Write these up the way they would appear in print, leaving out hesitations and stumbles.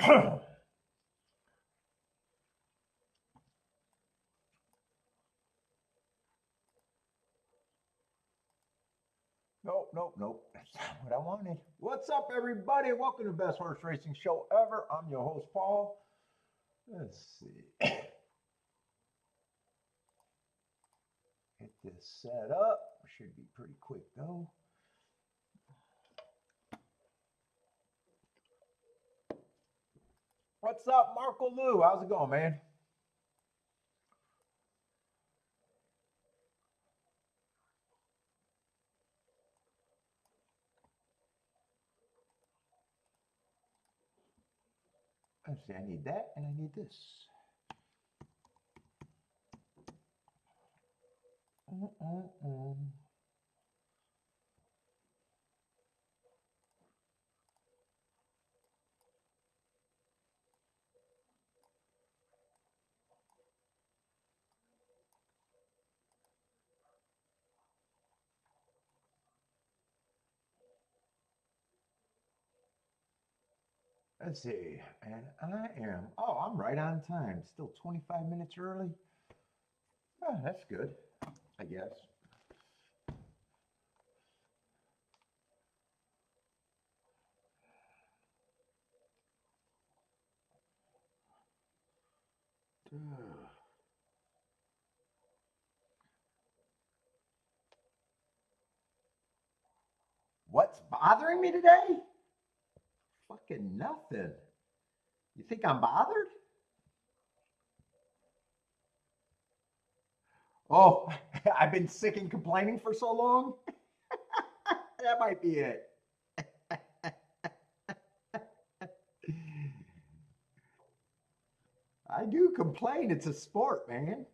Nope, nope, nope. That's not what I wanted. What's up, everybody? Welcome to the best horse racing show ever. I'm your host, Paul. Let's see. Get this set up. Should be pretty quick, though. What's up, Marco Lou? How's it going, man? Let's see, I need that and I need this. Let's see, and I'm right on time. Still 25 minutes early. Oh, that's good, I guess. What's bothering me today? Fucking nothing. You think I'm bothered? Oh, I've been sick and complaining for so long. That might be it. I do complain. It's a sport, man.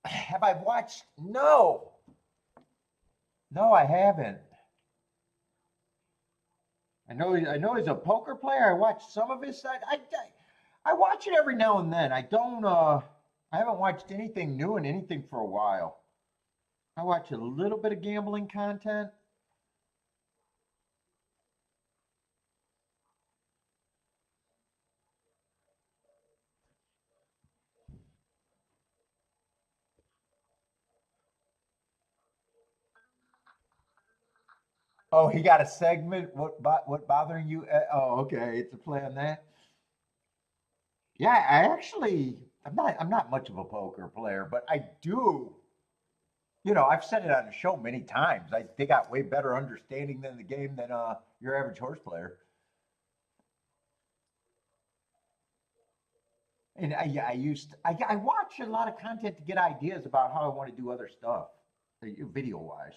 Have I watched? No. No, I haven't. I know he's a poker player. I watched some of his side. I watch it every now and then. I haven't watched anything new and anything for a while. I watch a little bit of gambling content. Oh, he got a segment. What bothering you? Oh, okay. It's a play on that. Yeah, I'm not much of a poker player, but I do. I've said it on the show many times. They got way better understanding than the game than your average horse player. And I watch a lot of content to get ideas about how I want to do other stuff, video wise.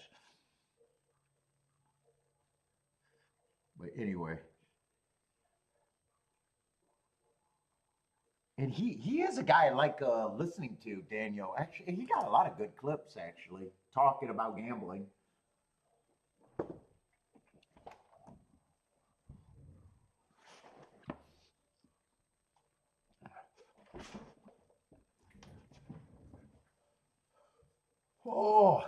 But anyway, and he is a guy I like listening to, Daniel. Actually, he got a lot of good clips actually talking about gambling. Oh,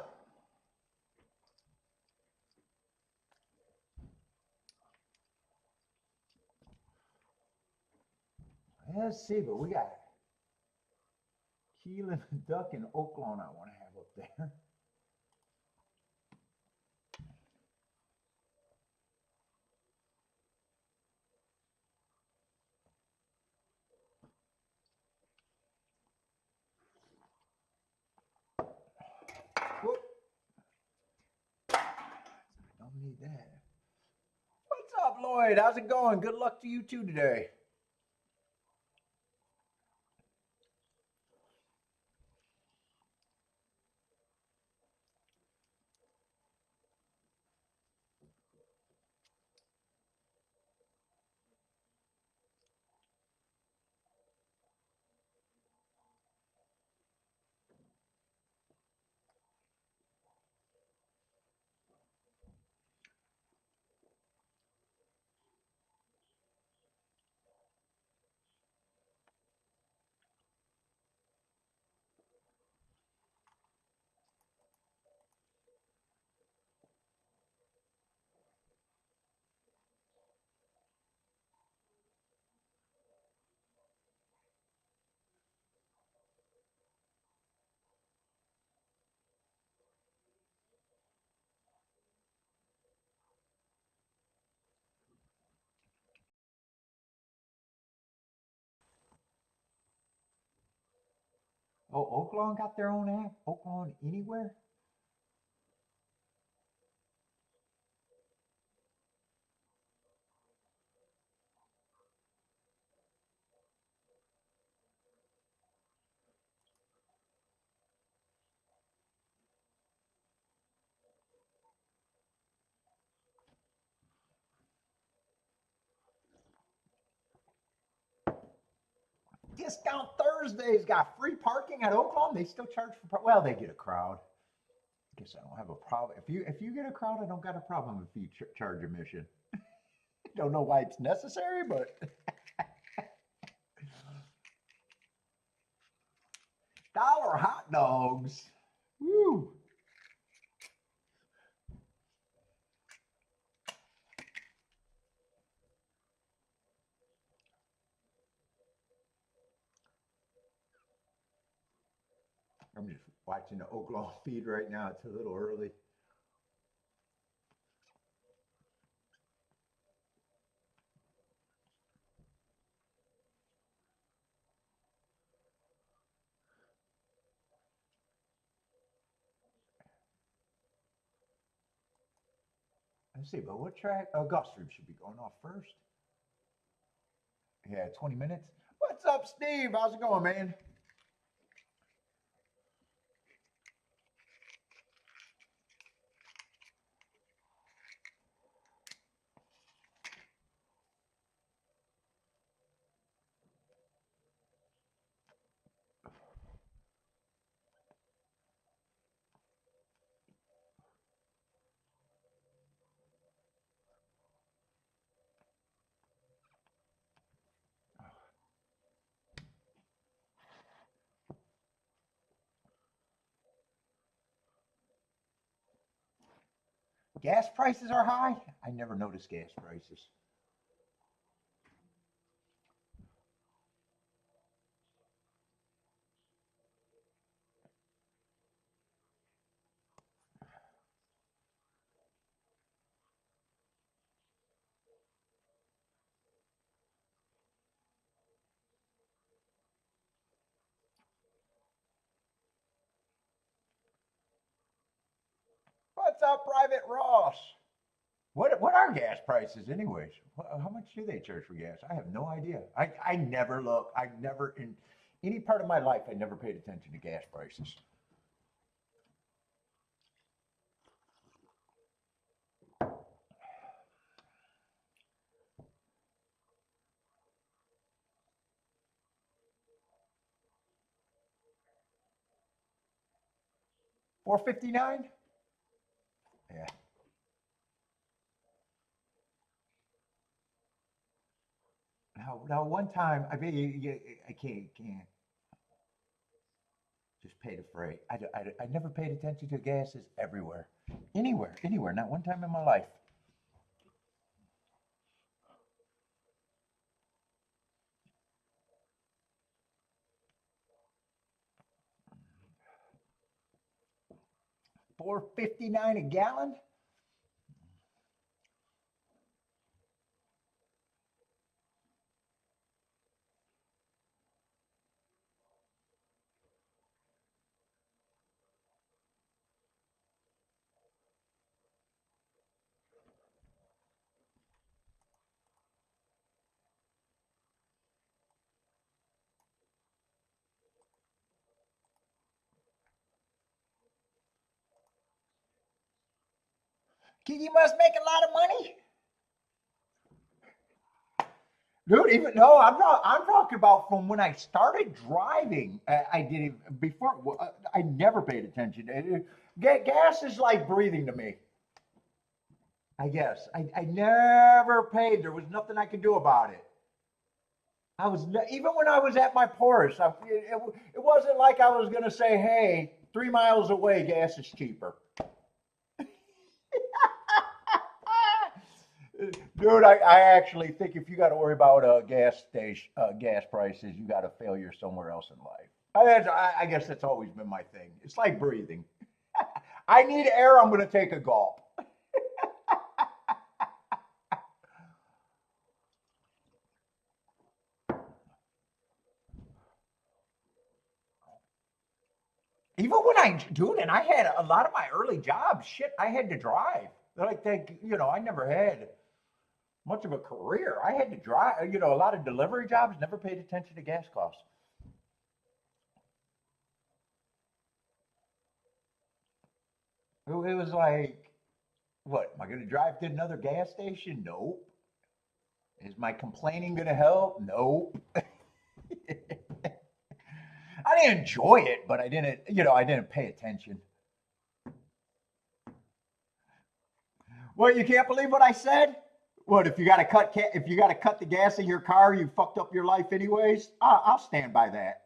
let's see, but we got Keeneland, Duck, and Oaklawn I want to have up there. Whoop. Don't need that. What's up, Lloyd? How's it going? Good luck to you too today. Oh, Oaklawn got their own app? Oaklawn Anywhere? Discount Thursdays got free parking at Oaklawn. They still charge for well, they get a crowd. I guess I don't have a problem. If you get a crowd, I don't got a problem if you charge admission. Don't know why it's necessary, but dollar hot dogs. Woo! I'm just watching the Oaklawn feed right now. It's a little early. Let's see, but what track? Oh, Gulfstream should be going off first. Yeah, 20 minutes. What's up, Steve? How's it going, man? Gas prices are high. I never noticed gas prices. What's up, Private Ross? What are gas prices, anyways? How much do they charge for gas? I have no idea. I never look. I never in any part of my life I never paid attention to gas prices. 4.59. Yeah. Now one time I mean I can't just pay the freight. I never paid attention to gases everywhere, anywhere. Not one time in my life. 4.59 a gallon. 'Cause you must make a lot of money. Dude, even no, I'm talking about from when I started driving. I didn't before. I never paid attention. Gas is like breathing to me. I guess I never paid. There was nothing I could do about it. Even when I was at my Porsche. It wasn't like I was gonna say, "Hey, 3 miles away, gas is cheaper." Dude, I actually think if you got to worry about gas prices, you got a failure somewhere else in life. I guess that's always been my thing. It's like breathing. I need air. I'm going to take a gulp. Even when dude, and I had a lot of my early jobs, shit, I had to drive. Like, I never had much of a career. I had to drive, a lot of delivery jobs, never paid attention to gas costs. It was like, what, am I going to drive to another gas station? Nope. Is my complaining going to help? Nope. I didn't enjoy it, but I didn't pay attention. Well, you can't believe what I said? What if you got to cut the gas in your car, you fucked up your life anyways? I'll stand by that.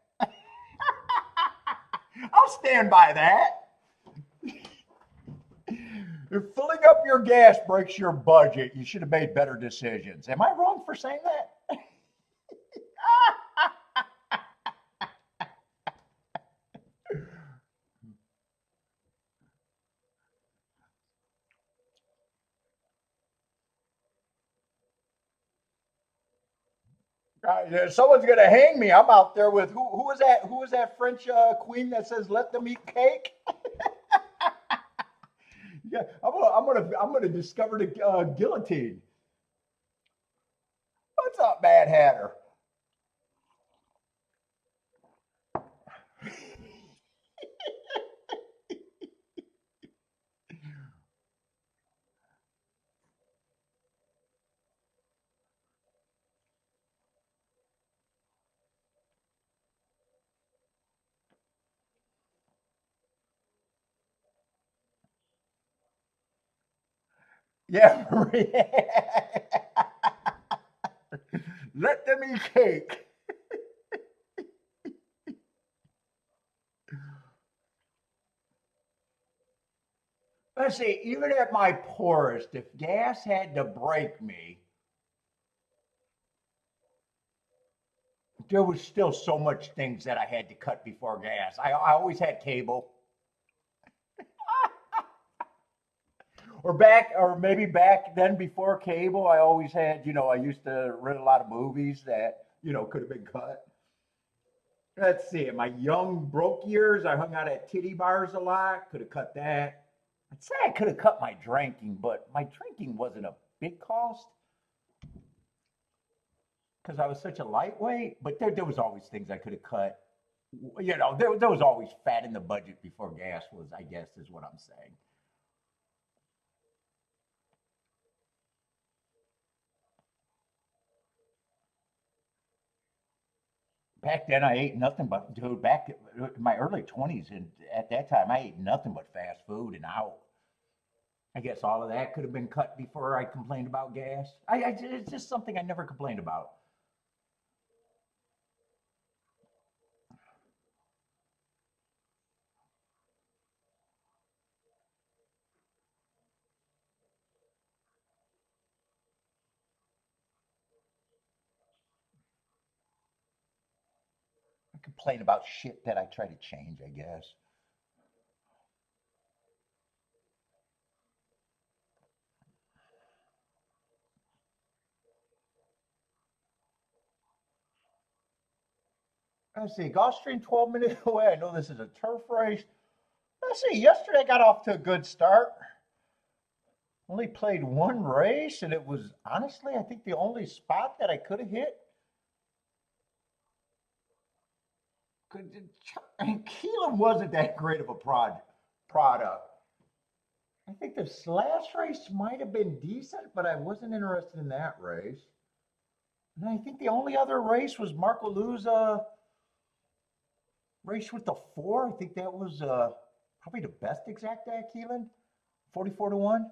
I'll stand by that. If filling up your gas breaks your budget, you should have made better decisions. Am I wrong for saying that? Someone's gonna hang me. I'm out there with who was that? Who was that French queen that says "Let them eat cake"? Yeah, I'm gonna discover the guillotine. What's up, Mad Hatter? Yeah, let them eat cake. Let's see. Even at my poorest, if gas had to break me, there was still so much things that I had to cut before gas. I always had cable. Or maybe back then before cable, I always had, I used to rent a lot of movies that, could have been cut. Let's see, in my young broke years, I hung out at titty bars a lot, could have cut that. I'd say I could have cut my drinking, but my drinking wasn't a big cost because I was such a lightweight, but there was always things I could have cut. There was always fat in the budget before gas was, I guess, is what I'm saying. Back then, I ate nothing but, dude, back in my early 20s, and at that time, I ate nothing but fast food and out. I guess all of that could have been cut before I complained about gas. It's just something I never complained about. I complain about shit that I try to change, I guess. Let's see, Gulfstream 12 minutes away. I know this is a turf race. Let's see, yesterday I got off to a good start. Only played one race, and it was honestly, I think, the only spot that I could have hit. Keeneland wasn't that great of a product. I think this last race might have been decent, but I wasn't interested in that race. And I think the only other race was Marco Luza race with the four. I think that was probably the best exact day at Keeneland, 44 to 1.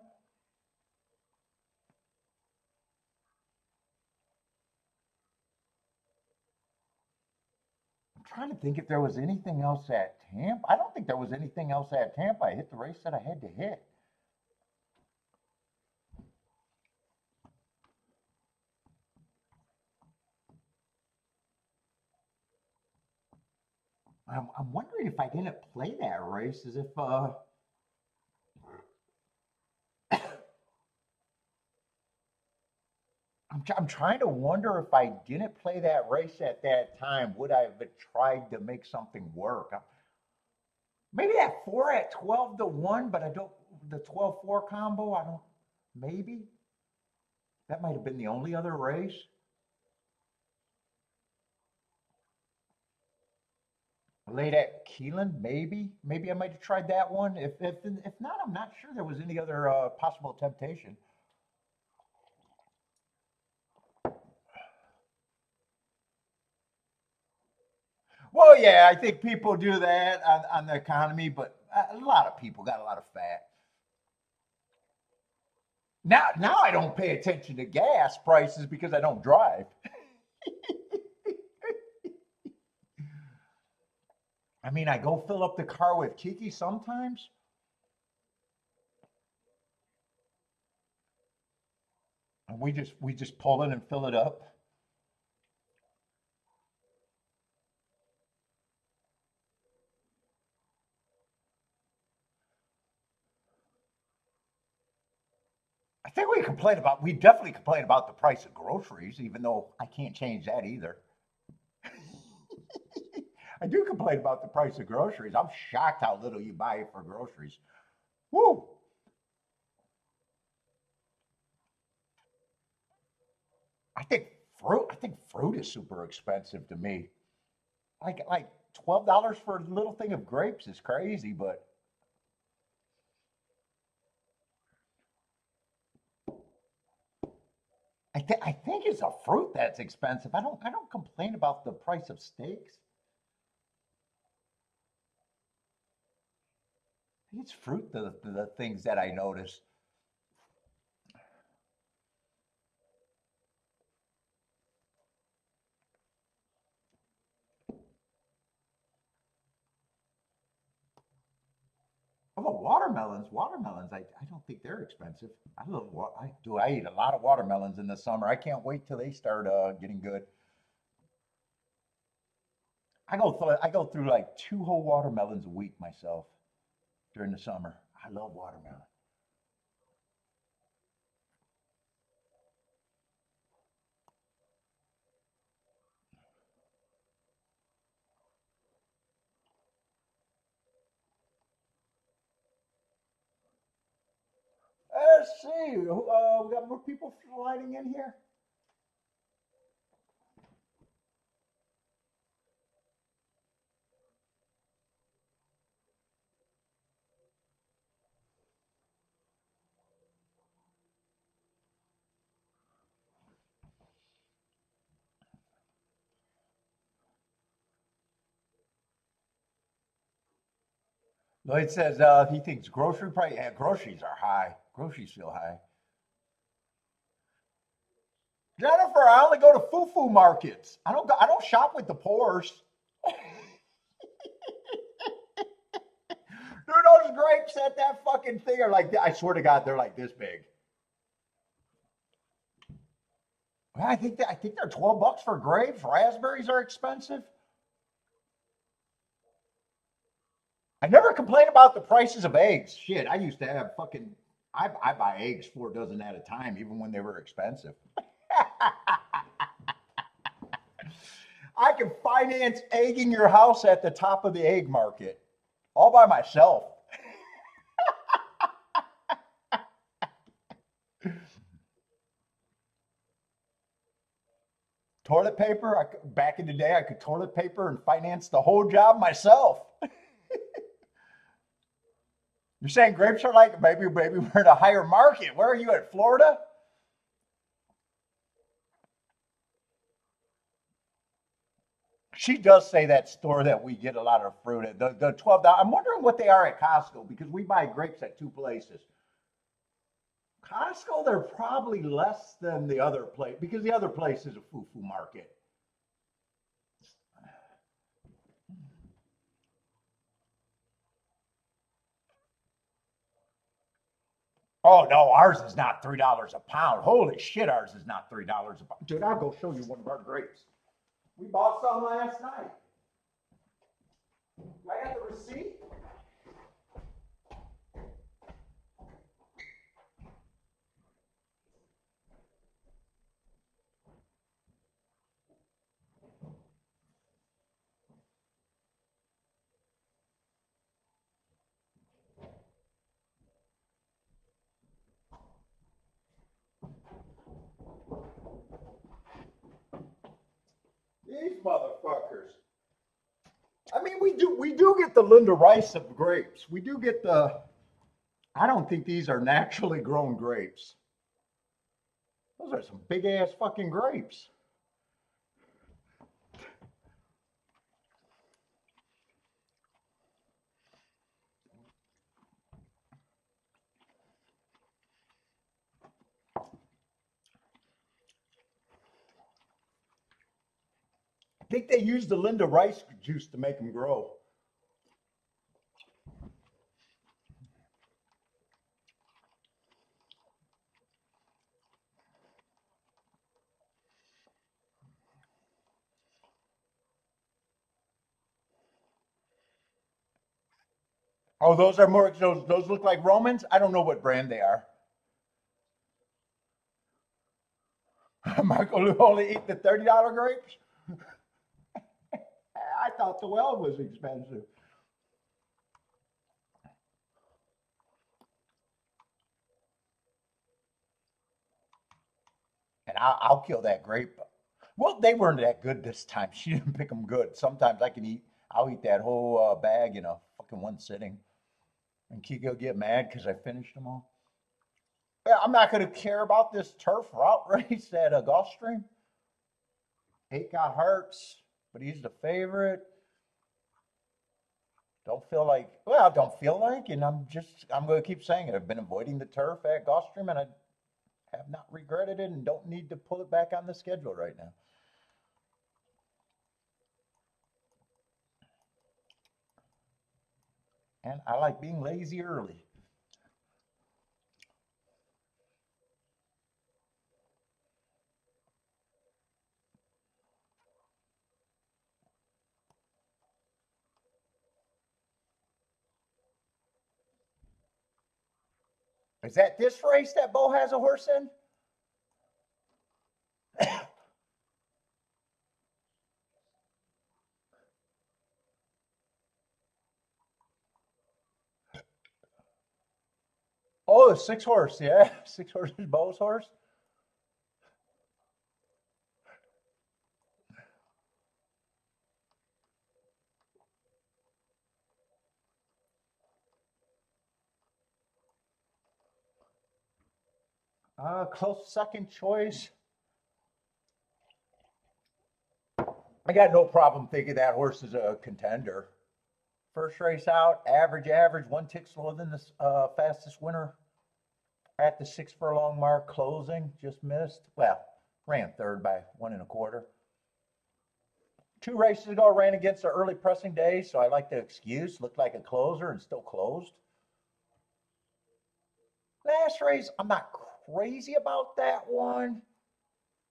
I'm trying to think if there was anything else at Tampa. I don't think there was anything else at Tampa. I hit the race that I had to hit. I'm wondering if I didn't play that race as if I'm trying to wonder if I didn't play that race at that time, would I have tried to make something work? Maybe that four at 12 to 1, but I don't, the 12-4 combo, I don't, maybe. That might have been the only other race. Late at Keeneland, maybe. Maybe I might have tried that one. If not, I'm not sure there was any other possible temptation. Well, yeah, I think people do that on the economy, but a lot of people got a lot of fat. Now I don't pay attention to gas prices because I don't drive. I mean, I go fill up the car with Kiki sometimes, and we just pull in and fill it up. I think we definitely complain about the price of groceries, even though I can't change that either. I do complain about the price of groceries. I'm shocked how little you buy for groceries. Woo! I think fruit is super expensive to me. Like $12 for a little thing of grapes is crazy, but I think it's a fruit that's expensive. I don't complain about the price of steaks. I think it's fruit the things that I notice. Although watermelons, I don't think they're expensive. I eat a lot of watermelons in the summer. I can't wait till they start getting good. I go through like two whole watermelons a week myself during the summer. I love watermelon. Let's see. We got more people sliding in here. Lloyd says he thinks grocery price. Yeah, groceries are high. Groceries feel high. Jennifer, I only go to foo markets. I don't shop with the poors. Dude, those grapes at that fucking thing are like, I swear to God, they're like this big. Well, I think they're $12 for grapes. Raspberries are expensive. I never complain about the prices of eggs. Shit, I used to have fucking. I buy eggs 4 dozen at a time, even when they were expensive. I can finance egging your house at the top of the egg market, all by myself. Toilet paper. Back in the day, I could toilet paper and finance the whole job myself. You're saying grapes are like maybe we're in a higher market. Where are you at, Florida? She does say that store that we get a lot of fruit at. The $12. I'm wondering what they are at Costco because we buy grapes at two places. Costco, they're probably less than the other place because the other place is a foo market. Oh no, ours is not $3 a pound. Holy shit, ours is not $3 a pound. Dude, I'll go show you one of our grapes. We bought some last night. I got the receipt. these motherfuckers. I mean, we do get the Linda Rice of grapes. We do get the. I don't think these are naturally grown grapes. Those are some big ass fucking grapes. I think they used the Linda Rice juice to make them grow. Oh, those are more. Those look like Romans. I don't know what brand they are. Michael only eat the $30 grapes. I thought the well was expensive. And I'll kill that grape. Well, they weren't that good this time. She didn't pick them good. Sometimes I can eat. I'll eat that whole bag in a fucking one sitting. And Kiko get mad because I finished them all. Yeah, I'm not going to care about this turf route race at Gulfstream. 8 got Hearts, but he's the favorite. Don't feel like, well, don't feel like, and I'm going to keep saying it. I've been avoiding the turf at Gulfstream, and I have not regretted it and don't need to pull it back on the schedule right now. And I like being lazy early. Is that this race that Bo has a horse in? Oh, the 6 horse, yeah. 6 horse is Bo's horse. Close second choice. I got no problem thinking that horse is a contender. First race out, average, 1 tick slower than the fastest winner at the 6 furlong mark, closing, just missed. Well, ran third by 1 1/4. 2 races ago, ran against the early pressing day, so I like the excuse. Looked like a closer and still closed. Last race, I'm not crazy about that one.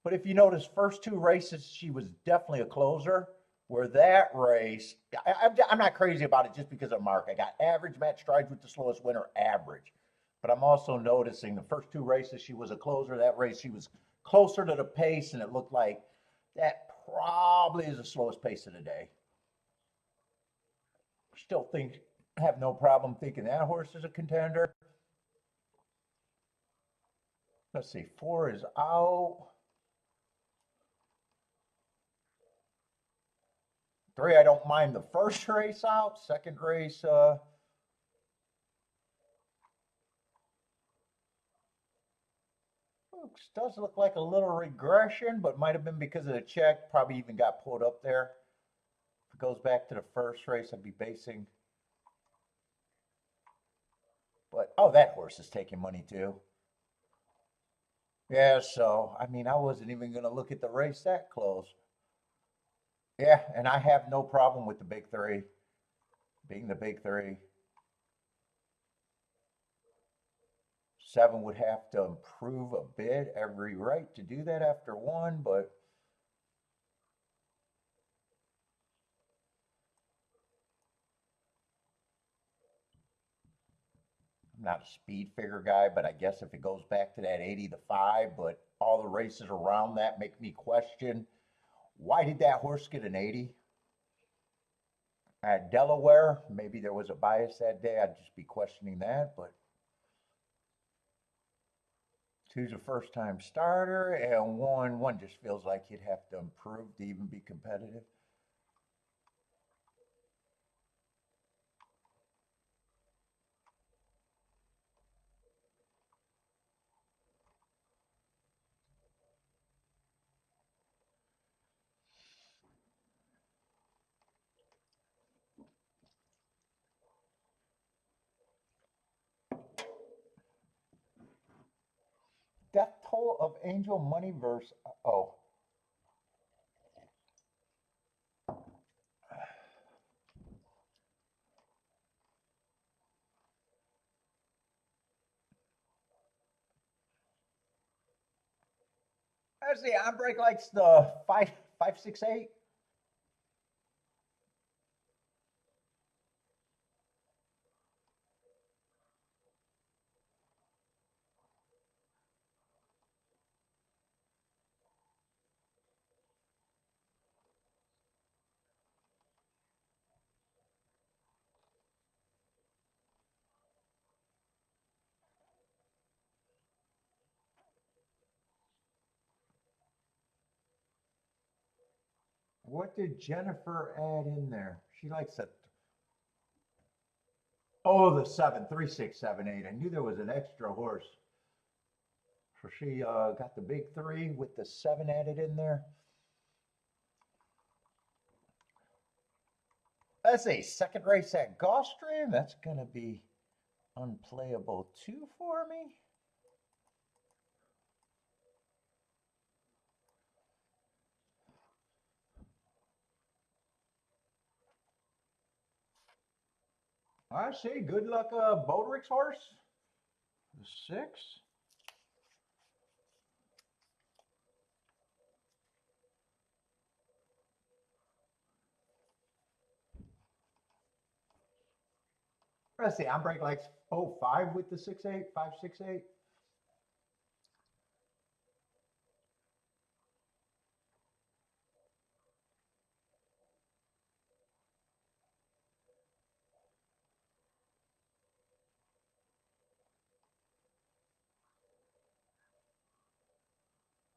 But if you notice, first 2 races, she was definitely a closer. Where that race, I'm not crazy about it just because of Mark. I got average match strides with the slowest winner, average. But I'm also noticing the first 2 races, she was a closer. That race, she was closer to the pace, and it looked like that probably is the slowest pace of the day. Still have no problem thinking that horse is a contender. Let's see, 4 is out. 3, I don't mind the first race out. Second race, does look like a little regression, but might have been because of the check. Probably even got pulled up there. If it goes back to the first race, I'd be basing. But, oh, that horse is taking money too. Yeah, so, I mean, I wasn't even going to look at the race that close. Yeah, and I have no problem with the big 3 being the big 3. 7 would have to improve a bit. Every right to do that after 1, but I'm not a speed figure guy, but I guess if it goes back to that 80 to 5, but all the races around that make me question, why did that horse get an 80? At Delaware, maybe there was a bias that day. I'd just be questioning that, but Two's a first-time starter, and one just feels like you'd have to improve to even be competitive. Death toll of Angel Money verse. Oh. As the Break likes the 568. What did Jennifer add in there? She likes it. Oh, the 73678. I knew there was an extra horse. So she got the big 3 with the 7 added in there. That's a second race at Gulfstream. That's going to be unplayable 2 for me. I see. Good luck, Boderick's horse. The 6. Let's see. Break likes 5 with the 6-8, 5-6-8.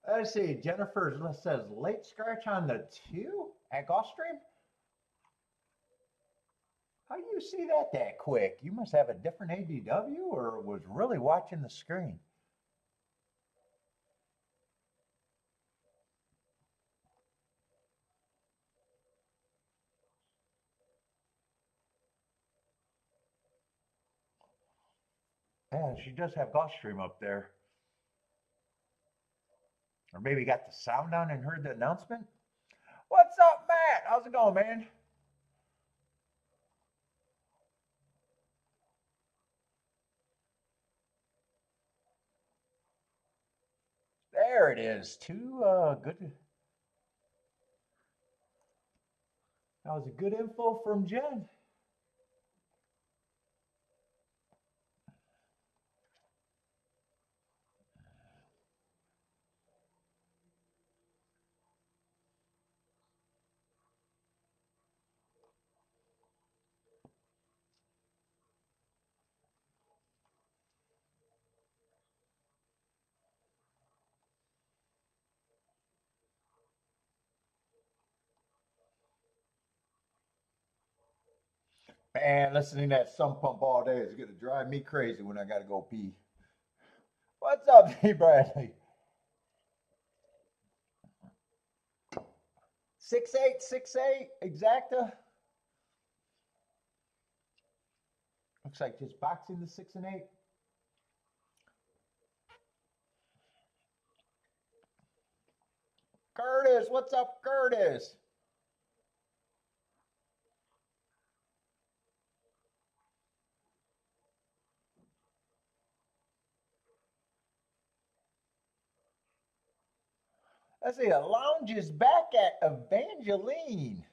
Let's see. Jennifer says late scratch on the 2 at Gulfstream. How do you see that quick? You must have a different ADW or was really watching the screen. Yeah, she does have Gulfstream up there. Or maybe got the sound on and heard the announcement. What's up, Matt? How's it going, man? There it is. 2 good. That was a good info from Jen. Man, listening to that sump pump all day is going to drive me crazy when I got to go pee. What's up, D. Bradley? 6-8, exacta. Looks like just boxing the 6 and 8. Curtis, what's up, Curtis? Let's see, a lounge is back at Evangeline.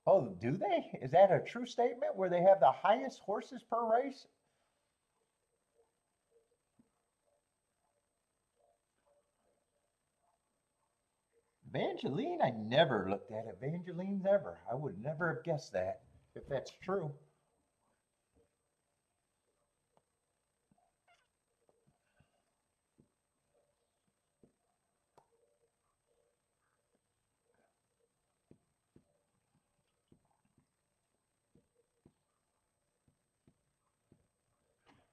Oh, do they? Is that a true statement where they have the highest horses per race? Evangeline, I never looked at Evangeline's ever. I would never have guessed that, if that's true.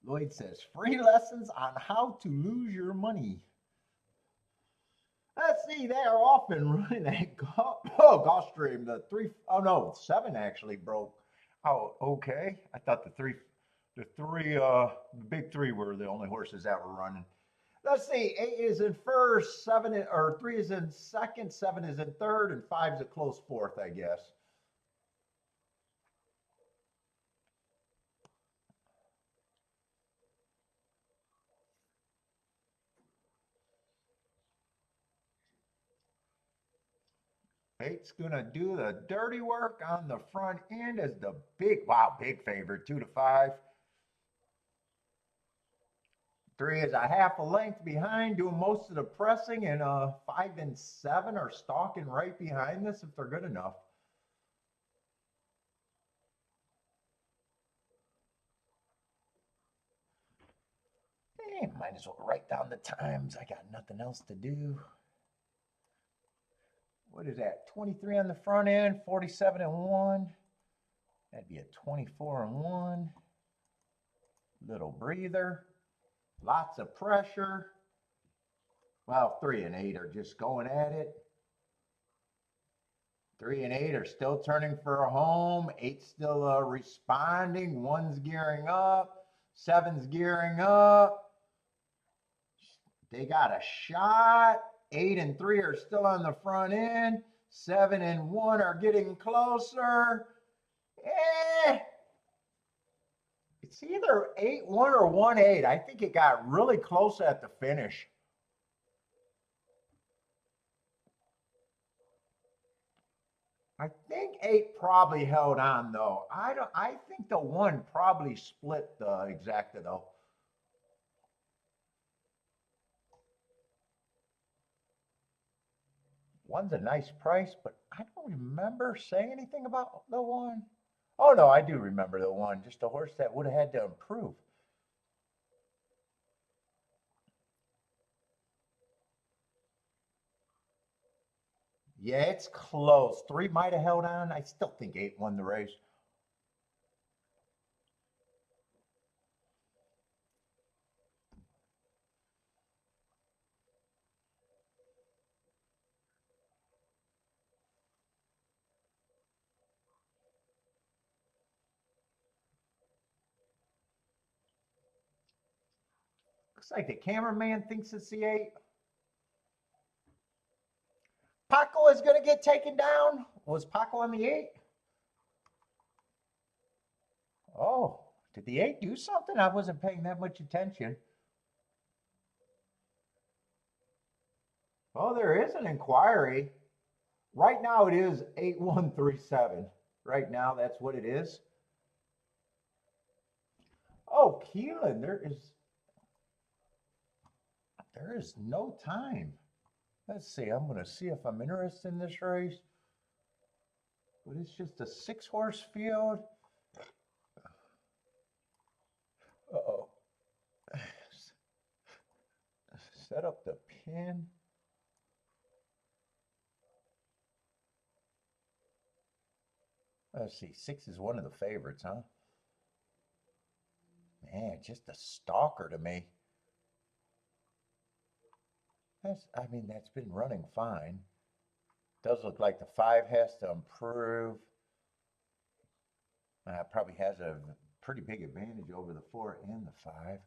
Lloyd says, free lessons on how to lose your money. Let's see, they are often running that Gulfstream. The three, oh no, seven actually broke. Oh, okay. I thought the big three were the only horses that were running. Let's see, eight is in first, or three is in second, seven is in third, and five is a close fourth, I guess. Eight's gonna do the dirty work on the front end as the big favorite, 2-5. Three is a half a length behind, doing most of the pressing, and five and seven are stalking right behind this if they're good enough. Might as well write down the times. I got nothing else to do. What is that? 23 on the front end, 47 and 1. That'd be a 24 and 1. Little breather. Lots of pressure. Well, 3 and 8 are just going at it. 3 and 8 are still turning for a home. 8's still responding. 1's gearing up. 7's gearing up. They got a shot. 8 and 3 are still on the front end. 7 and 1 are getting closer. It's either 8-1 or 1-8. I think it got really close at the finish. I think 8 probably held on though. I think the 1 probably split the exacta though. One's a nice price, but I don't remember saying anything about the 1. Oh no, I do remember the 1. Just a horse that would have had to improve. Yeah, it's close. 3 might have held on. I still think 8 won the race. Looks like the cameraman thinks it's the 8. Paco is going to get taken down. Was Paco on the 8? Oh, did the 8 do something? I wasn't paying that much attention. Oh, there is an inquiry. Right now it is 8137. Right now that's what it is. Oh, Keeneland, there is no time. Let's see. I'm going to see if I'm interested in this race. But it's just a 6-horse field. Uh-oh. Set up the pin. Let's see. 6 is one of the favorites, huh? Man, just a stalker to me. That's been running fine. Does look like the 5 has to improve. Probably has a pretty big advantage over the 4 and the 5.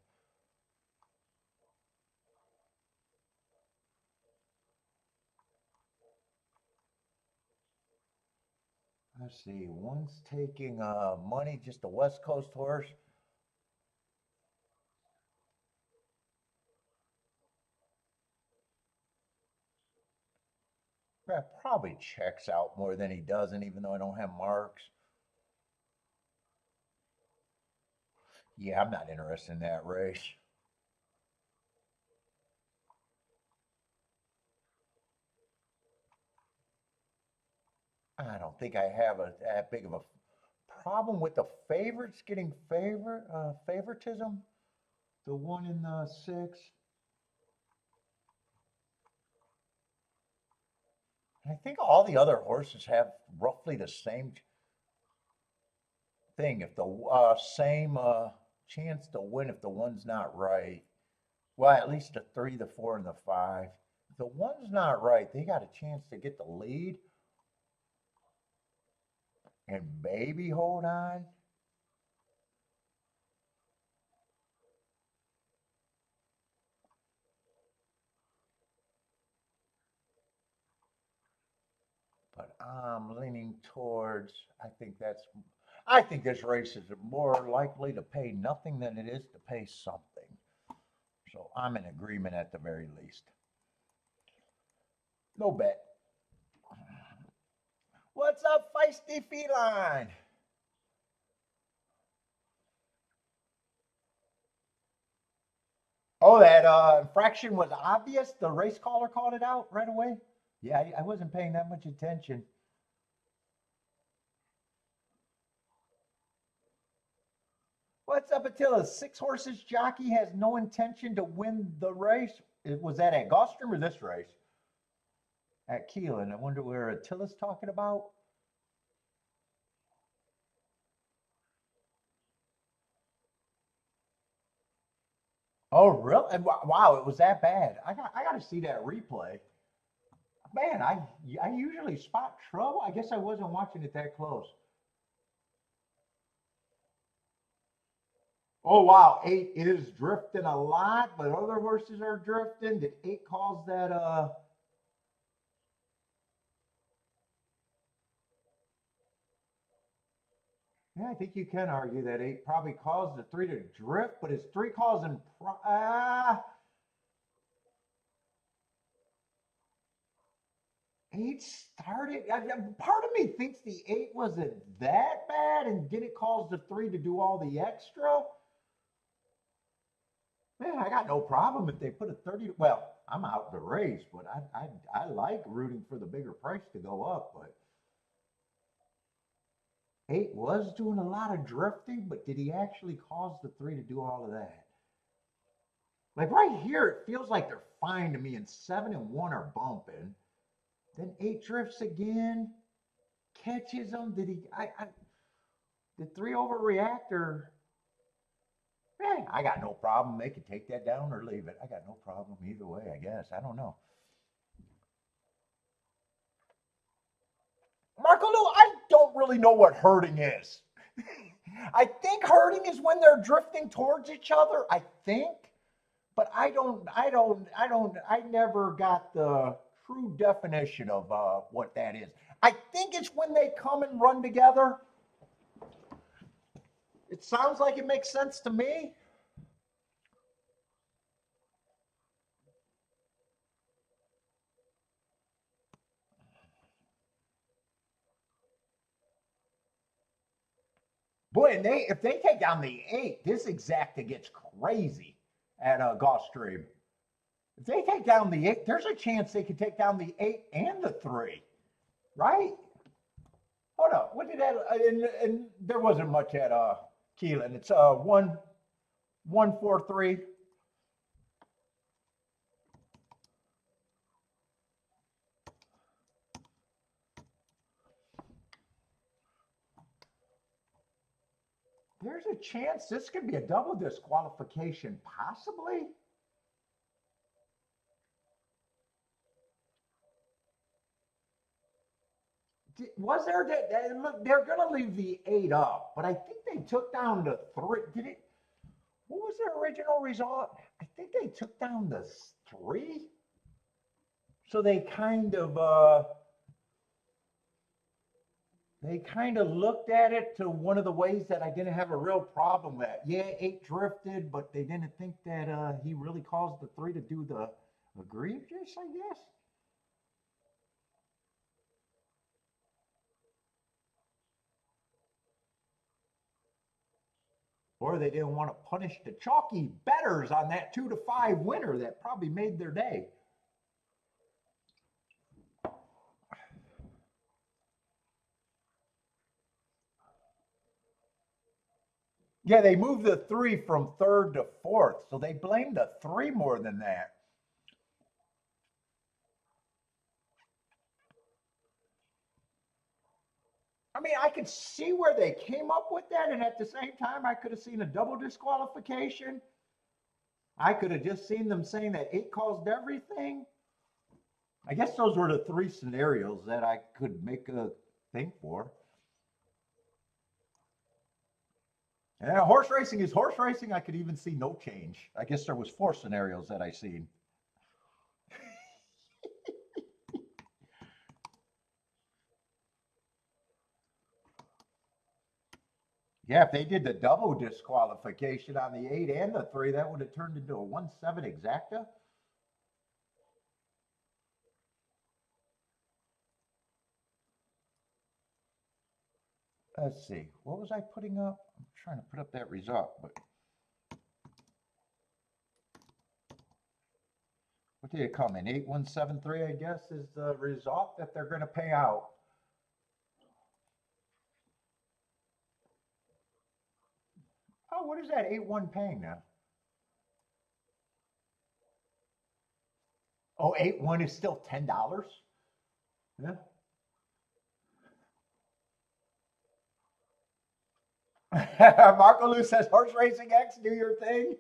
Let's see. One's taking money, just a West Coast horse. That probably checks out more than he doesn't, even though I don't have marks. Yeah, I'm not interested in that race. I don't think I have that big of a problem with the favorites getting favoritism. The 1 in the 6. I think all the other horses have roughly the same thing. If the same chance to win if the one's not right. Well, at least the 3, the 4, and the 5. If the one's not right, they got a chance to get the lead and maybe hold on. But I'm leaning towards, I think this race is more likely to pay nothing than it is to pay something. So I'm in agreement at the very least. No bet. What's up, feisty feline? Oh, that infraction was obvious. The race caller called it out right away. Yeah, I wasn't paying that much attention. What's up, Attila? 6 horses jockey has no intention to win the race. Was that at Gulfstream or this race? At Keeneland. I wonder where Attila's talking about. Oh, really? And wow, it was that bad. I got to see that replay. Man, I usually spot trouble. I guess I wasn't watching it that close. Oh wow, 8 is drifting a lot, but other horses are drifting. Did 8 cause that? Yeah, I think you can argue that 8 probably caused the 3 to drift, but is 3 causing? Eight started. Part of me thinks the 8 wasn't that bad, and did it cause the 3 to do all the extra? Man, I got no problem if they put a 30. Well, I'm out the race, but I like rooting for the bigger price to go up. But 8 was doing a lot of drifting, but did he actually cause the 3 to do all of that? Like right here, it feels like they're fine to me, and 7 and 1 are bumping. Then 8 drifts again, catches them. Did he? Did 3 overreact or? I got no problem. They could take that down or leave it. I got no problem either way, I guess. I don't know. Marco Lou, I don't really know what herding is. I think herding is when they're drifting towards each other, I think. But I never got the true definition of what that is. I think it's when they come and run together. It sounds like it makes sense to me. Boy, and if they take down the 8, this exacta gets crazy at Gulfstream. If they take down the 8, there's a chance they could take down the 8 and the 3, right? Hold up, what did that? And there wasn't much at Keeneland. It's 1-1-4-3. There's a chance this could be a double disqualification, possibly. Was there look? They're going to leave the 8 up, but I think they took down the 3. Did it? What was their original result? I think they took down the 3. So they kind of looked at it to one of the ways that I didn't have a real problem with. Yeah, 8 drifted, but they didn't think that he really caused the 3 to do the egregious, I guess. Or they didn't want to punish the chalky bettors on that 2 to 5 winner that probably made their day. Yeah, they moved the 3 from 3rd to 4th, so they blamed the 3 more than that. I mean, I could see where they came up with that, and at the same time, I could have seen a double disqualification. I could have just seen them saying that 8 caused everything. I guess those were the 3 scenarios that I could make a thing for. And horse racing is horse racing. I could even see no change. I guess there was 4 scenarios that I seen. Yeah, if they did the double disqualification on the 8 and the 3, that would have turned into a 1-7 exacta. Let's see. What was I putting up? I'm trying to put up that result, but what did it come in? 8173, I guess, is the result that they're going to pay out. Oh, what is that 8-1 paying now? Oh, 8-1 is still $10? Yeah. Marco Lou says, Horse Racing X, do your thing.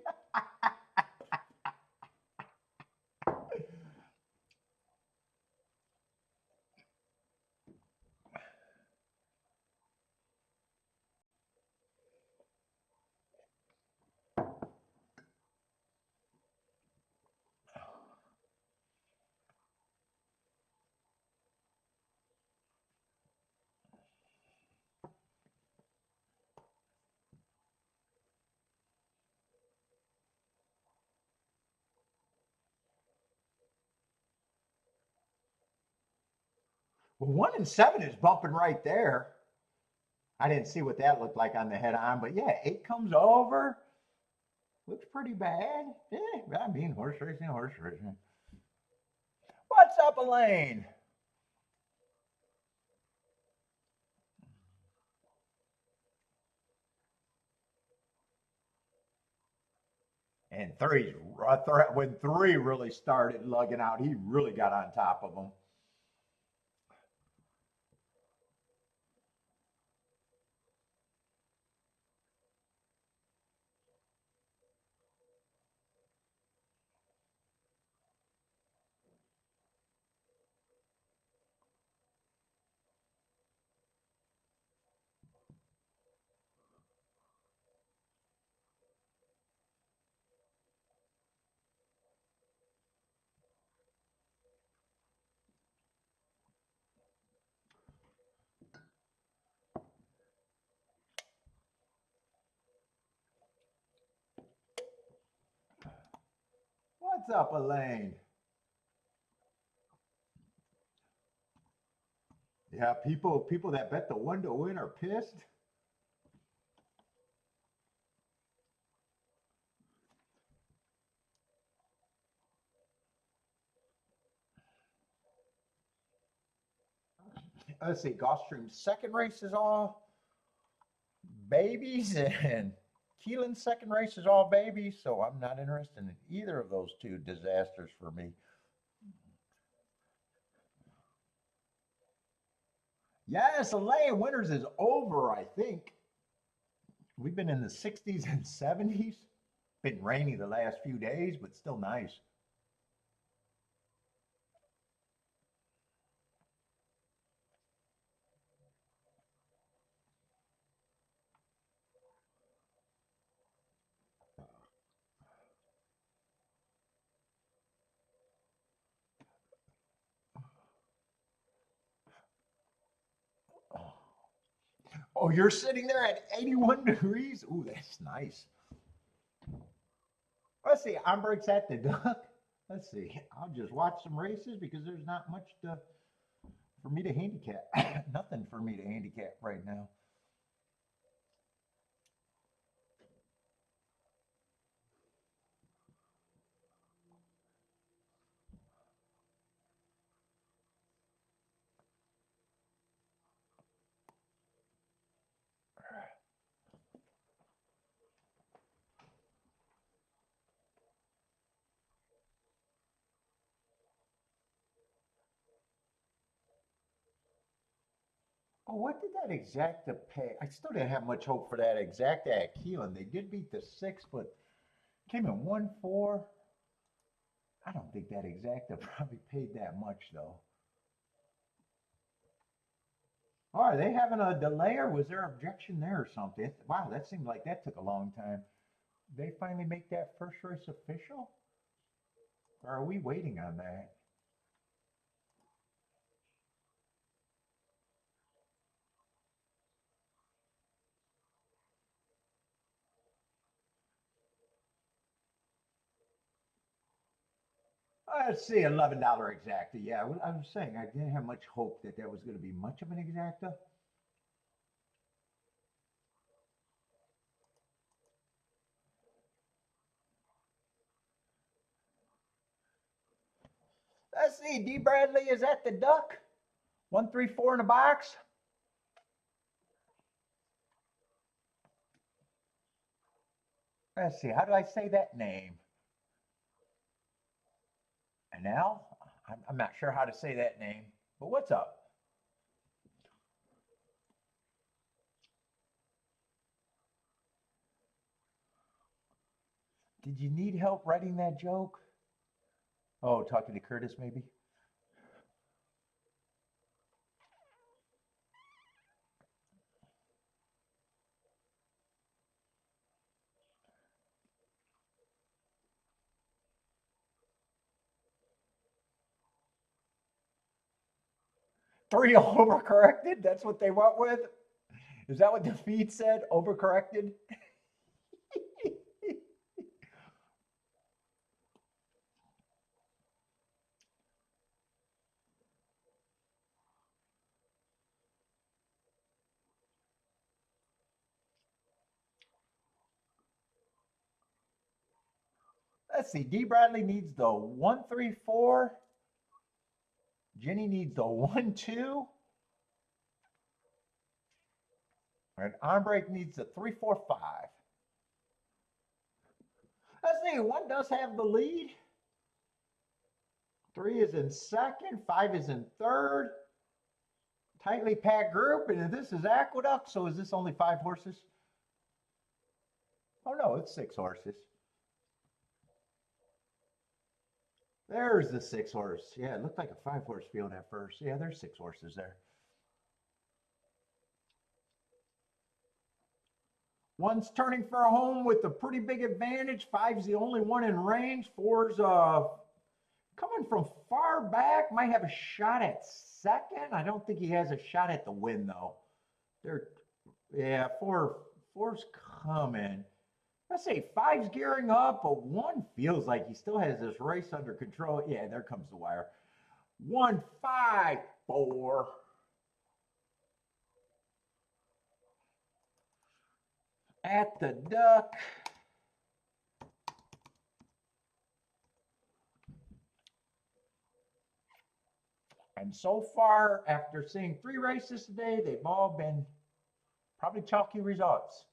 Well, 1-7 is bumping right there. I didn't see what that looked like on the head on, but yeah, 8 comes over. Looks pretty bad. Yeah, I mean, horse racing, horse racing. What's up, Elaine? And when 3 really started lugging out, he really got on top of them. What's up, Elaine? Yeah, people that bet the 1 to win are pissed. Let's see, Gulfstream's second race is all babies, and Keeneland's second race is all babies, so I'm not interested in either of those 2 disasters for me. Yes, Elaine, winters is over, I think. We've been in the 60s and 70s. Been rainy the last few days, but still nice. Oh, you're sitting there at 81 degrees? Ooh, that's nice. Let's see, Ombrix at the Duck. Let's see. I'll just watch some races because there's not much for me to handicap. Nothing for me to handicap right now. Oh, what did that exacta pay? I still didn't have much hope for that exacta at Keeneland. They did beat the six, but came in 1-4. I don't think that exacta probably paid that much though. Oh, are they having a delay or was there objection there or something? Wow, that seemed like that took a long time. They finally make that first race official? Or are we waiting on that? Let's see, $11 exacta. Yeah, I was saying I didn't have much hope that was going to be much of an exacta. Let's see, D. Bradley is at the duck. 134 in the box. Let's see, how do I say that name? Anel? I'm not sure how to say that name, but what's up? Did you need help writing that joke? Oh, talking to Curtis, maybe? Three overcorrected? That's what they went with? Is that what the feed said? Overcorrected? Let's see. D. Bradley needs the 134. Jenny needs the 1-2. And Ombrake needs the 3-4-5. Let's see. One does have the lead. 3 is in second. 5 is in third. Tightly packed group. And this is Aqueduct. So is this only 5 horses? Oh, no, it's 6 horses. There's the 6 horse. Yeah, it looked like a 5 horse field at first. Yeah, there's 6 horses there. One's turning for a home with a pretty big advantage. 5's the only one in range. 4's coming from far back. Might have a shot at second. I don't think he has a shot at the win though. Yeah, 4's coming. Let's say 5's gearing up, but 1 feels like he still has this race under control. Yeah, there comes the wire. 1, 5, 4. At the duck. And so far, after seeing 3 races today, they've all been probably chalky results.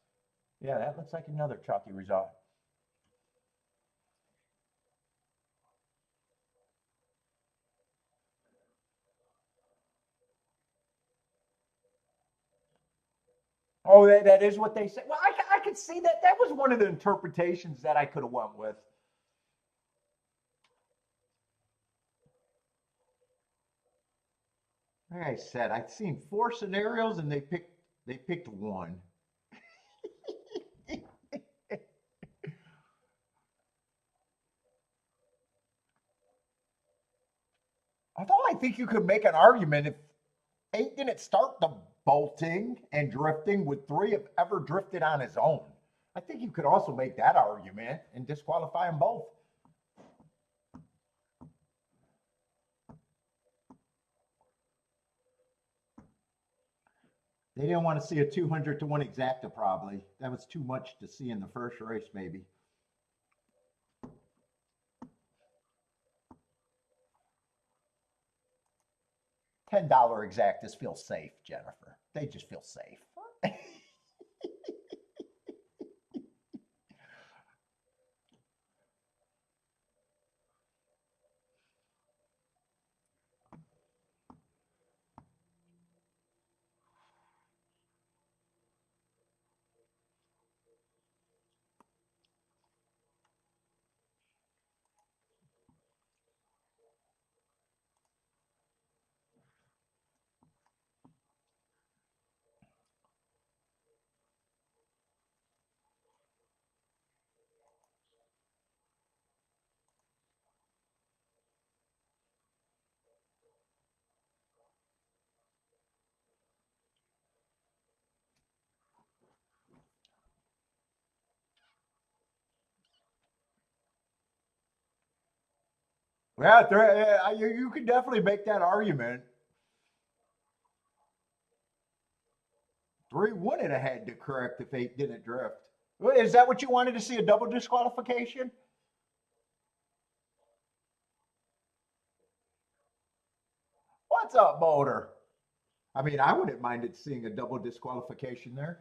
Yeah, that looks like another chalky result. Oh, that is what they say. Well, I could see that. That was one of the interpretations that I could have went with. Like I said, I'd seen 4 scenarios and they picked 1. Although I think you could make an argument if 8 didn't start the bolting and drifting, would 3 have ever drifted on his own? I think you could also make that argument and disqualify them both. They didn't want to see a 200-1 exacta, probably. That was too much to see in the first race, maybe. $10 exactas feel safe, Jennifer. They just feel safe. Yeah, you can definitely make that argument. 3 wouldn't have had to correct if 8 didn't drift. Well, is that what you wanted to see, a double disqualification? What's up, motor? I mean, I wouldn't mind it seeing a double disqualification there.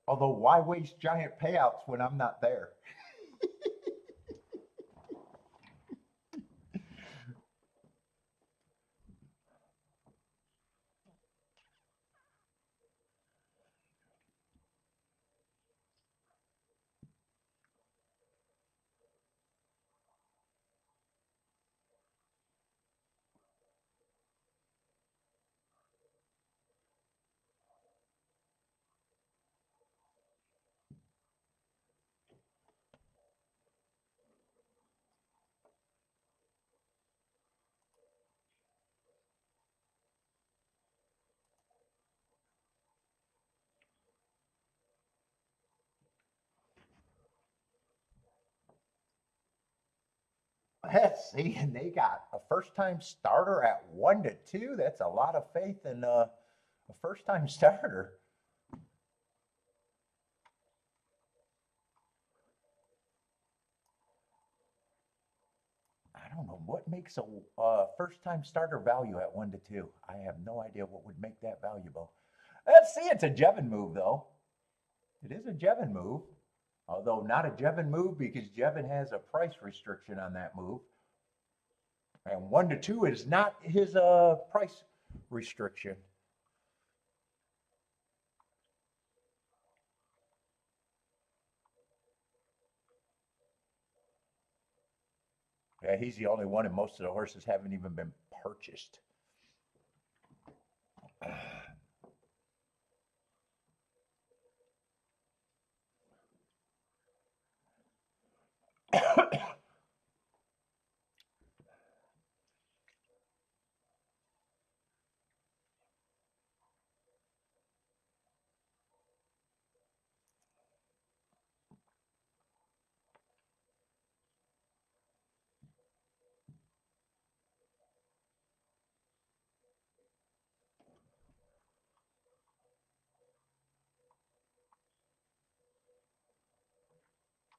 Although, why waste giant payouts when I'm not there? Let's see, and they got a first-time starter at 1-2. That's a lot of faith in a first-time starter. I don't know what makes a first-time starter value at 1-2. I have no idea what would make that valuable. Let's see, it's a Jevin move though. It is a Jevin move, although not a Jevin move because Jevin has a price restriction on that move. And 1-2 is not his price restriction. Yeah, he's the only one, and most of the horses haven't even been purchased.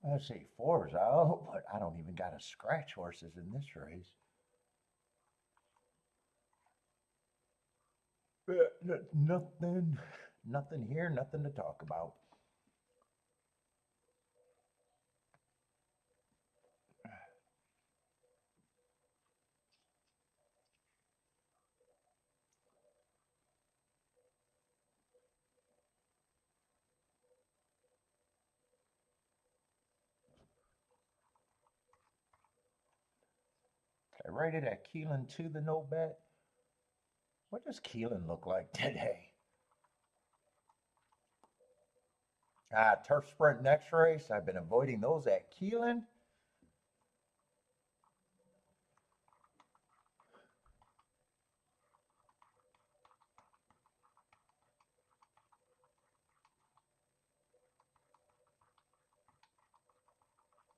Let's see, 4's out, but I don't even got a scratch horses in this race. Nothing here, nothing to talk about. I rated at Keeneland to the no bet. What does Keeneland look like today? Turf Sprint next race. I've been avoiding those at Keeneland.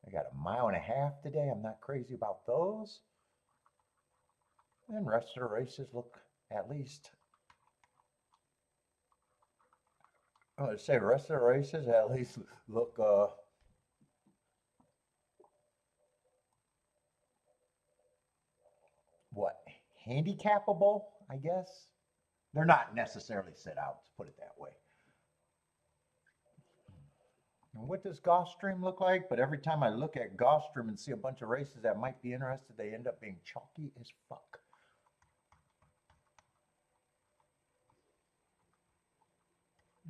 I got a 1.5 today. I'm not crazy about those. And rest of the races look at least. Let's say rest of the races at least look what, handicapable, I guess. They're not necessarily sit outs, put it that way. And what does Gulfstream look like? But every time I look at Gulfstream and see a bunch of races that might be interested, they end up being chalky as fuck.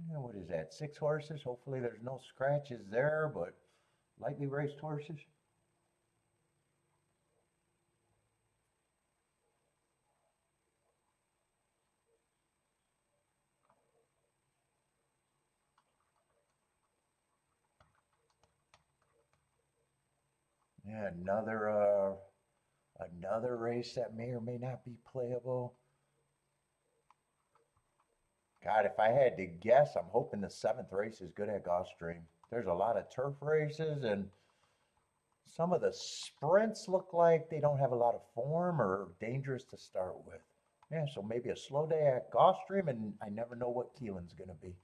Yeah, what is that? 6 horses. Hopefully there's no scratches there, but lightly raced horses. Yeah, another Another race that may or may not be playable. God, if I had to guess, I'm hoping the seventh race is good at Gulfstream. There's a lot of turf races, and some of the sprints look like they don't have a lot of form or dangerous to start with. Yeah, so maybe a slow day at Gulfstream, and I never know what Keeneland's going to be.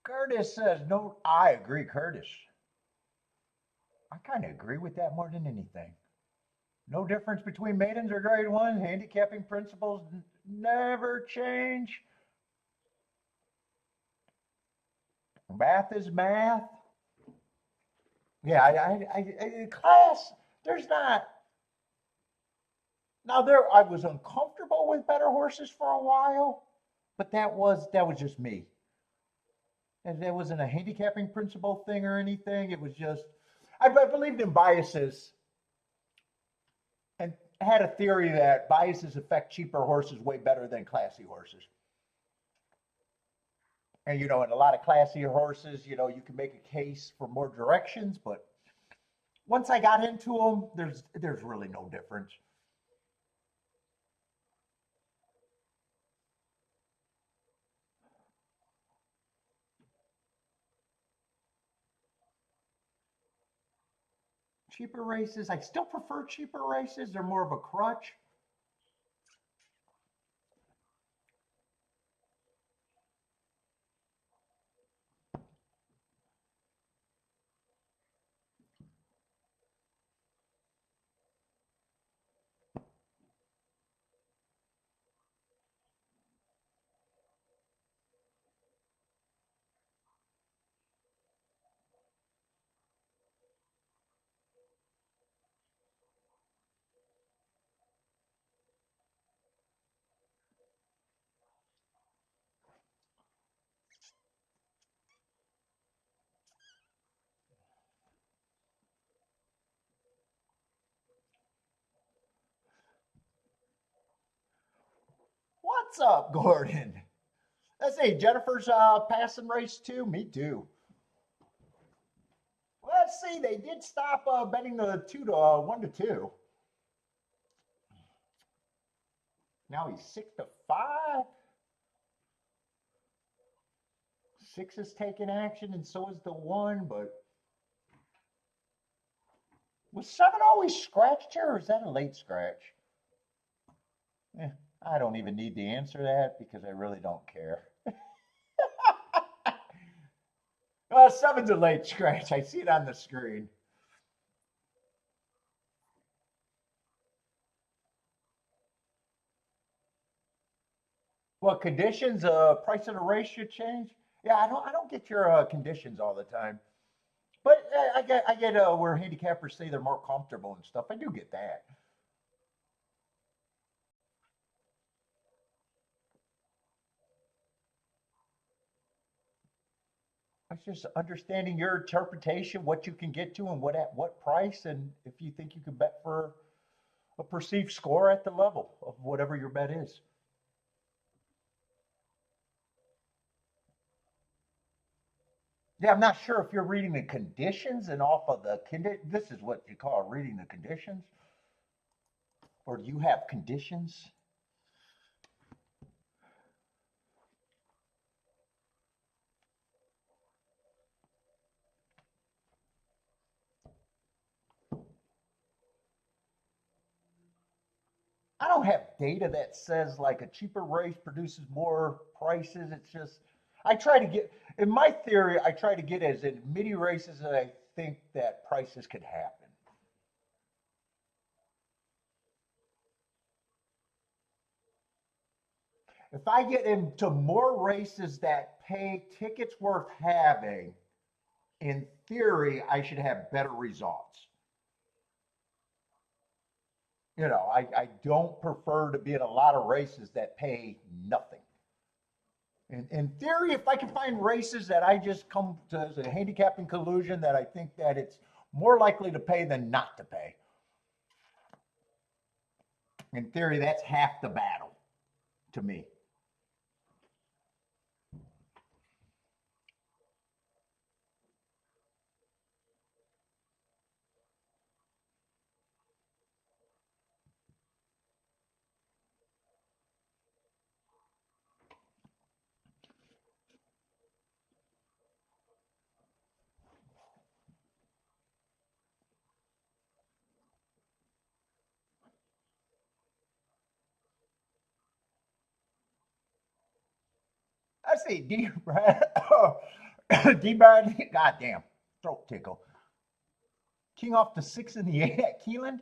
Curtis says, no, I agree, Curtis. I kind of agree with that more than anything. No difference between maidens or grade one. Handicapping principles never change. Math is math. Yeah, class, there's not. Now I was uncomfortable with better horses for a while, but that was just me. And there wasn't a handicapping principle thing or anything. It was just I believed in biases and had a theory that biases affect cheaper horses way better than classy horses. And in a lot of classier horses, you can make a case for more directions, but once I got into them, there's really no difference. Cheaper races, I still prefer cheaper races. They're more of a crutch. What's up, Gordon? Let's see, Jennifer's passing race too. Me too. Let's see, they did stop betting the 1 to 2. Now he's 6 to 5. Six is taking action, and so is the 1. But was 7 always scratched here, or is that a late scratch? Eh, I don't even need to answer that because I really don't care. Seven's a late scratch. I see it on the screen. What conditions? Price of the race should change. Yeah, I don't get your conditions all the time, but I get where handicappers say they're more comfortable and stuff. I do get that. It's just understanding your interpretation, what you can get to, and what at what price, and if you think you can bet for a perceived score at the level of whatever your bet is. Yeah, I'm not sure if you're reading the conditions and off of the this is what you call reading the conditions, or do you have conditions? I don't have data that says like a cheaper race produces more prices. It's just I try to get In my theory, I try to get as many races as I think that prices could happen. If I get into more races that pay tickets worth having, in theory, I should have better results. I don't prefer to be in a lot of races that pay nothing. In theory, if I can find races that I just come to as a handicapping collusion that I think that it's more likely to pay than not to pay. In theory, that's half the battle to me. I see D. Brad. D. Brad. Goddamn, throat tickle. King off the 6 and the 8 at Keeneland.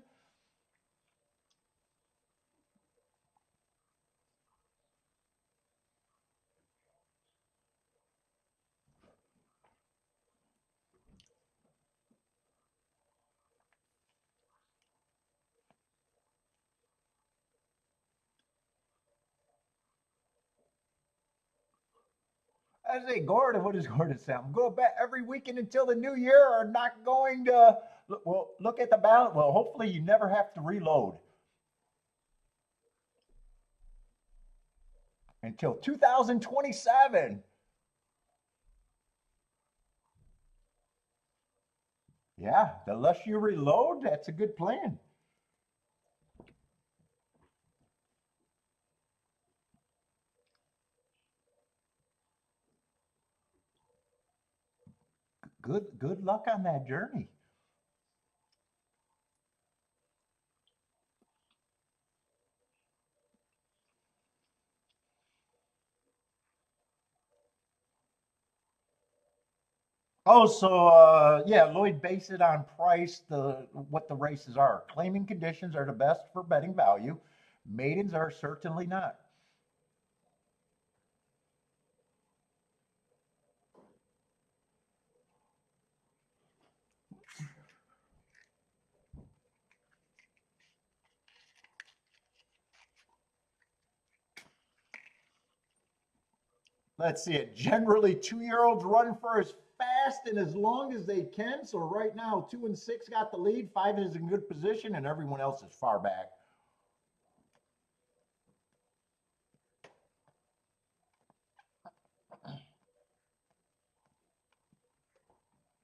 I say, Gordon, what does Gordon say? I'm going back every weekend until the new year, or not going to. Well, look at the balance. Well, hopefully you never have to reload until 2027. Yeah, the less you reload, that's a good plan. Good luck on that journey. Oh, so yeah, Lloyd based it on price, the what the races are. Claiming conditions are the best for betting value. Maidens are certainly not. Let's see it. Generally, 2-year-olds run for as fast and as long as they can. So right now, 2 and 6 got the lead. 5 is in good position, and everyone else is far back.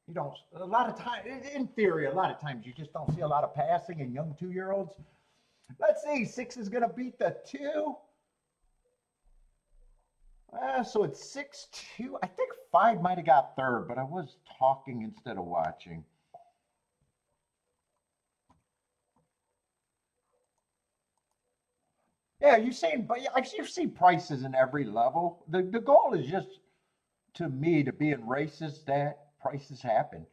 You don't. A lot of time, in theory, a lot of times you just don't see a lot of passing in young 2-year-olds. Let's see. 6 is going to beat the 2. So it's 6-2. I think 5 might have got third, but I was talking instead of watching. Yeah, you've seen, but yeah, you've seen prices in every level. The goal is just to me to be in races that prices happen.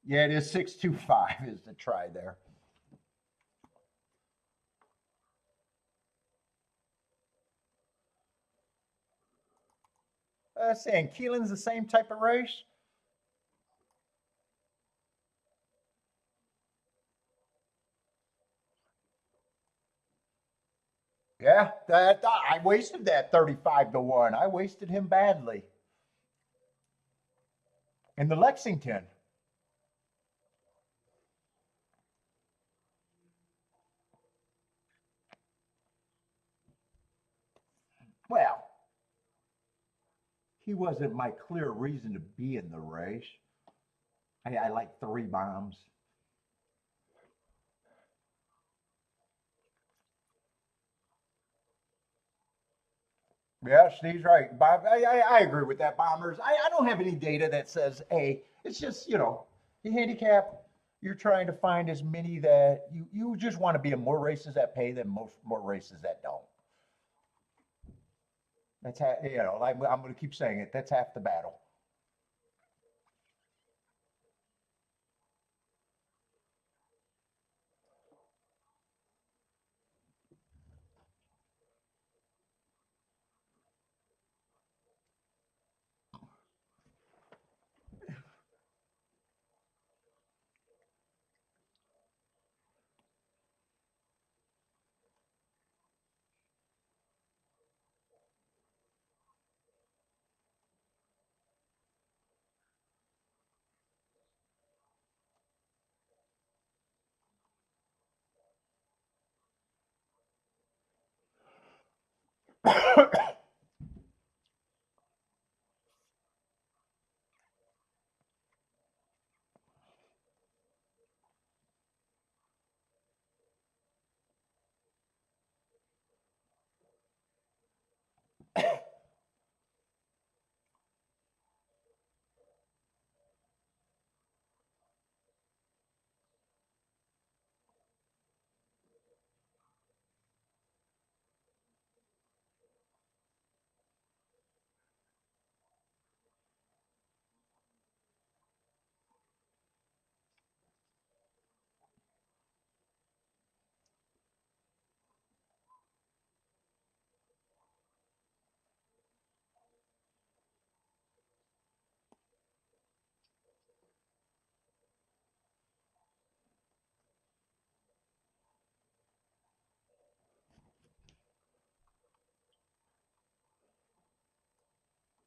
Yeah, it is 625 is the try there. Saying Keelan's the same type of race. Yeah, that I wasted that 35-1. I wasted him badly in the Lexington. he wasn't my clear reason to be in the race. I like 3 bombs. Yeah, Steve's right. Bob, I agree with that, Bombers. I don't have any data that says A. It's just, the handicap, you're trying to find as many that you just want to be in more races that pay than more races that don't. That's how, I'm going to keep saying it. That's half the battle.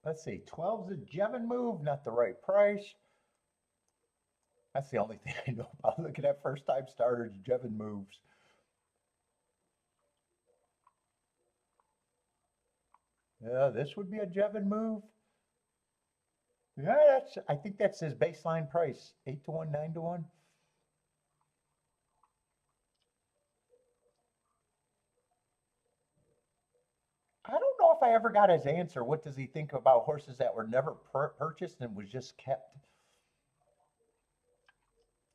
Let's see. 12's a Jevon move, not the right price. That's the only thing I know about looking at first time starters, Jevon moves. Yeah, this would be a Jevon move. Yeah, I think that's his baseline price. 8 to 1, 9 to 1. I don't know if I ever got his answer. What does he think about horses that were never purchased and was just kept?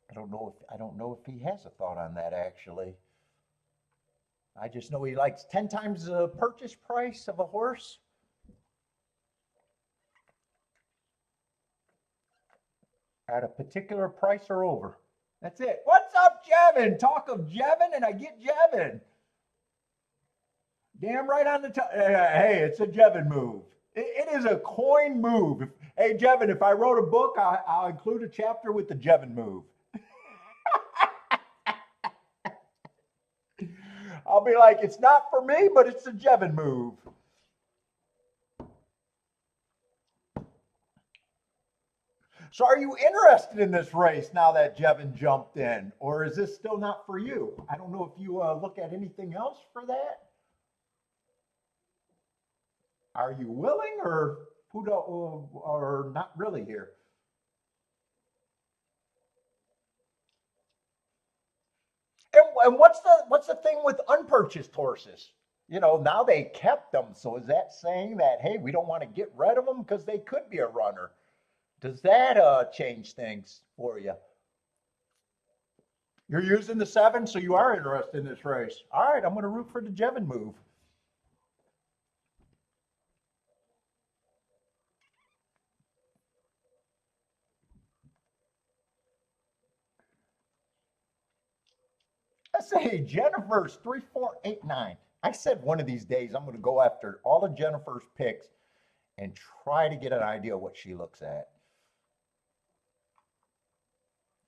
I don't know if he has a thought on that actually. I just know he likes 10 times the purchase price of a horse at a particular price or over. That's it. What's up, Jevon? Talk of Jevon and I get Jevon. Damn right on the top. Hey, it's a Jevon move. It is a coin move. Hey, Jevon, if I wrote a book, I'll include a chapter with the Jevon move. I'll be like, it's not for me, but it's a Jevon move. So, are you interested in this race now that Jevon jumped in, or is this still not for you? I don't know if you look at anything else for that. Are you willing, or not really here? And what's the thing with unpurchased horses? Now they kept them. So is that saying that hey, we don't want to get rid of them because they could be a runner? Does that change things for you? You're using the 7, so you are interested in this race. All right, I'm going to root for the Jevon move. I say Jennifer's 3489. I said one of these days I'm going to go after all of Jennifer's picks and try to get an idea what she looks at.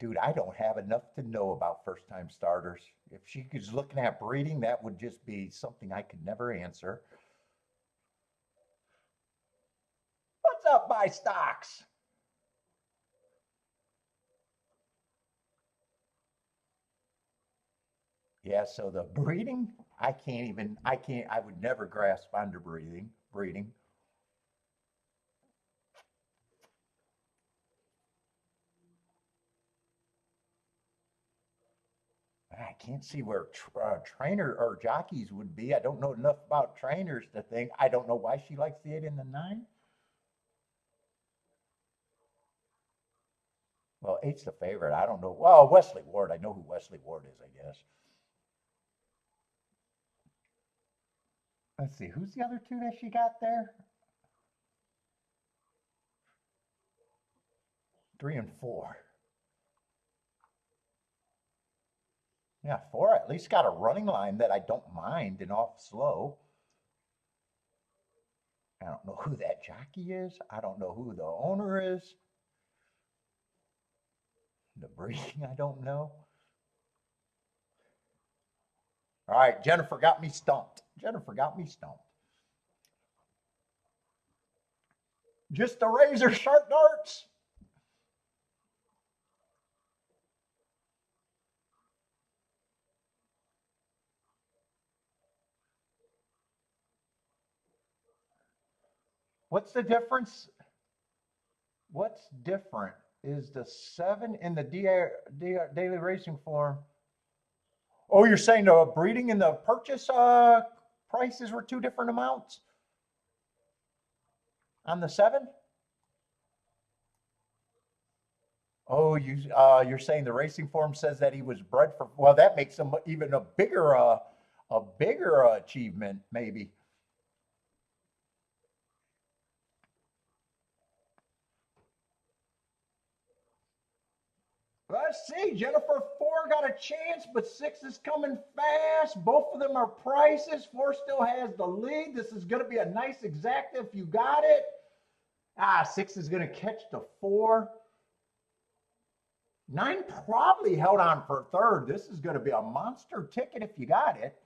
Dude, I don't have enough to know about first time starters. If she was looking at breeding, that would just be something I could never answer. What's up, my stocks? Yeah, so the breeding, I would never grasp under breeding. I can't see where trainer or jockeys would be. I don't know enough about trainers to think. I don't know why she likes the 8 and the 9. Well, 8's the favorite. I don't know. Well, Wesley Ward. I know who Wesley Ward is, I guess. Let's see. Who's the other two that she got there? 3 and 4. Yeah, 4 at least got a running line that I don't mind and off slow. I don't know who that jockey is. I don't know who the owner is. The breeding, I don't know. All right, Jennifer got me stumped. Jennifer got me stumped. Just the razor sharp darts. What's the difference? What's different is the 7 in the daily racing form. Oh, you're saying the breeding and the purchase prices were 2 different amounts on the 7? Oh, you're saying the racing form says that he was bred for. Well, that makes him even a bigger achievement, maybe. Let's see. Jennifer 4 got a chance, but 6 is coming fast. Both of them are prices. 4 still has the lead. This is going to be a nice exacta if you got it. 6 is going to catch the 4. 9 probably held on for third. This is going to be a monster ticket if you got it.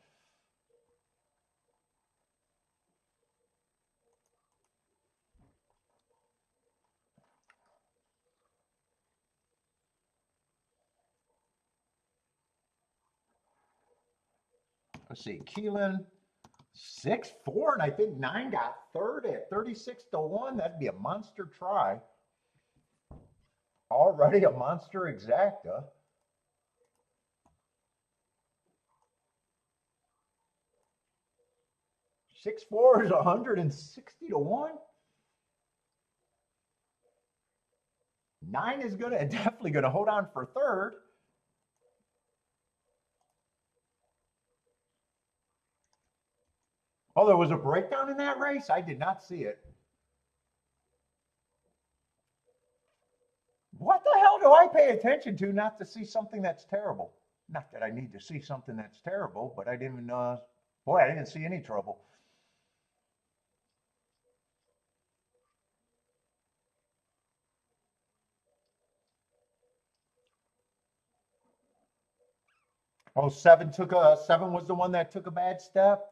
Let's see, Keeneland 6-4, and I think 9 got third at 36-1. That'd be a monster try. Already a monster exacta. 6-4 is 160-1. 9 is definitely gonna hold on for third. Oh, there was a breakdown in that race? I did not see it. What the hell do I pay attention to not to see something that's terrible? Not that I need to see something that's terrible, but I didn't, boy, I didn't see any trouble. Oh, 7 was the one that took a bad step.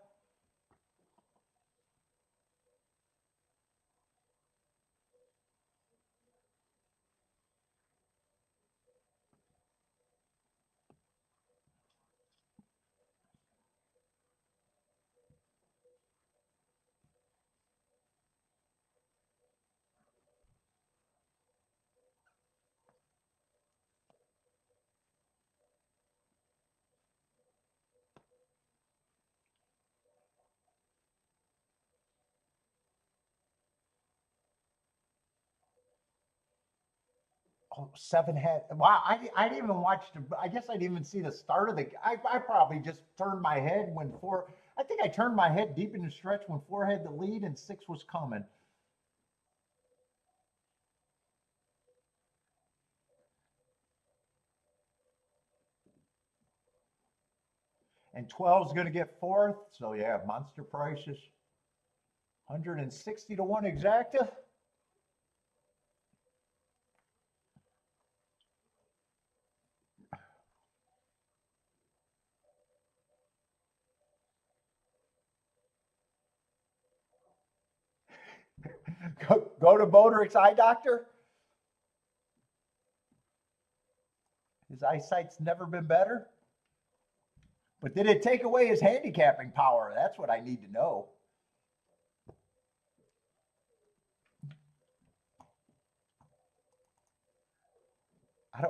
Oh, 7 had, wow, I didn't even watch I guess I didn't even see the start of I probably just turned my head when 4, I think I turned my head deep in the stretch when 4 had the lead and 6 was coming. And 12 is going to get fourth. So yeah, monster prices. 160-1 exacta. Go to Boderick's eye doctor. His eyesight's never been better. But did it take away his handicapping power? That's what I need to know.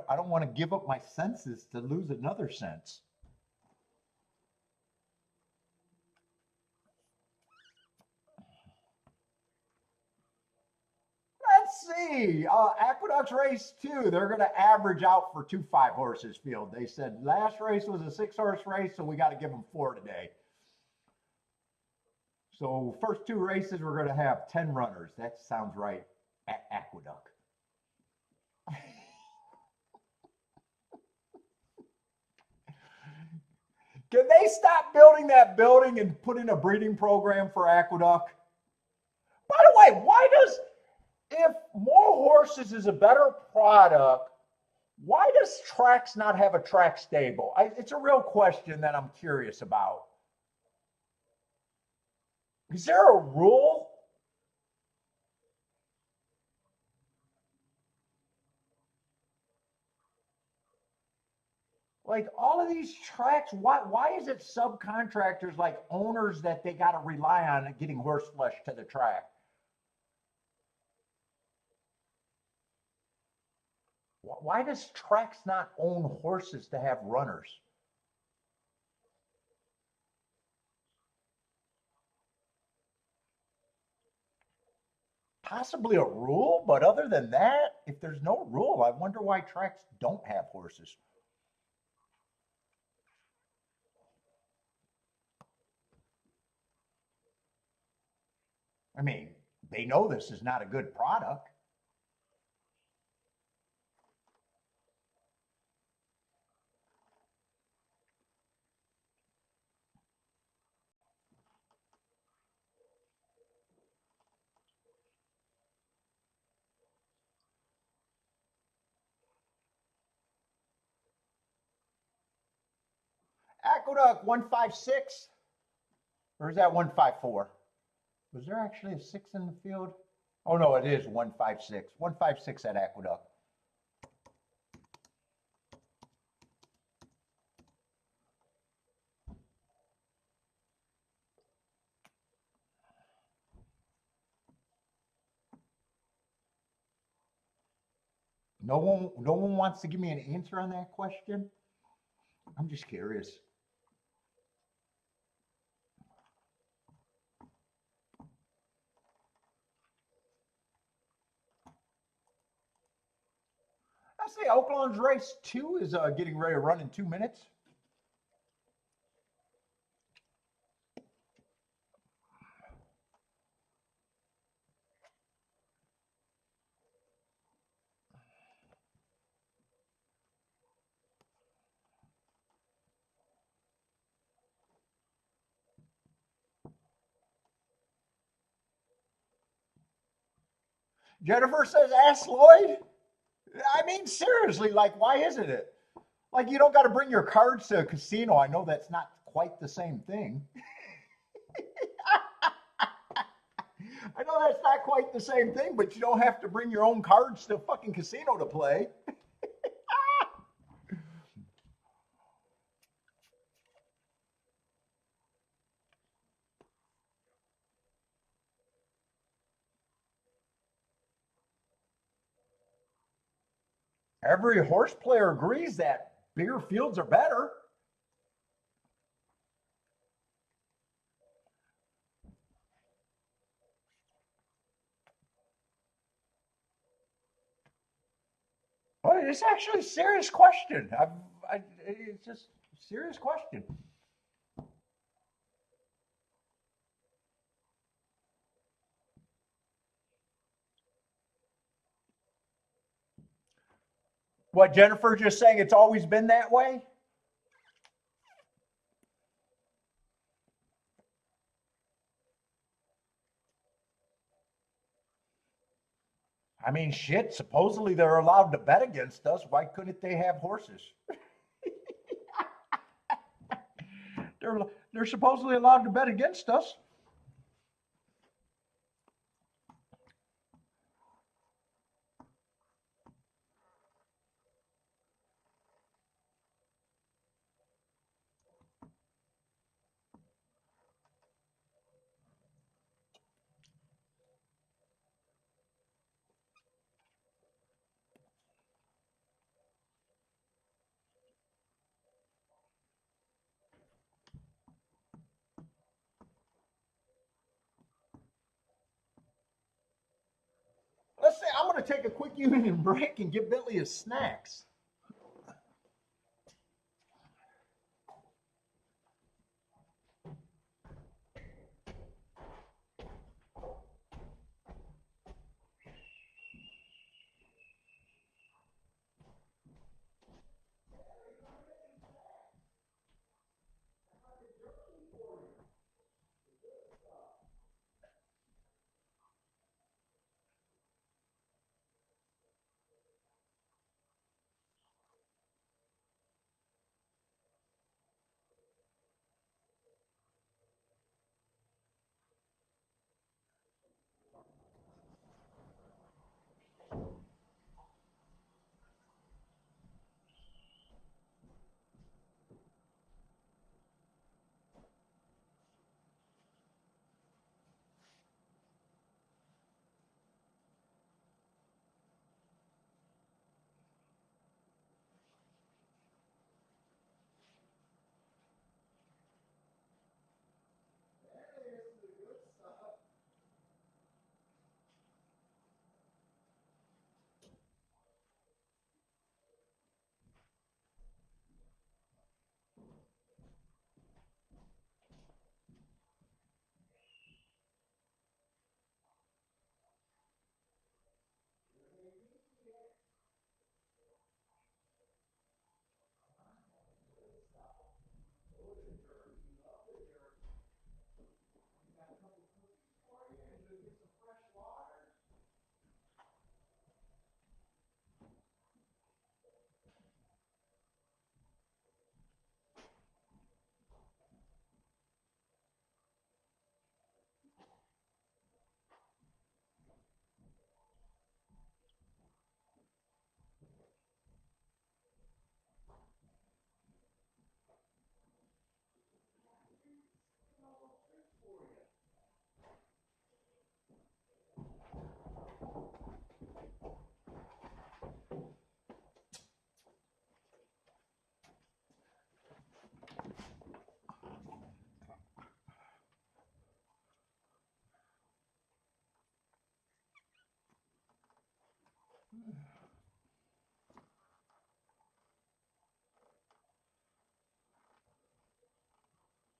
I don't want to give up my senses to lose another sense. see. Aqueduct's race 2, they're going to average out for 2 5-horses field. They said last race was a 6-horse race, so we got to give them 4 today. So first 2 races, we're going to have 10 runners. That sounds right at Aqueduct. Can they stop building that building and put in a breeding program for Aqueduct? By the way, why does, if more horses is a better product, why does Tracks not have a track stable? It's a real question that I'm curious about. Is there a rule? Like all of these tracks, why is it subcontractors like owners that they got to rely on getting horse flesh to the track? Why does Tracks not own horses to have runners? Possibly a rule, but other than that, if there's no rule, I wonder why Tracks don't have horses. I mean, they know this is not a good product. Aqueduct 156, or is that 154? Was there actually a 6 in the field? Oh no, it is 156. 156 at Aqueduct. No one wants to give me an answer on that question. I'm just curious. I say Oaklawn's race 2 is getting ready to run in 2 minutes. Jennifer says, ask Lloyd. I mean, seriously, like, why isn't it? Like, you don't got to bring your cards to a casino. I know that's not quite the same thing. I know that's not quite the same thing, but you don't have to bring your own cards to a fucking casino to play. Every horse player agrees that bigger fields are better. Well, it's actually a serious question. It's just a serious question. What Jennifer just saying, it's always been that way? I mean, shit, supposedly they're allowed to bet against us. Why couldn't they have horses? they're, they're supposedly allowed to bet against us. want to take a quick union break and give Billy his snacks.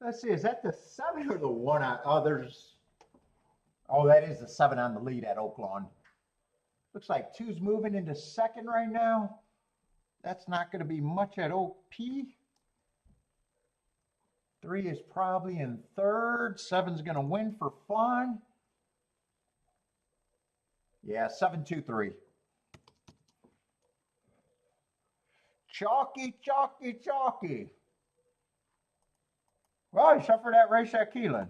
Let's see, is that the 7 or the 1 on? Oh, that is the 7 on the lead at Oaklawn. Looks like 2's moving into second right now. That's not going to be much at OP. 3 is probably in third. 7's going to win for fun. Yeah, 7-2-3. Chalky, chalky, chalky. Well, except for that race at Keeneland.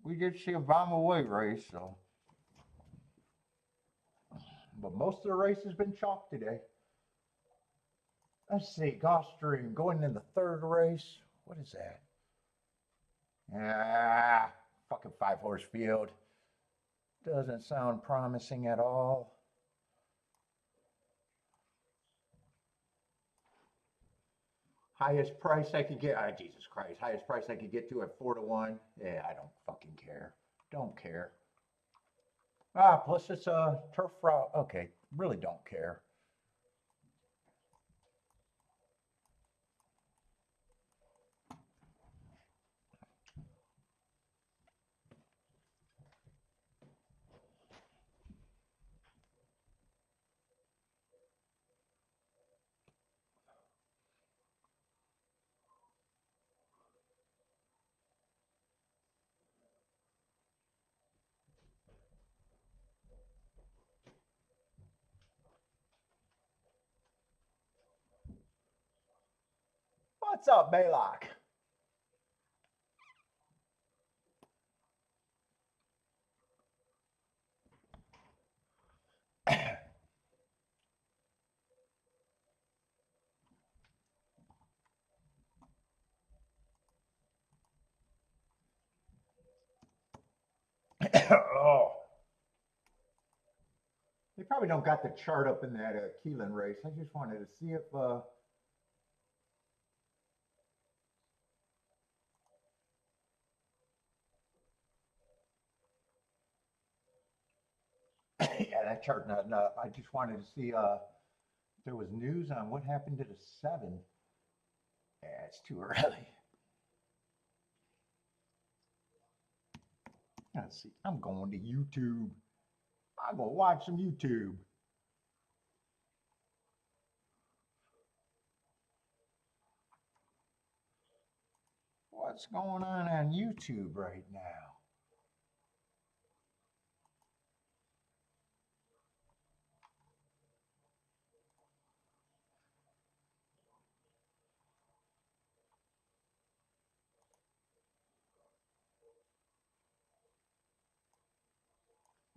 We did see a bomb away race, so. But most of the race has been chalk today. Let's see, Gulfstream going in the third race. What is that? Ah, fucking 5-horse field. Doesn't sound promising at all. Highest price I could get, Jesus Christ, highest price I could get to at 4-1. Yeah, I don't fucking care. Don't care. Plus it's a turf route. Okay, really don't care. What's up, Baylock? Oh. They probably don't got the chart up in that Keeneland race. I just wanted to see if Yeah, that chart nothing up. I just wanted to see if there was news on what happened to the seven. Yeah, it's too early. Let's see. I'm going to YouTube. I'm gonna watch some YouTube. What's going on YouTube right now?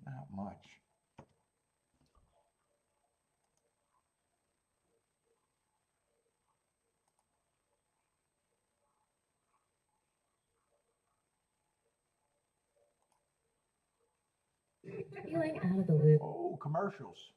Not much. Feeling out of the loop. Oh, commercials.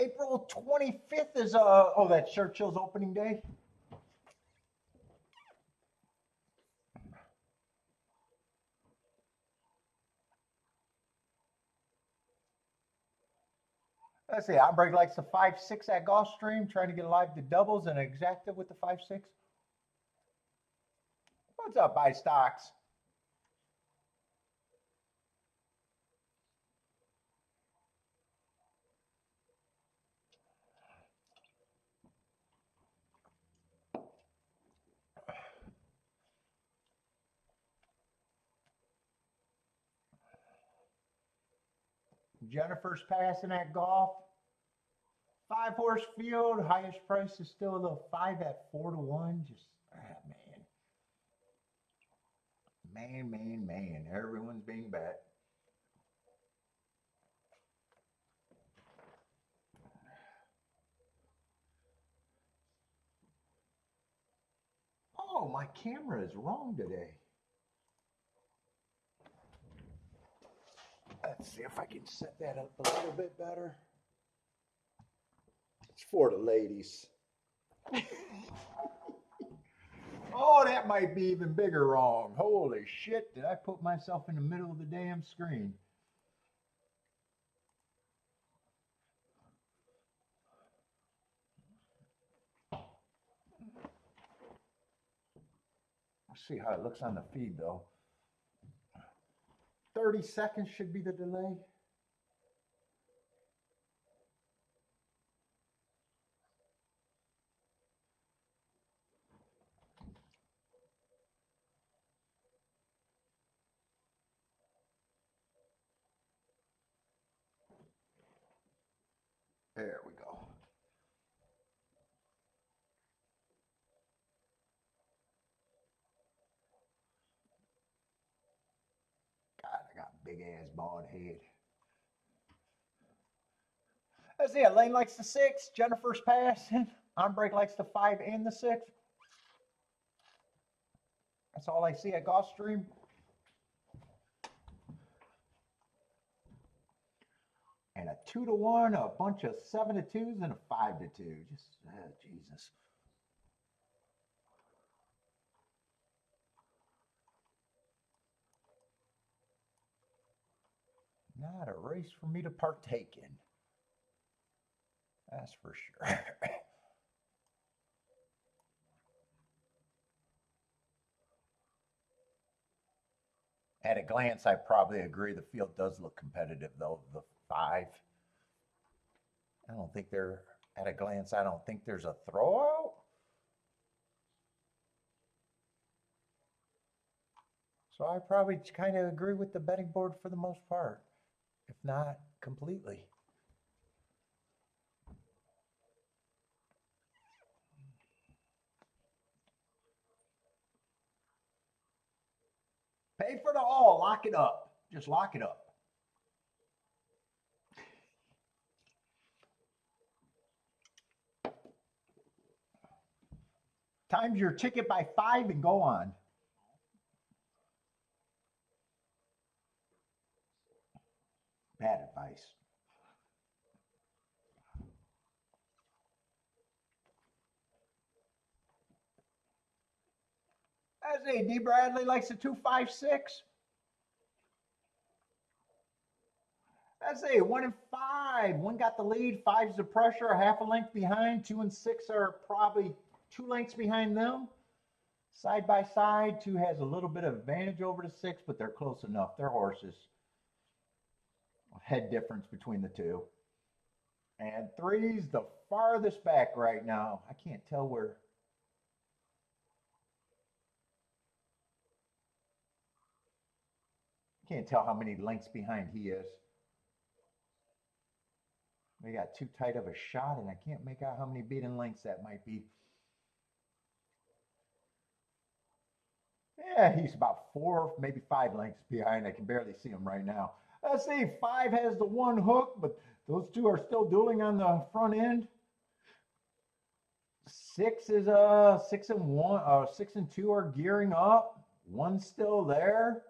April 25th is oh, that's Churchill's opening day. Let's see. Outbreak likes the 5.6 at Gulfstream, trying to get alive to doubles and exacta with the 5.6. What's up, buy stocks? Jennifer's passing at golf. 5-horse field. Highest price is still the 5 at 4-1. Just man. Everyone's being bet. Oh, my camera is wrong today. Let's see if I can set that up a little bit better. It's for the ladies. Oh, that might be even bigger wrong. Holy shit, did I put myself in the middle of the damn screen? Let's see how it looks on the feed though. 30 seconds should be the delay. There we go. God, I got big ass bald head. Let's see, Lane likes the 6. Jennifer's passing. On break likes the 5 and the 6. That's all I see at Gulfstream. And a 2-1, a bunch of 7-2s, and a 5-2. Just, Jesus. Not a race for me to partake in. That's for sure. At a glance, I probably agree. The field does look competitive, though. The five, I don't think they're, at a glance, I don't think there's a throwout. So I probably kind of agree with the betting board for the most part, if not completely. Pay for the all, lock it up. Just lock it up. Times your ticket by 5 and go on. Bad advice. I say D. Bradley likes a 256. I say 1 and 5. One got the lead. Five's the pressure, a half a length behind. 2 and 6 are probably 2 lengths behind them. Side by side, 2 has a little bit of advantage over the 6, but they're close enough. They're horses. Head difference between the 2. And 3's the farthest back right now. I can't tell where. Can't tell how many lengths behind he is. We got too tight of a shot, and I can't make out how many beaten lengths that might be. Yeah, he's about 4, maybe 5 lengths behind. I can barely see him right now. Let's see, 5 has the 1 hook, but those 2 are still dueling on the front end. 6 is 6 and 1, 6 and 2 are gearing up. 1's still there.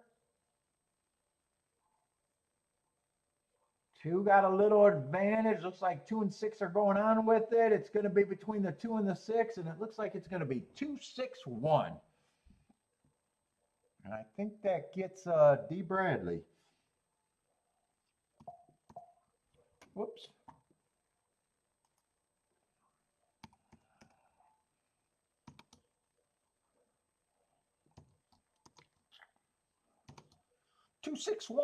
2 got a little advantage. Looks like 2 and 6 are going on with it. It's going to be between the 2 and the 6, and it looks like it's going to be 2-6-1. And I think that gets D. Bradley. Whoops. Two, 6-1.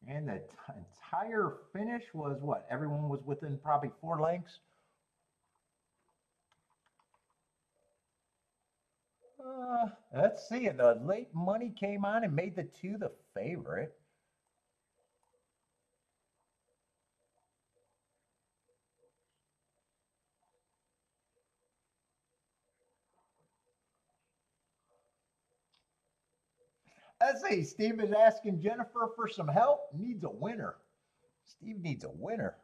And the entire finish was what? Everyone was within probably 4 lengths. Let's see. And the late money came on and made the 2 the favorite. Let's see. Steve is asking Jennifer for some help. Needs a winner. Steve needs a winner.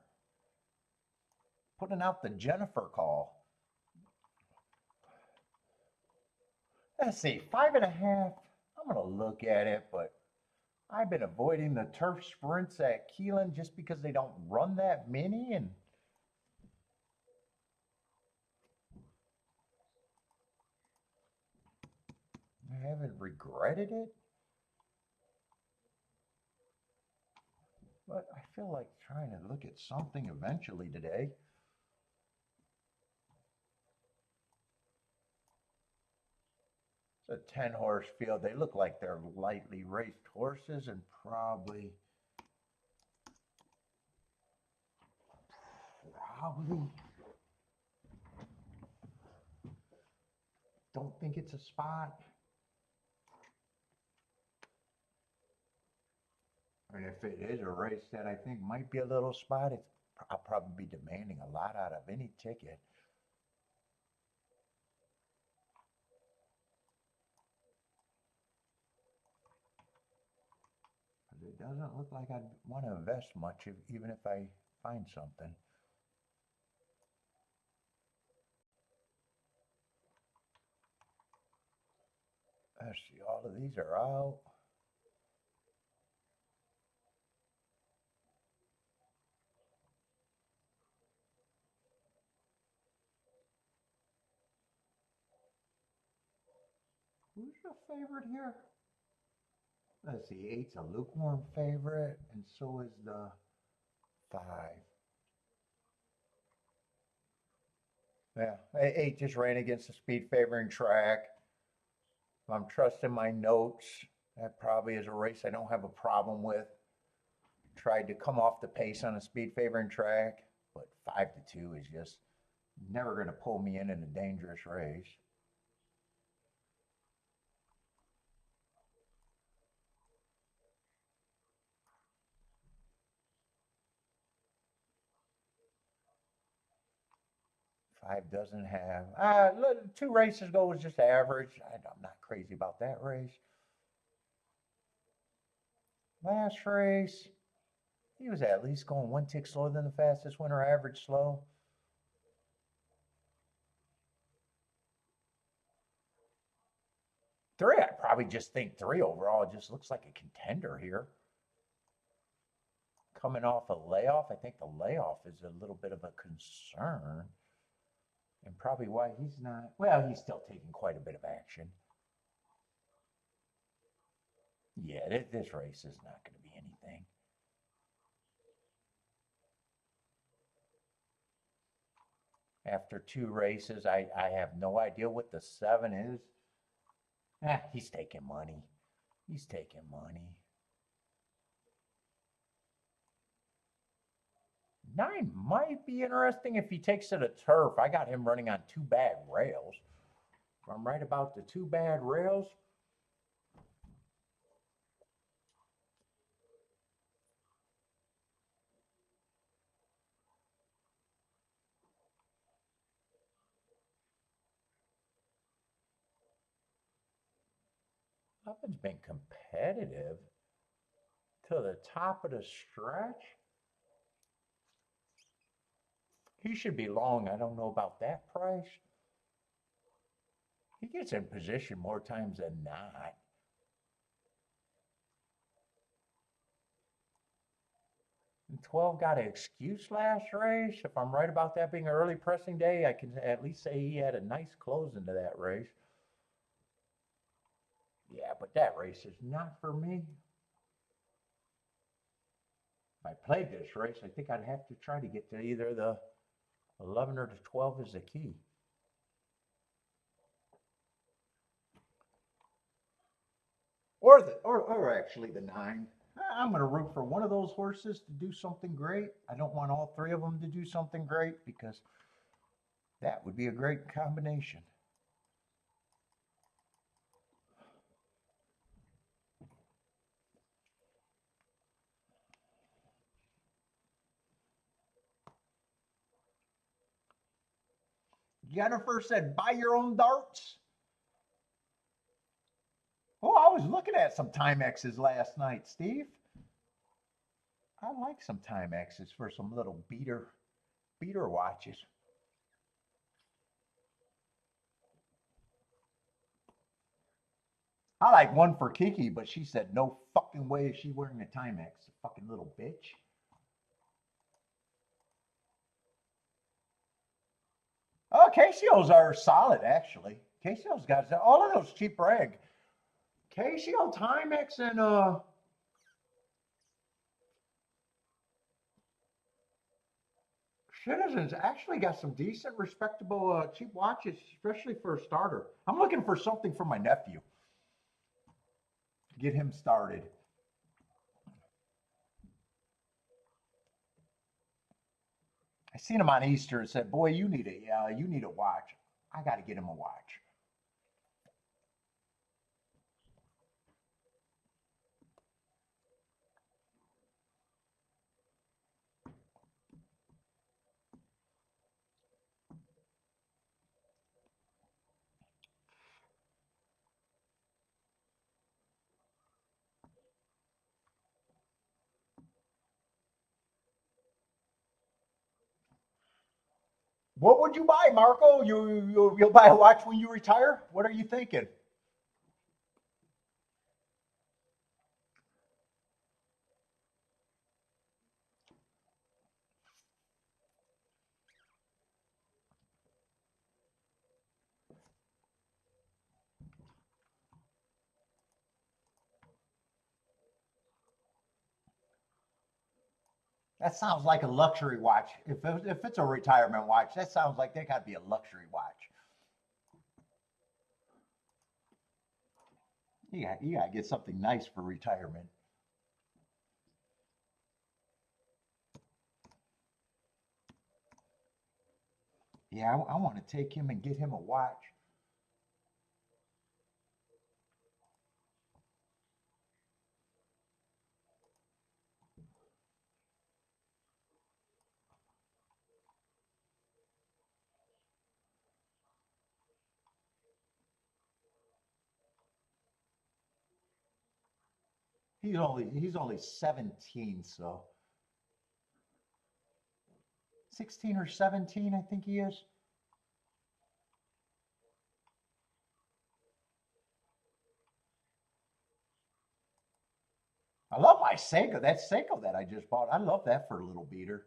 Putting out the Jennifer call. Let's see. 5.5. I'm going to look at it, but I've been avoiding the turf sprints at Keeneland just because they don't run that many, and I haven't regretted it. But I feel like trying to look at something eventually today. It's a 10-horse field. They look like they're lightly raced horses and probably don't think it's a spot. And if it is a race that I think might be a little spot, I'll probably be demanding a lot out of any ticket. It doesn't look like I'd want to invest much, even if I find something. Let's see, all of these are out. Who's the favorite here? Let's see, eight's a lukewarm favorite, and so is the five. Yeah, eight just ran against the speed favoring track. If I'm trusting my notes, that probably is a race I don't have a problem with. Tried to come off the pace on a speed favoring track, but 5-2 is just never going to pull me in a dangerous race. Five doesn't have. Two races ago was just average. I'm not crazy about that race. Last race, he was at least going one tick slower than the fastest winner average slow. Three, I probably just think three overall. It just looks like a contender here. Coming off a layoff, I think the layoff is a little bit of a concern. And probably why he's not, well, he's still taking quite a bit of action. Yeah, this race is not going to be anything. After two races, I have no idea what the seven is. He's taking money. He's taking money. Nine might be interesting if he takes it to turf. I got him running on two bad rails. If I'm right about the two bad rails, nothing's been competitive to the top of the stretch. He should be long. I don't know about that price. He gets in position more times than not. And 12 got an excuse last race. If I'm right about that being an early pressing day, I can at least say he had a nice close into that race. Yeah, but that race is not for me. If I played this race, I think I'd have to try to get to either the 11 or the 12 is the key. Or actually the 9. I'm going to root for one of those horses to do something great. I don't want all three of them to do something great because that would be a great combination. Jennifer said, buy your own darts. Oh, I was looking at some Timexes last night, Steve. I like some Timexes for some little beater watches. I like one for Kiki, but she said no fucking way is she wearing a Timex, fucking little bitch. Oh, Casio's are solid actually. Casio's got all of those cheap rag. Casio, Timex, and Citizens actually got some decent, respectable, cheap watches, especially for a starter. I'm looking for something for my nephew to get him started. I seen him on Easter and said, "Boy, you need a watch. I got to get him a watch." What would you buy, Marco? You'll buy a watch when you retire? What are you thinking? That sounds like a luxury watch. If it's a retirement watch, that sounds like that got to be a luxury watch. You got to get something nice for retirement. Yeah, I want to take him and get him a watch. He's only 17, so 16 or 17, I think he is. I love my Seiko. That Seiko that I just bought. I love that for a little beater.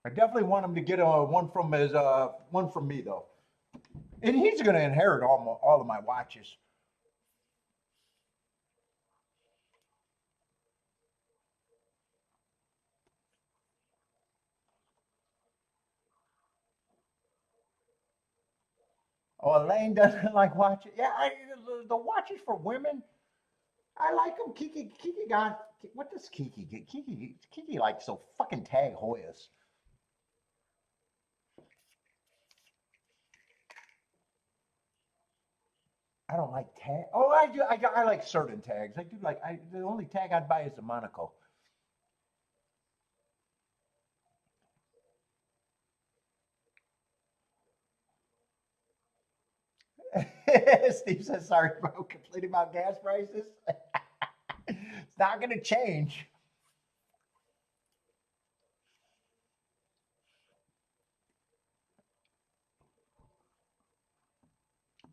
I definitely want him to get one from me though, and he's going to inherit all of my watches. Oh, Elaine doesn't like watches. Yeah, the watches for women, I like them. Kiki got what does Kiki get? Kiki likes so fucking Tag Hoyas. I don't like tag. Oh, I do. I like certain tags. I do like. The only tag I'd buy is the Monaco. Steve says, "Sorry, bro. Complaining about gas prices. It's not going to change."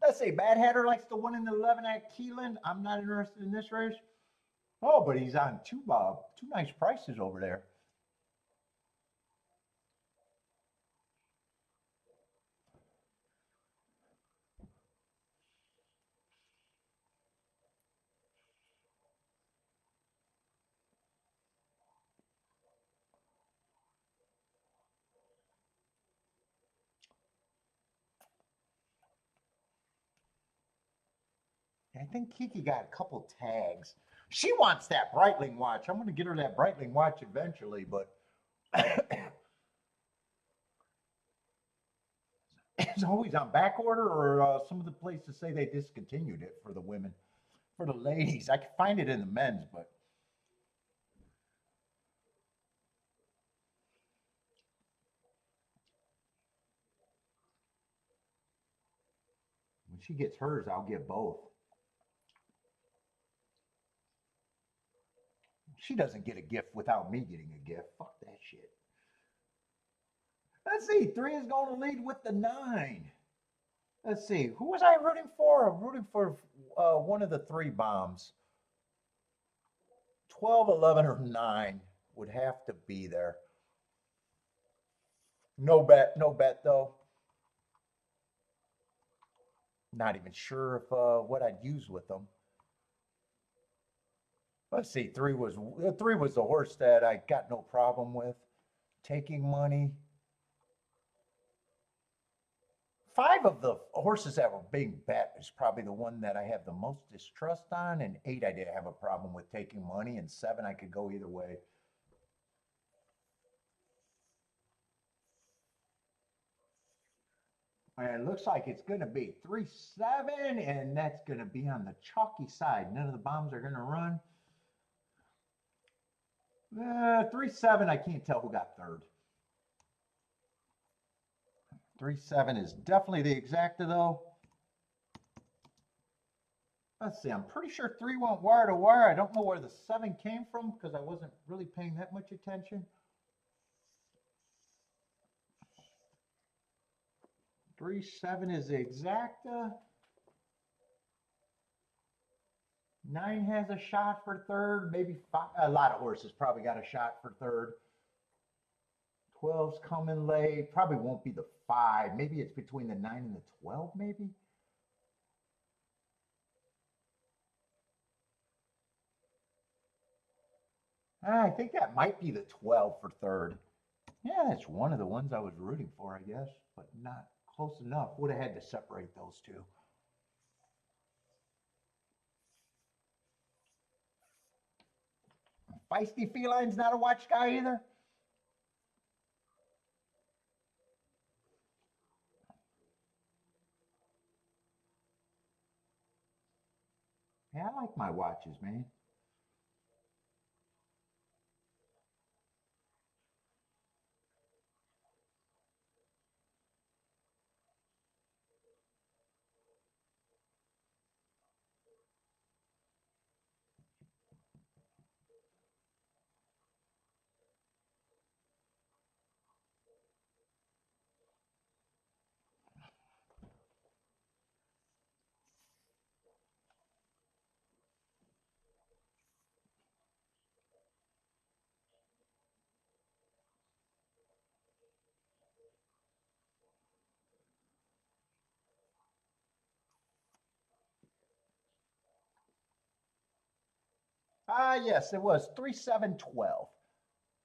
Let's see. Bad Hatter likes the one in the 11 at Keeneland. I'm not interested in this race. Oh, but he's on two nice prices over there. I think Kiki got a couple tags. She wants that Breitling watch. I'm going to get her that Breitling watch eventually, but it's always on back order, or some of the places say they discontinued it for the women. For the ladies, I can find it in the men's, but when she gets hers, I'll get both. She doesn't get a gift without me getting a gift. Fuck that shit. Let's see. Three is going to lead with the nine. Let's see. Who was I rooting for? I'm rooting for one of the three bombs. 12, 11, or 9 would have to be there. No bet. No bet, though. Not even sure if what I'd use with them. Let's see. Three was the horse that I got no problem with taking money. Five of the horses that were being bet is probably the one that I have the most distrust on, and eight I didn't have a problem with taking money, and seven I could go either way. And it looks like it's going to be 3-7, and that's going to be on the chalky side. None of the bombs are going to run. 3-7, I can't tell who got third. 3-7 is definitely the exacta, though. Let's see, I'm pretty sure 3 went wire to wire. I don't know where the 7 came from because I wasn't really paying that much attention. 3-7 is the exacta. 9 has a shot for third. Maybe five, a lot of horses probably got a shot for third. 12's coming late. Probably won't be the 5. Maybe it's between the 9 and the 12, maybe. I think that might be the 12 for third. Yeah, that's one of the ones I was rooting for, I guess, but not close enough. Would have had to separate those two. Feisty Feline's not a watch guy either. Yeah, I like my watches, man. Ah, yes, it was 3712.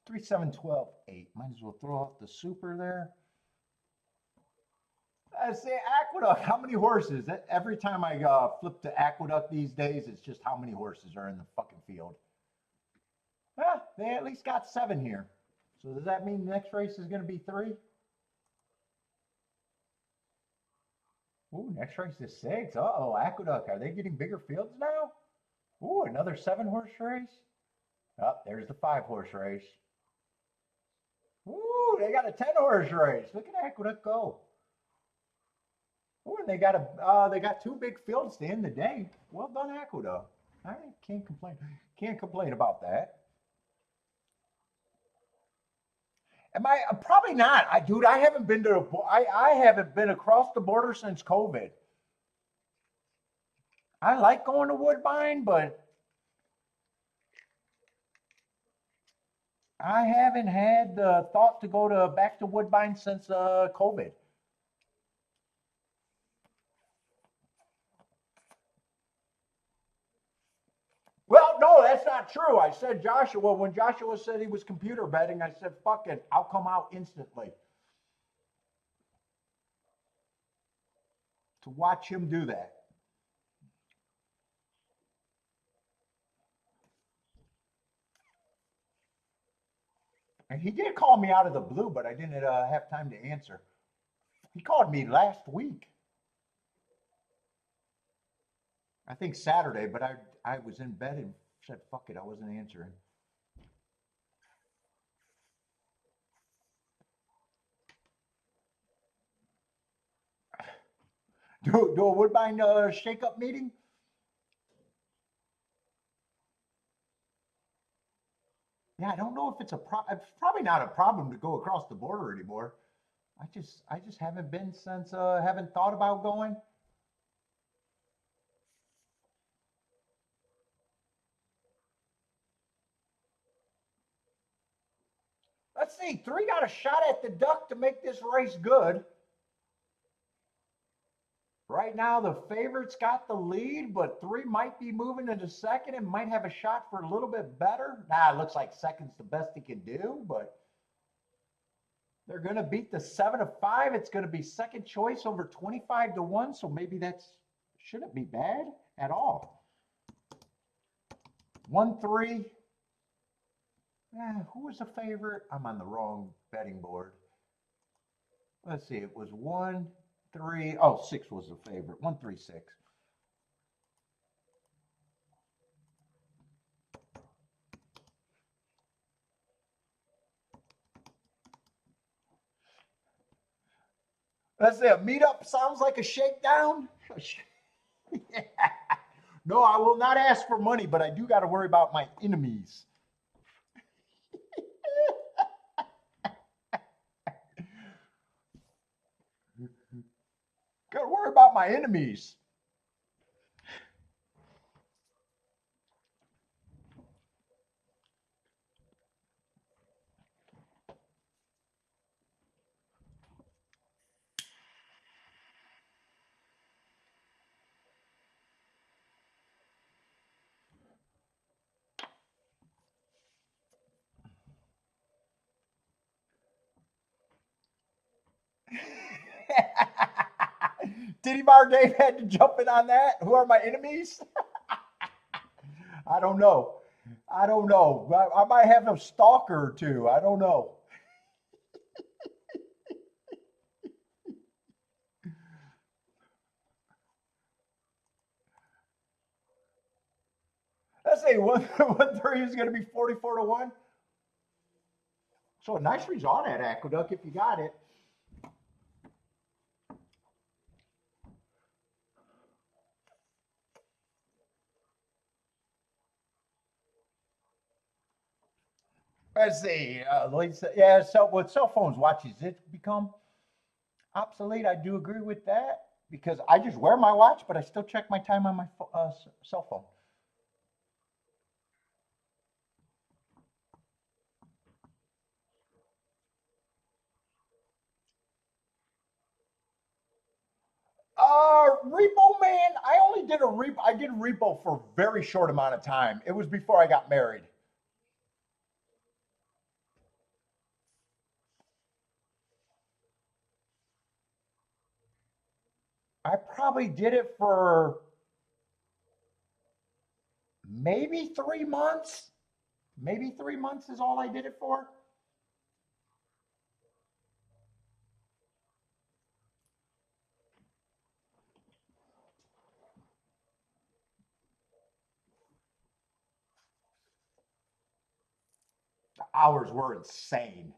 3712.8. Might as well throw out the super there. I say Aqueduct. How many horses? Every time I flip to Aqueduct these days, it's just how many horses are in the fucking field. Well, they at least got 7 here. So does that mean the next race is going to be 3? Ooh, next race is 6. Uh-oh, Aqueduct. Are they getting bigger fields now? Ooh, another 7-horse race. Oh, there's the 5-horse race. Ooh, they got a 10-horse race. Look at Aqueduct go. Ooh, and they got 2 big fields to end the day. Well done, Aqueduct. I can't complain. Can't complain about that. Am I probably not? Dude, I haven't been to I haven't been across the border since COVID. I like going to Woodbine, but I haven't had the thought to go to back to Woodbine since COVID. Well, no, that's not true. I said Joshua, when Joshua said he was computer betting, I said, fuck it, I'll come out instantly to watch him do that. And he did call me out of the blue, but I didn't have time to answer. He called me last week. I think Saturday, but I was in bed and said, fuck it, I wasn't answering. Do a Woodbine shake-up meeting? Yeah, I don't know if it's a it's probably not a problem to go across the border anymore. I just haven't been since haven't thought about going. Let's see, 3 got a shot at the duck to make this race good. Right now, the favorite's got the lead, but 3 might be moving into second and might have a shot for a little bit better. Nah, it looks like second's the best he can do, but they're going to beat the 7 of 5. It's going to be second choice over 25 to 1, so maybe that's shouldn't be bad at all. 1-3. Who was the favorite? I'm on the wrong betting board. Let's see. It was 1-3. Oh, 6 was the favorite. 1-3-6. Let's see. A meetup sounds like a shakedown. No, I will not ask for money, but I do got to worry about my enemies. Got to worry about my enemies. Diddy Bar Dave had to jump in on that. Who are my enemies? I don't know. I don't know. I might have a stalker or two. I don't know. Let's say 130 is going to be 44-1. So a nice result at Aqueduct if you got it. Let's see. Yeah, so with cell phones, watches, it become obsolete. I do agree with that because I just wear my watch, but I still check my time on my cell phone. Repo man, I only did a repo. I did repo for a very short amount of time. It was before I got married. I probably did it for maybe 3 months. Maybe 3 months is all I did it for. The hours were insane.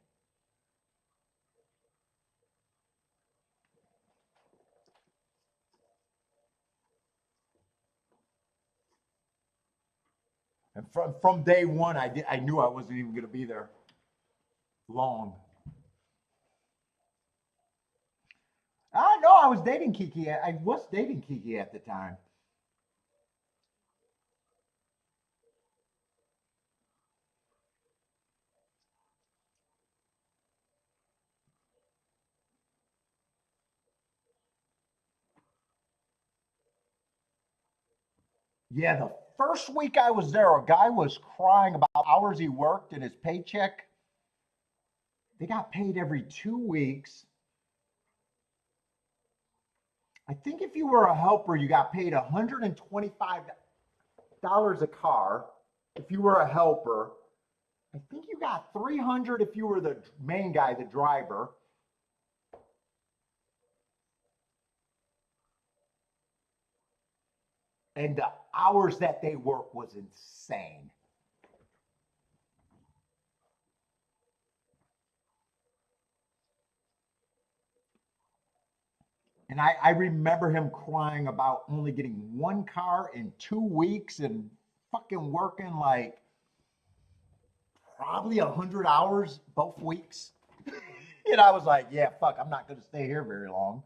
And from day one, I knew I wasn't even going to be there long. I know I was dating Kiki. I was dating Kiki at the time. Yeah, the first week I was there, a guy was crying about hours he worked and his paycheck. They got paid every 2 weeks. I think if you were a helper, you got paid $125 a car. If you were a helper, I think you got 300 if you were the main guy, the driver. And the hours that they work was insane. And I remember him crying about only getting one car in 2 weeks and fucking working like probably 100 hours both weeks. And I was like, yeah, fuck, I'm not going to stay here very long.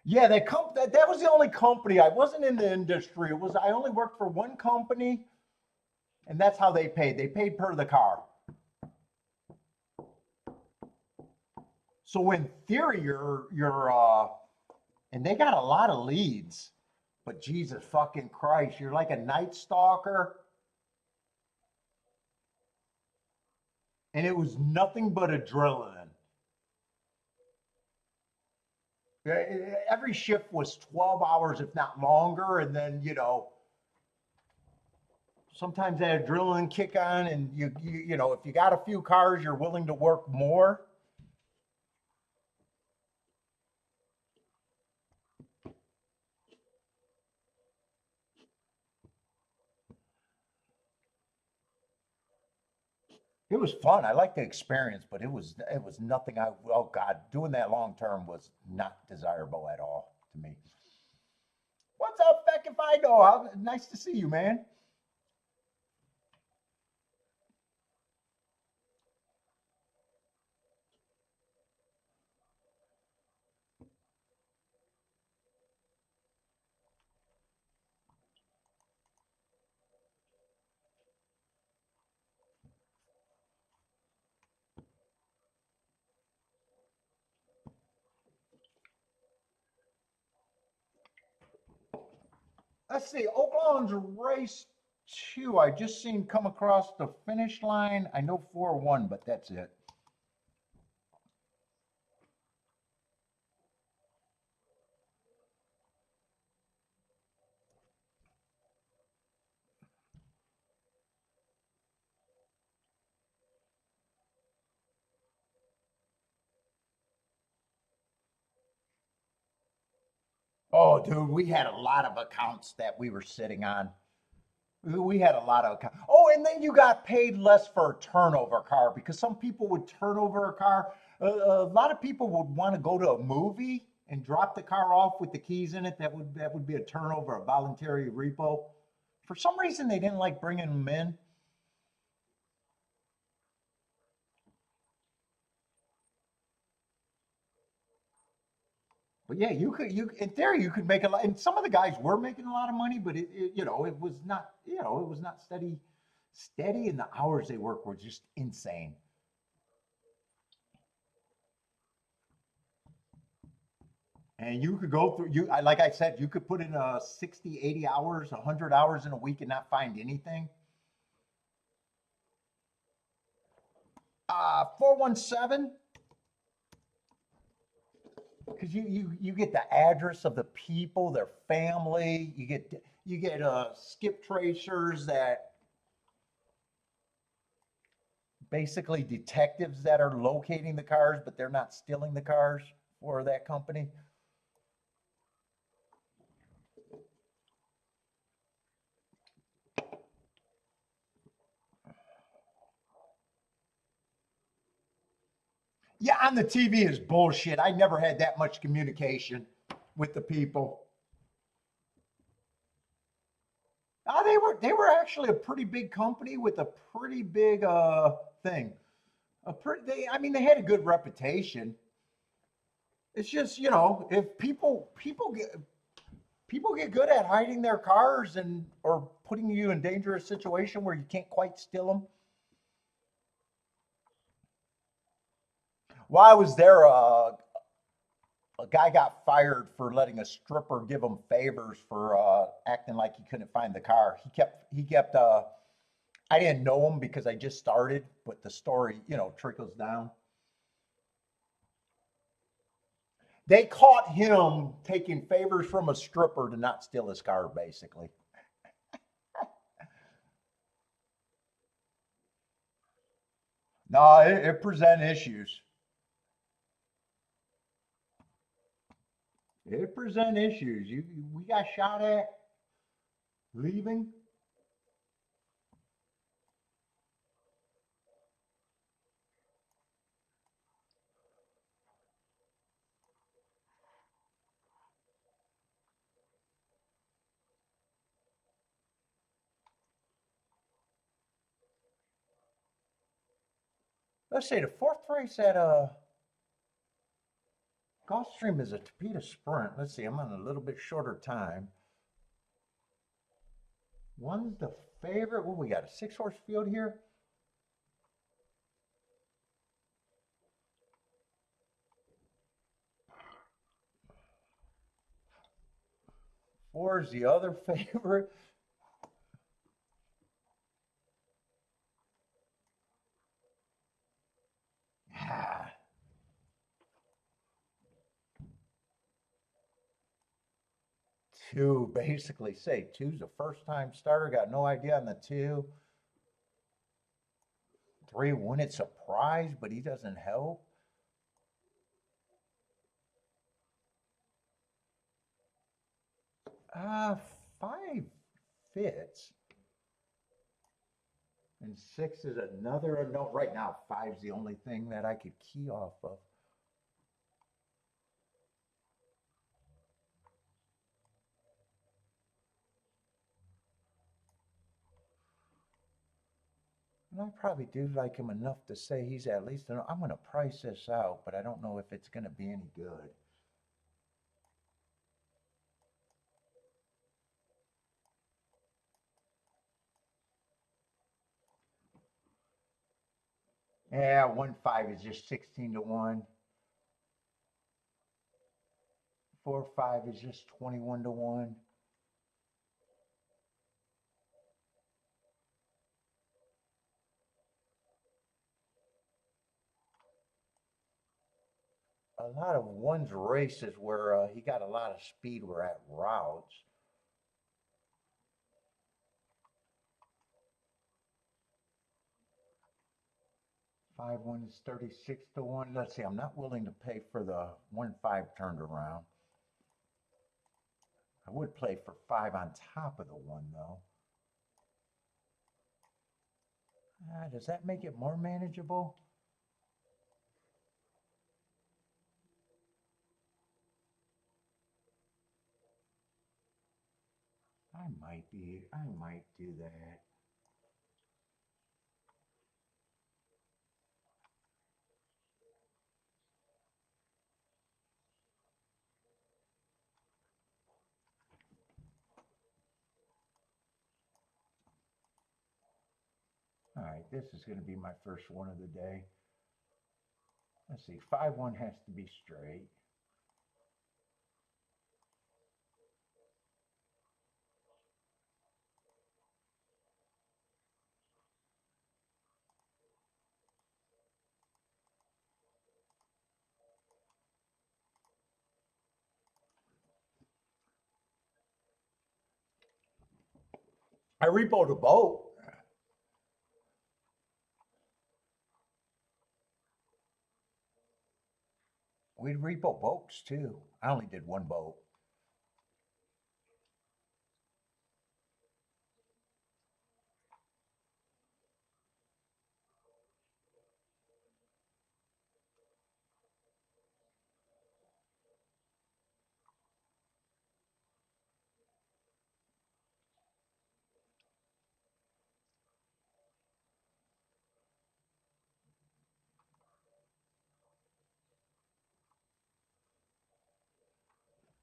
Yeah, that was the only company. I wasn't in the industry. It was I only worked for one company, and that's how they paid. They paid per the car. So in theory, and they got a lot of leads, but Jesus fucking Christ, you're like a night stalker, and it was nothing but adrenaline. Every shift was 12 hours, if not longer, and then sometimes that adrenaline kick on, and if you got a few cars, you're willing to work more. It was fun. I liked the experience, but it was nothing. Oh God, doing that long term was not desirable at all to me. What's up, Beck? If I know, nice to see you, man. Let's see. Oaklawn's race 2 I just seen come across the finish line. I know 4 won, but that's it. Oh, dude, we had a lot of accounts that we were sitting on. We had a lot of accounts. Oh, and then you got paid less for a turnover car because some people would turn over a car. A lot of people would want to go to a movie and drop the car off with the keys in it. That would be a turnover, a voluntary repo. For some reason, they didn't like bringing them in. But yeah, you in theory you could make a lot, and some of the guys were making a lot of money, but it was not, it was not steady, and the hours they work were just insane. And you could go through like I said, you could put in 60, 80 hours, 100 hours in a week and not find anything. 417, because you get the address of the people, their family. You get skip tracers that basically detectives that are locating the cars, but they're not stealing the cars for that company. Yeah, on the TV is bullshit. I never had that much communication with the people. They were actually a pretty big company with a pretty big thing. I mean, they had a good reputation. It's just, if people get good at hiding their cars and or putting you in dangerous situation where you can't quite steal them. While I was there, a guy got fired for letting a stripper give him favors for acting like he couldn't find the car. He kept. I didn't know him because I just started, but the story, trickles down. They caught him taking favors from a stripper to not steal his car, basically. No, it present issues. It present issues. We got shot at leaving. Let's see, the fourth race at Gulfstream is a torpedo sprint. Let's see, I'm on a little bit shorter time. One's the favorite. What we got? A 6-horse field here. Four is the other favorite. Ah, two, basically say two's a first time starter. Got no idea on the two. Three, win it surprise, but he doesn't help. Uh, five fits. And six is another note. Right now, five's the only thing that I could key off of. And I probably do like him enough to say he's at least, I'm going to price this out, but I don't know if it's going to be any good. Yeah, 1-5 is just 16 to 1. 4-5 is just 21 to 1. a lot of one's races where he got a lot of speed were at routes. Five one is 36 to 1. Let's see, I'm not willing to pay for the 1-5 turned around. I would play for 5 on top of the 1 though. Does that make it more manageable? I might do that. All right, this is going to be my first one of the day. Let's see, 5-1 has to be straight. I repoed a boat. We repo boats too. I only did one boat.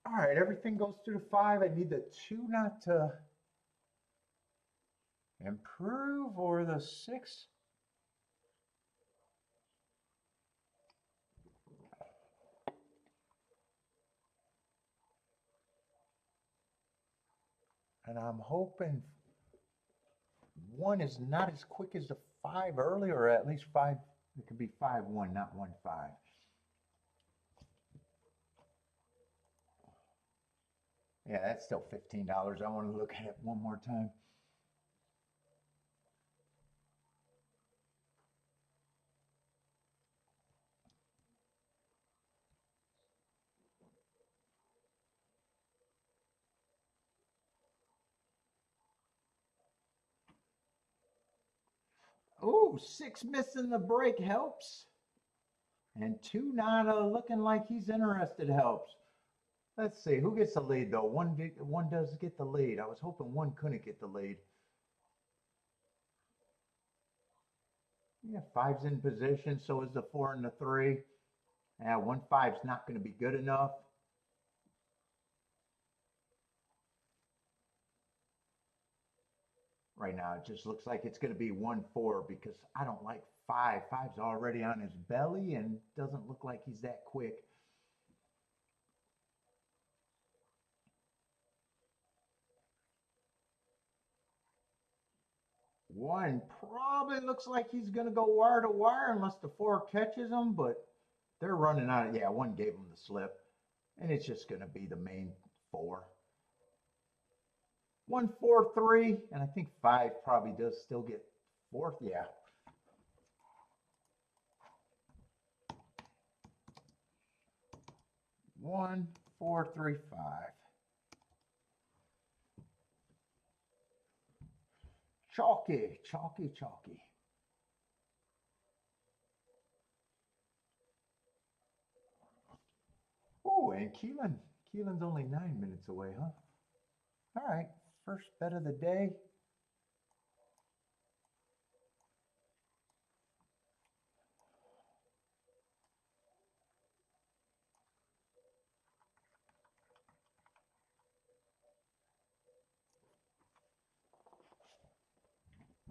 All right, everything goes to the 5. I need the 2 not to improve or the 6. And I'm hoping 1 is not as quick as the 5 earlier, or at least 5. It could be 5-1, not 1-5. Yeah, that's still $15. I want to look at it one more time. Ooh, 6 missing the break helps. And 2 not looking like he's interested helps. Let's see, who gets the lead though? One does get the lead. I was hoping 1 couldn't get the lead. Yeah, 5's in position, so is the 4 and the 3. Yeah, 1-5's not going to be good enough. Right now, it just looks like it's going to be 1-4 because I don't like 5. 5's already on his belly and doesn't look like he's that quick. One probably looks like he's going to go wire to wire unless the 4 catches him, but they're running out of, yeah, 1 gave him the slip, and it's just going to be the main 4. 1-4-3, and I think 5 probably does still get 4th, yeah. One, 4, 3, 5. Chalky, chalky, chalky. Oh, and Keeneland's only 9 minutes away, huh? All right, first bet of the day.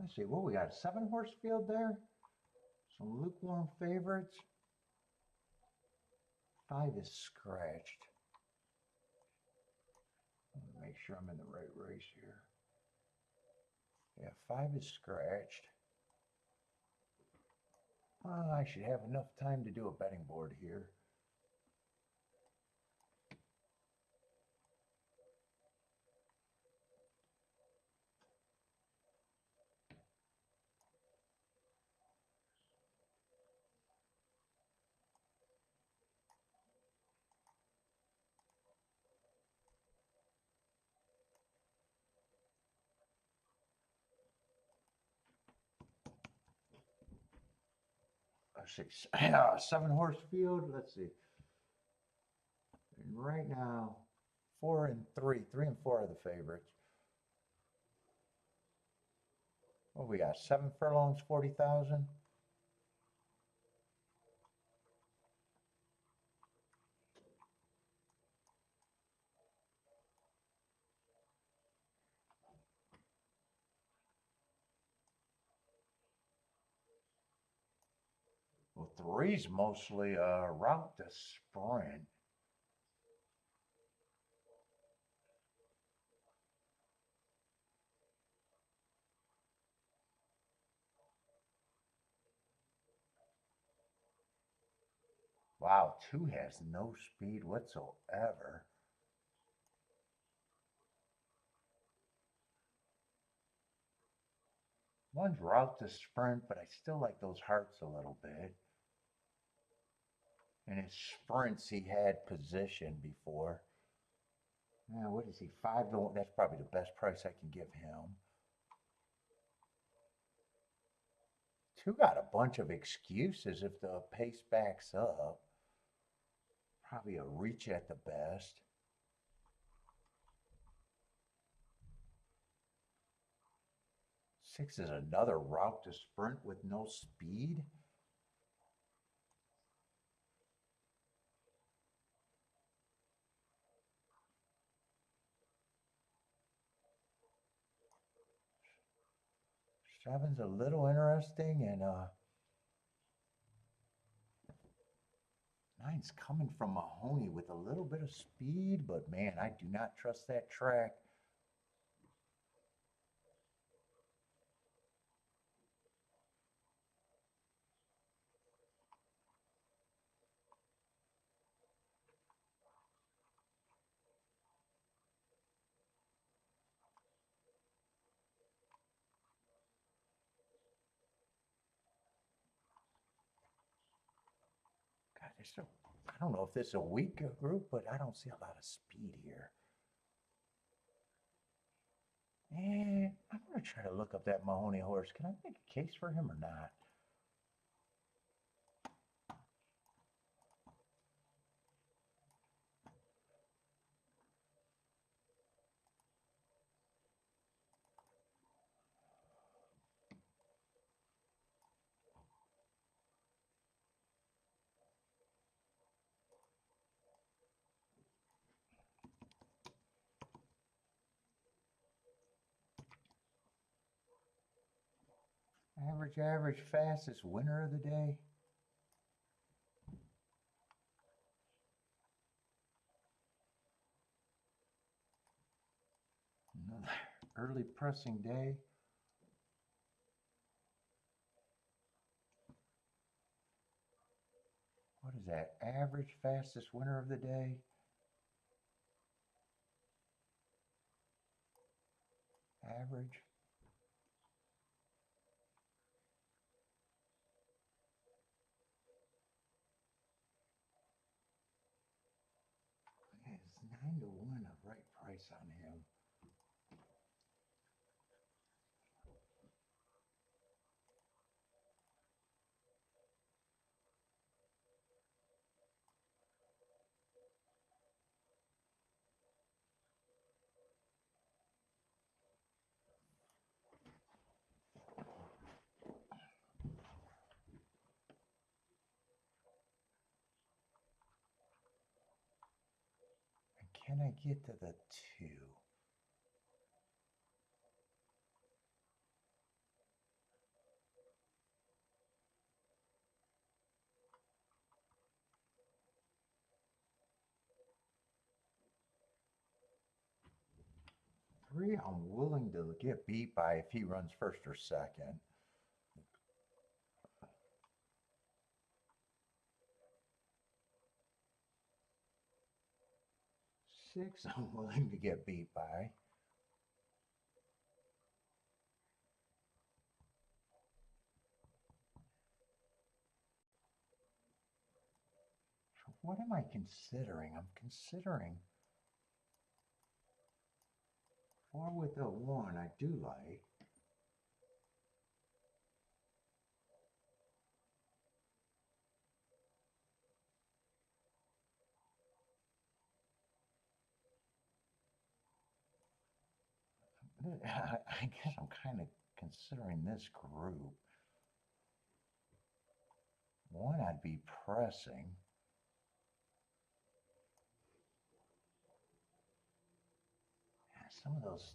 Let's see, what we got, a 7-horse field there? Some lukewarm favorites. 5 is scratched. Let me make sure I'm in the right race here. Yeah, 5 is scratched. I should have enough time to do a betting board here. 6, 7-horse field. Let's see. And right now, 4 and 3. 3 and 4 are the favorites. What we got? 7 furlongs, 40,000. Well, 3's mostly route to sprint. Wow, 2 has no speed whatsoever. One's route to sprint, but I still like those hearts a little bit. And his sprints, he had position before. Now, what is he? 5 to 1. That's probably the best price I can give him. 2 got a bunch of excuses if the pace backs up. Probably a reach at the best. 6 is another route to sprint with no speed. Seven's a little interesting, and 9's coming from Mahoney with a little bit of speed, but man, I do not trust that track. God, I don't know if this is a weak group, but I don't see a lot of speed here. And I'm going to try to look up that Mahoney horse. Can I make a case for him or not? Average, fastest winner of the day. Another early pressing day. What is that? Average, fastest winner of the day. Average. It's 9 to 1, a right price on him. Can I get to the 2? Three, I'm willing to get beat by if he runs first or second. 6, I'm willing to get beat by. So what am I considering? I'm considering 4 with a 1, I do like. I guess I'm kind of considering this group. One, I'd be pressing. Some of those.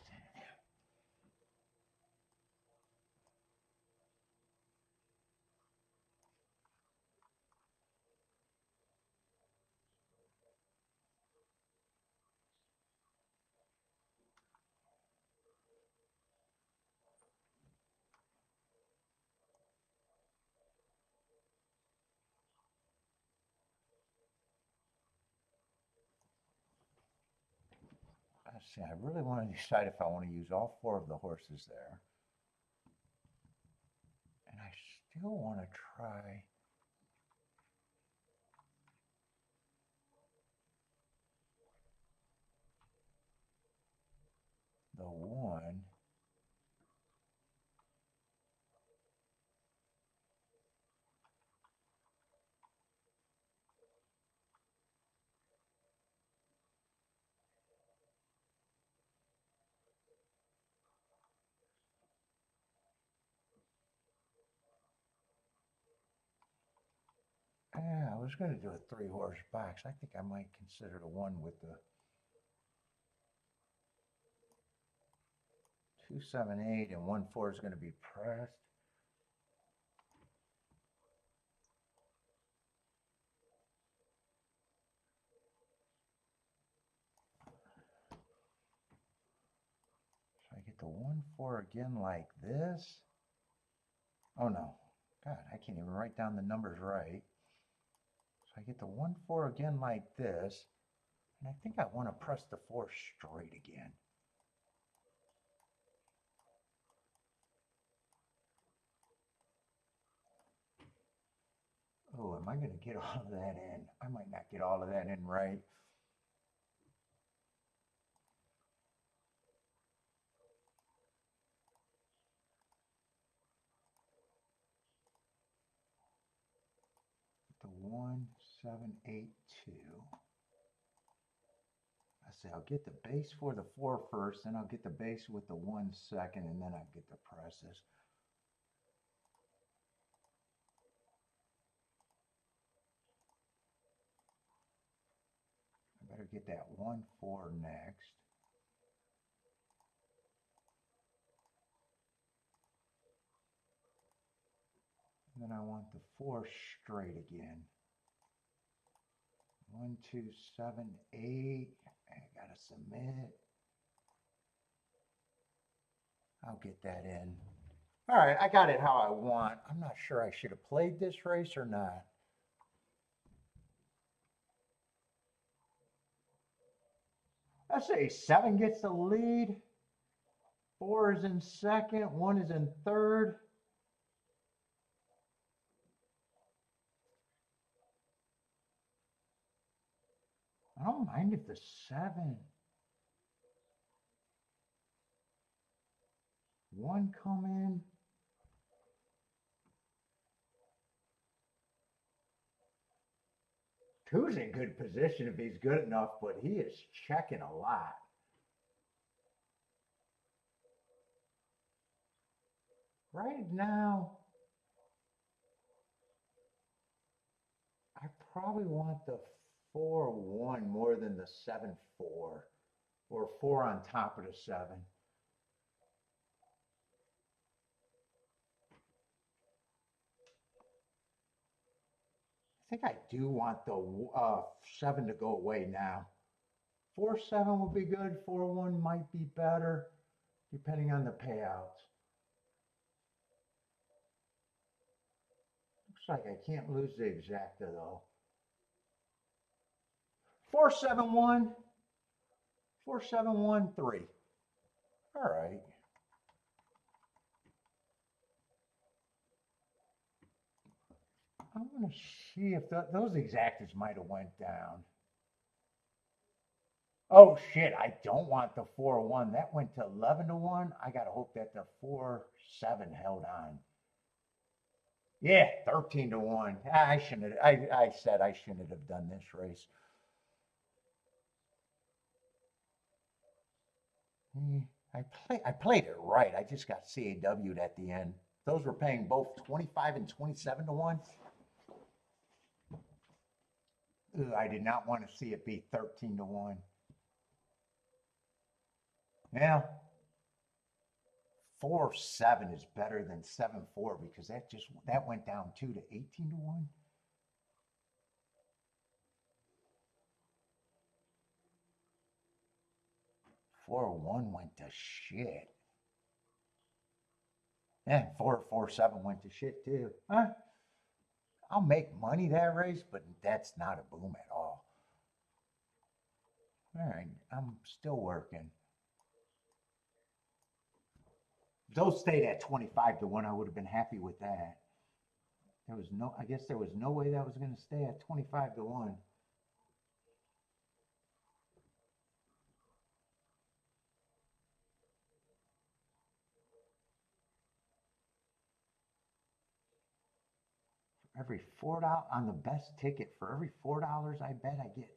Let's see, I really want to decide if I want to use all four of the horses there. And I still want to try the one. Yeah, I was going to do a 3-horse box. I think I might consider the one with the 2, 7, 8, and 1, 4 is going to be pressed. So I get the 1, 4 again like this. Oh no, God, I can't even write down the numbers right. So I get the 1, 4 again like this. And I think I want to press the 4 straight again. Oh, am I going to get all of that in? I might not get all of that in right. The 1, 7, 8, 2. I say I'll get the base for the 4 first, then I'll get the base with the 1 second, and then I'll get the presses. I better get that 1, 4 next. And then I want the 4 straight again. 1, 2, 7, 8. I gotta submit. I'll get that in. All right, I got it how I want. I'm not sure I should have played this race or not. Let's say 7 gets the lead. 4 is in second. 1 is in third. I don't mind if the 7. 1 come in. Two's in good position if he's good enough, but he is checking a lot. Right now, I probably want the 4-1 more than the 7-4, or 4 on top of the 7. I think I do want the 7 to go away now. 4-7 would be good. 4-1 might be better, depending on the payouts. Looks like I can't lose the exacta though. 4-7-1. 4-7-1-3. All right. I'm going to see if those exactas might have went down. Oh shit, I don't want the 4-1. That went to 11-1. I got to hope that the 4-7 held on. Yeah, 13-1. I shouldn't have, I said I shouldn't have done this race. I played it right. I just got CAW'd at the end. Those were paying both 25 and 27 to 1. Ugh, I did not want to see it be 13 to 1. Yeah. 4-7 is better than 7-4 because that went down 2 to 18 to 1. Four one went to shit. Yeah, 4-7 went to shit too. Huh? I'll make money that race, but that's not a boom at all. All right, I'm still working. If those stayed at 25 to 1, I would have been happy with that. I guess there was no way that was going to stay at 25 to 1. Every $4 on the best ticket, for every $4 I bet, I get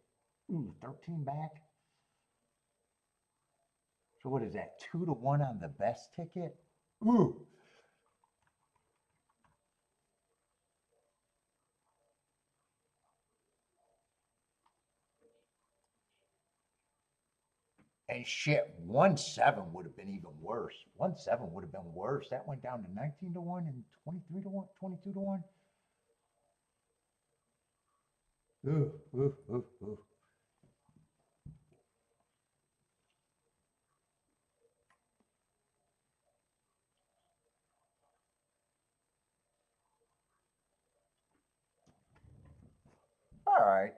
13 back. So what is that? 2 to 1 on the best ticket? Ooh. And shit, 1-7 would have been even worse. 1-7 would have been worse. That went down to 19 to 1 and 23 to 1, 22 to 1. Ooh, ooh, ooh, ooh. All right.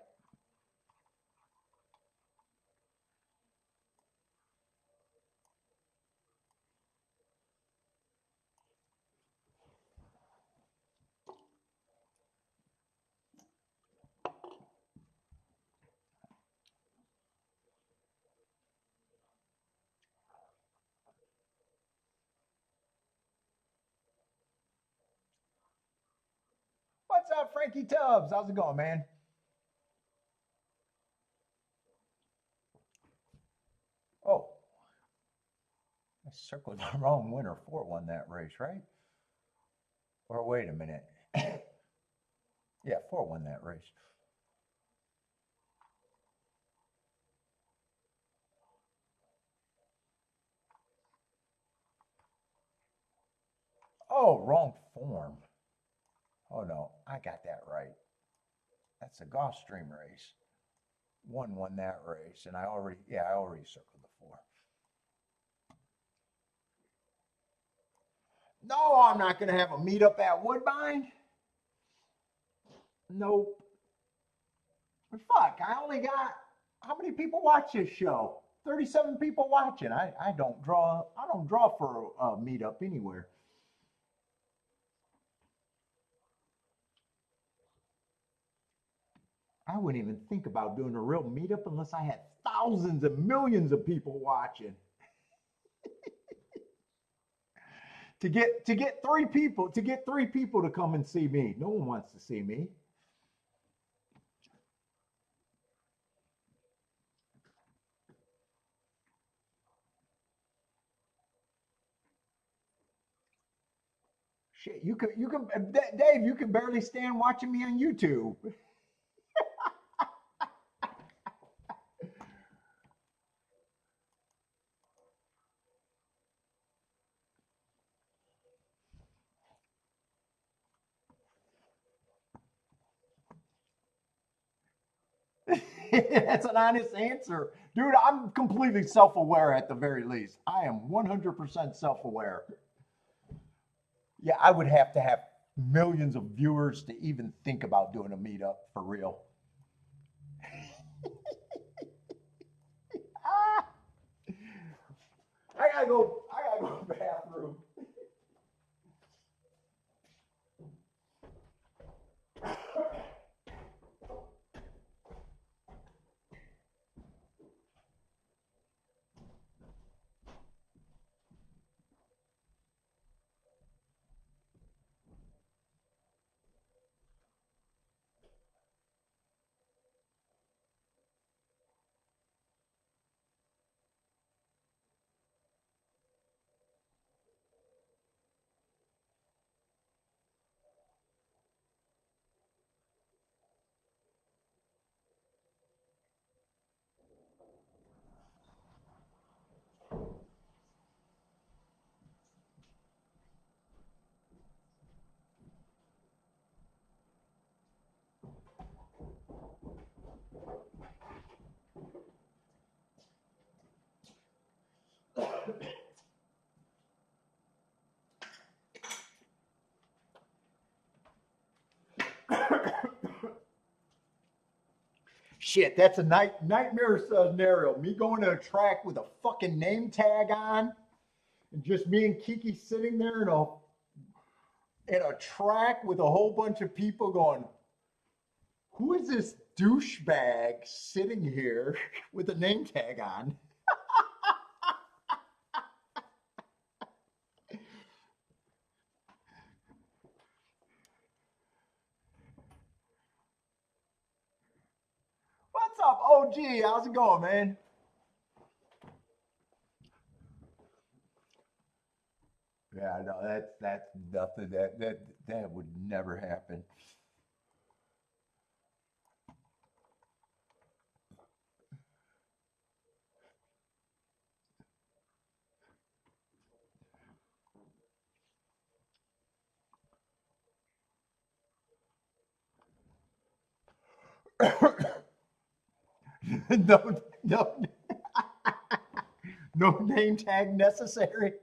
What's up, Frankie Tubbs? How's it going, man? Oh, I circled the wrong winner. 4 won that race, right? Or wait a minute. Yeah, 4 won that race. Oh, wrong form. Oh no, I got that right. That's a Gulfstream race. 1 won that race, and I already circled the 4. No, I'm not gonna have a meetup at Woodbine. Nope. Fuck, I only got how many people watch this show? 37 people watching. I don't draw for a meetup anywhere. I wouldn't even think about doing a real meetup unless I had thousands and millions of people watching. To get 3 people to come and see me. No one wants to see me. Shit, you can Dave, you can barely stand watching me on YouTube. That's an honest answer. Dude, I'm completely self aware at the very least. I am 100% self aware. Yeah, I would have to have millions of viewers to even think about doing a meetup for real. Ah, I gotta go to the bathroom. Shit, that's a nightmare scenario. Me going to a track with a fucking name tag on, and just me and Kiki sitting there in a track with a whole bunch of people going, "Who is this douchebag sitting here with a name tag on?" What's up, OG? How's it going, man? Yeah, no, that's nothing. That would never happen. No, no, no name tag necessary.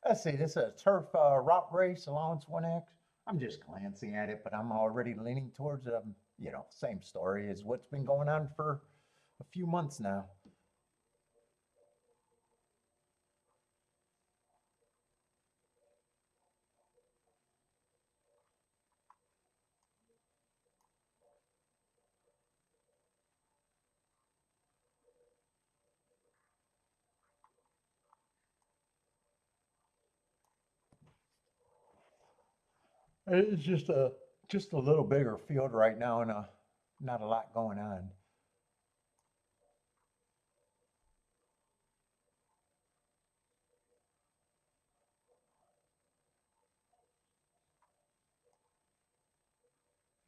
Let's see, this is a turf route race, allowance 1X. I'm just glancing at it, but I'm already leaning towards, same story as what's been going on for a few months now. It's just a little bigger field right now, and not a lot going on.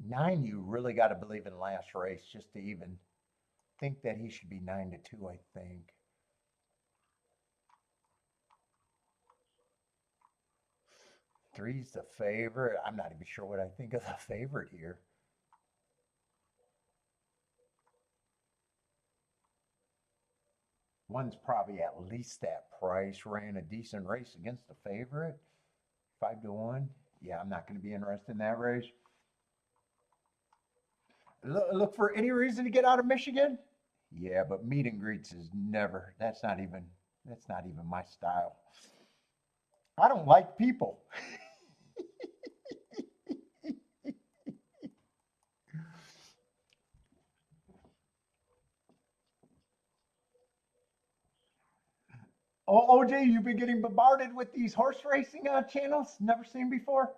Nine, you really got to believe in last race just to even think that he should be 9-2. I think three's the favorite. I'm not even sure what I think of the favorite here. One's probably at least that price. Ran a decent race against the favorite, 5-1. Yeah, I'm not going to be interested in that race. Look for any reason to get out of Michigan. Yeah, but meet and greets is never. That's not even my style. I don't like people. Oh, OJ, you've been getting bombarded with these horse racing channels. Never seen before.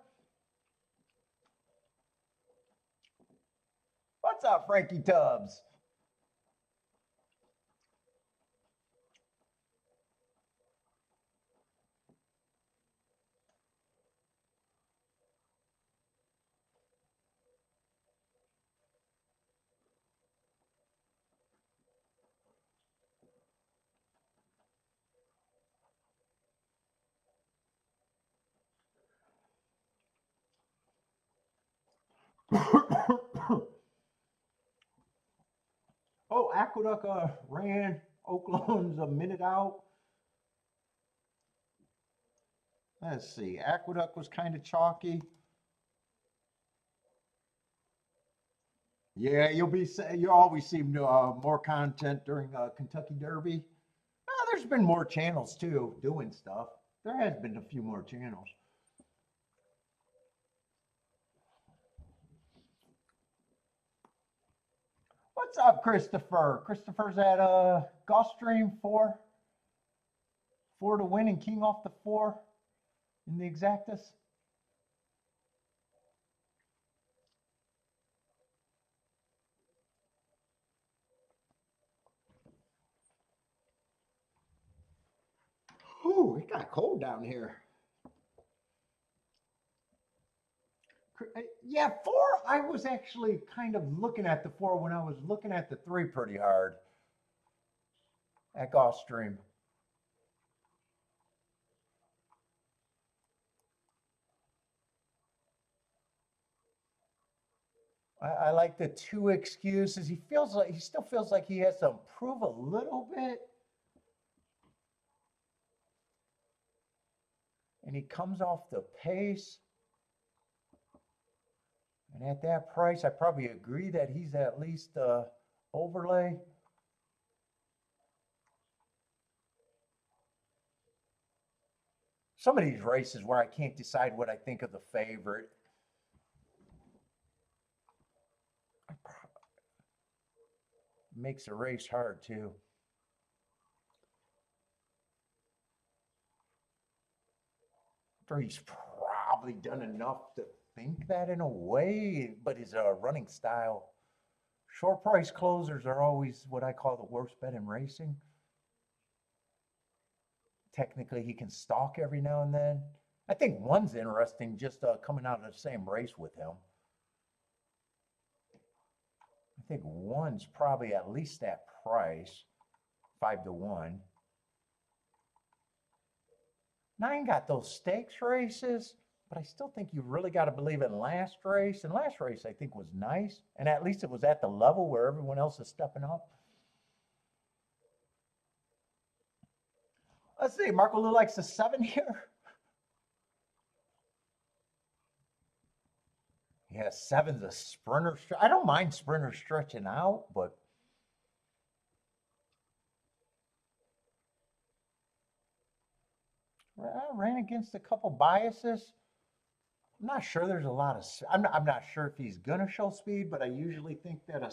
What's up, Frankie Tubbs? Oh, Aqueduct ran. Oaklawn's a minute out. Let's see. Aqueduct was kind of chalky. Yeah, you always see more content during Kentucky Derby. There's been more channels too doing stuff. There has been a few more channels. What's up, Christopher? Christopher's at Gulfstream 4 to win and king off the 4 in the exactus. Ooh, it got cold down here. Yeah, 4. I was actually kind of looking at the 4 when I was looking at the 3 pretty hard at Gulfstream. I like the 2 excuses. He still feels like he has to improve a little bit. And he comes off the pace. And at that price, I probably agree that he's at least overlay. Some of these races where I can't decide what I think of the favorite. Makes the race hard too. He's probably done enough to think that in a way, but his running style. Short price closers are always what I call the worst bet in racing. Technically, he can stalk every now and then. I think one's interesting, just coming out of the same race with him. I think one's probably at least that price, 5-1. 9 got those stakes races, but I still think you really got to believe in last race. And last race, I think, was nice. And at least it was at the level where everyone else is stepping up. Let's see, Marco Lou likes the 7 here. Yeah, 7's a sprinter. I don't mind sprinters stretching out, but I ran against a couple biases. I'm not sure there's a lot of. I'm not sure if he's gonna show speed, but I usually think that a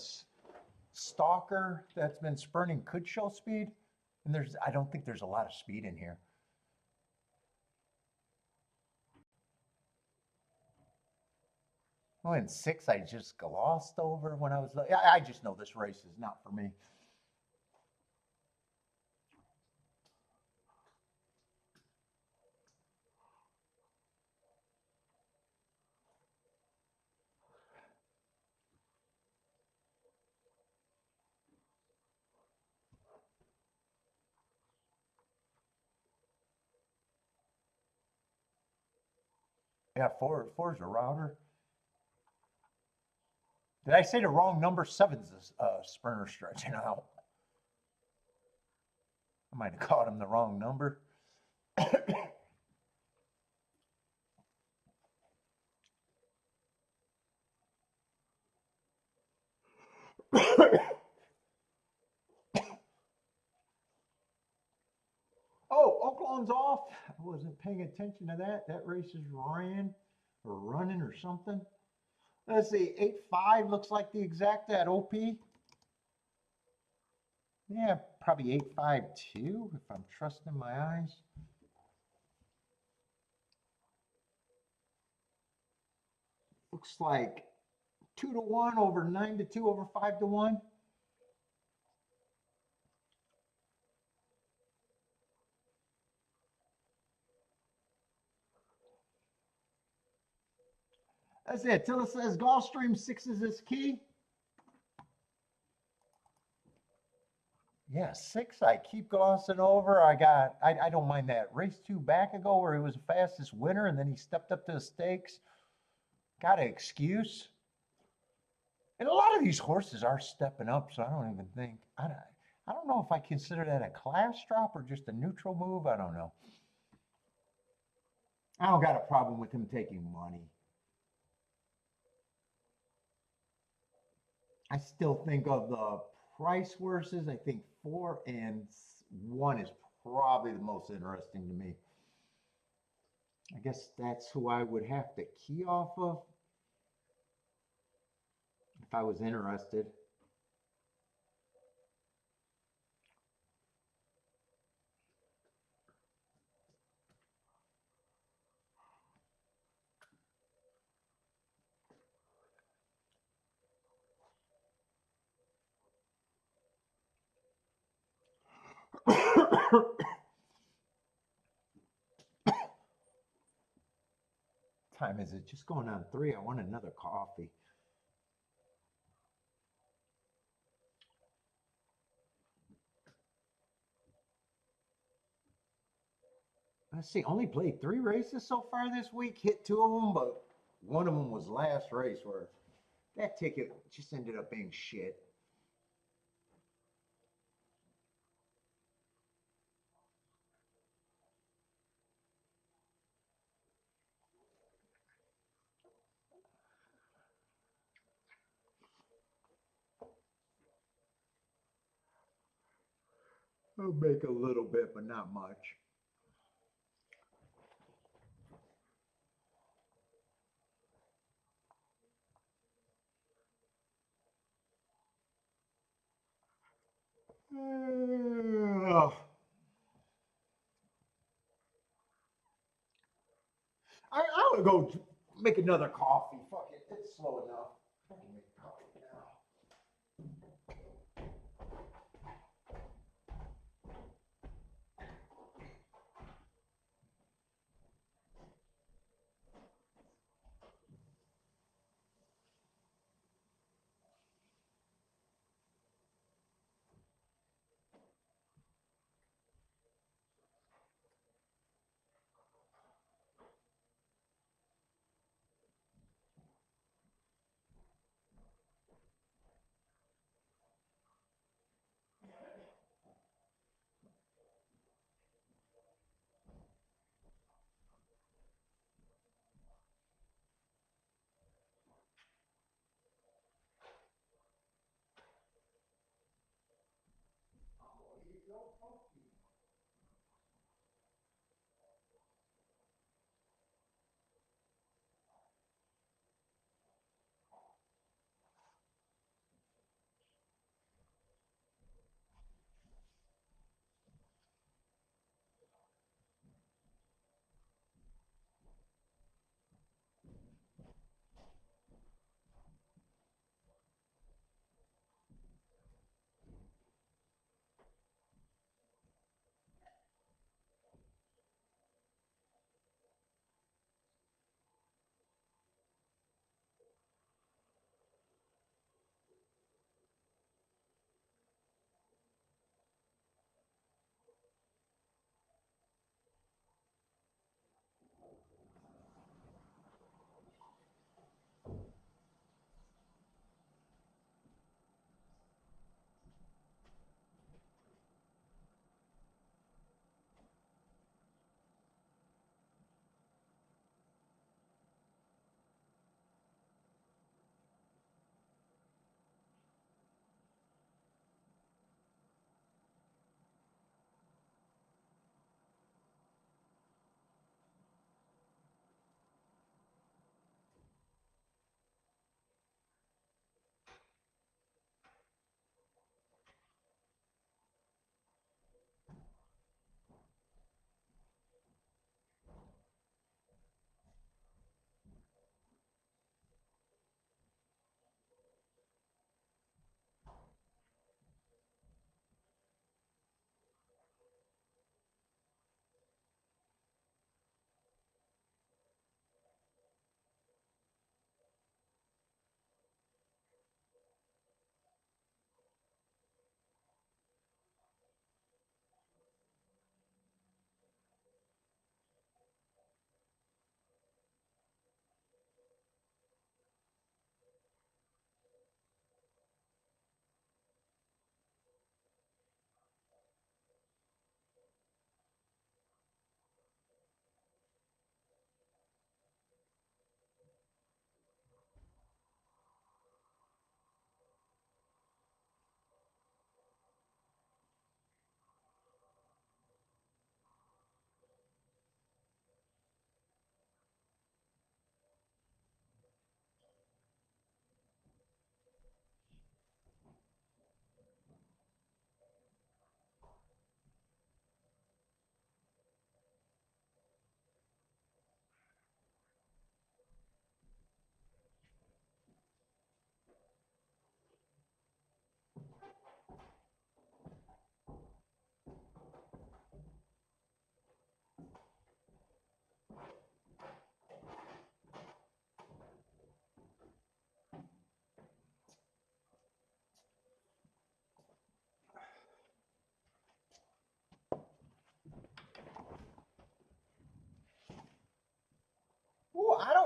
stalker that's been sprinting could show speed, and I don't think there's a lot of speed in here. Oh, and 6 I just glossed over when I was. I just know this race is not for me. Yeah, 4's a router. Did I say the wrong number? 7's a sprinter stretching out. I might have caught him the wrong number. Oh, Oaklawn's off. I wasn't paying attention to that. That race is ran or running or something. Let's see, 8.5 looks like the exact at OP. Yeah, probably 8.52 if I'm trusting my eyes. Looks like 2-1 over 9-2 over 5-1. That's it. Till it says Gulfstream 6 is his key. Yeah, 6 I keep glossing over. I don't mind that. Race 2 back ago where he was the fastest winner and then he stepped up to the stakes. Got an excuse. And a lot of these horses are stepping up, so I don't even think, I don't know if I consider that a class drop or just a neutral move. I don't know. I don't got a problem with him taking money. I still think of the price horses. I think 4 and 1 is probably the most interesting to me. I guess that's who I would have to key off of if I was interested. time is it? Just going on 3. I want another coffee. Let's see, only played 3 races so far this week. Hit 2 of them, but one of them was last race where that ticket just ended up being shit. I'll make a little bit, but not much. I would go make another coffee. Fuck it, it's slow enough. I can make coffee now.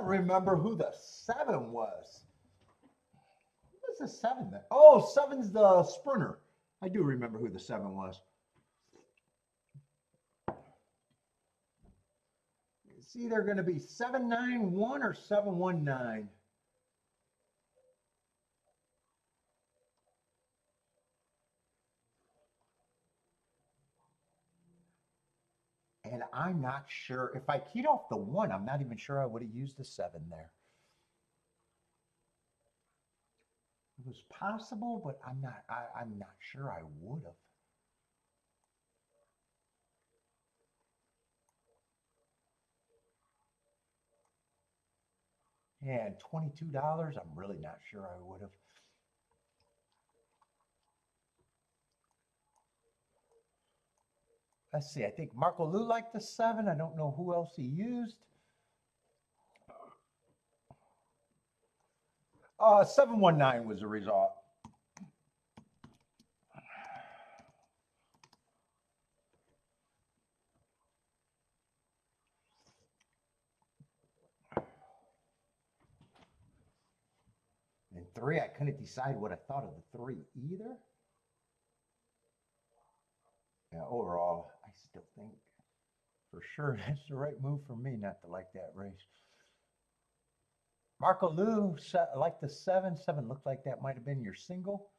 don't remember who the 7 was. Who was the 7 there? Oh, 7's the sprinter. I do remember who the 7 was. It's either going to be 791 or 719. And I'm not sure. If I keyed off the 1, I'm not even sure I would have used the 7 there. It was possible, but I'm not sure I would have. Yeah, and $22, I'm really not sure I would have. Let's see, I think Marco Lou liked the 7. I don't know who else he used. 719 was the result. And 3, I couldn't decide what I thought of the 3 either. Yeah, overall, I still think for sure that's the right move for me not to like that race. Marco Lou liked the 7. 7 looked like that might have been your single.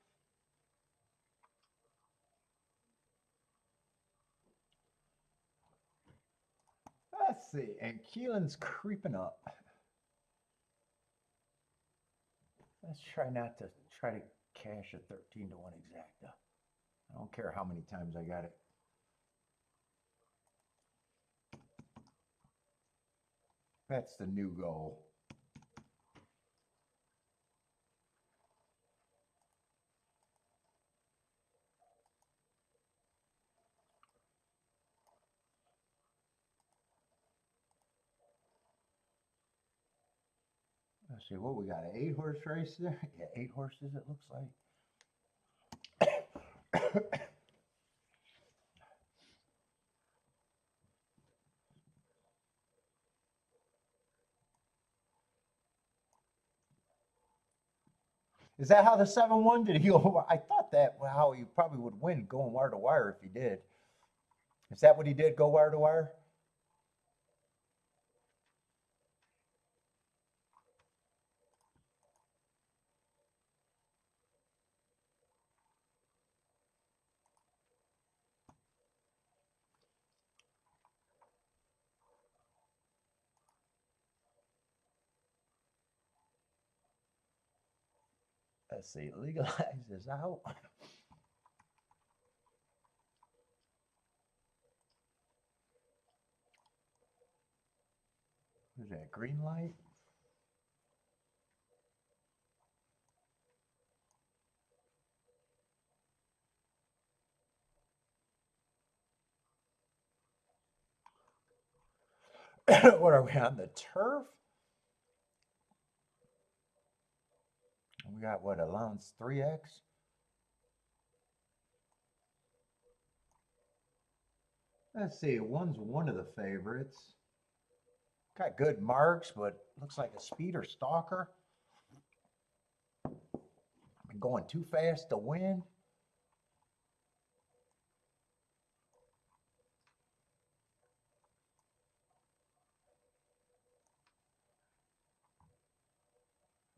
Let's see, and Keeneland's creeping up. Let's try not to try to cash a 13 to 1 exacta. I don't care how many times I got it. That's the new goal. Let's see what we got. An 8-horse race there? Yeah, 8 horses it looks like. Is that how the 7 won? Did he go? I thought that how he probably would win going wire to wire if he did. Is that what he did? Go wire to wire? Let's see. Legalize this out. Who's that? Green light? What are we on the turf? We got what, allowance 3x? Let's see, 1's one of the favorites. Got good marks, but looks like a speed or stalker. Been going too fast to win.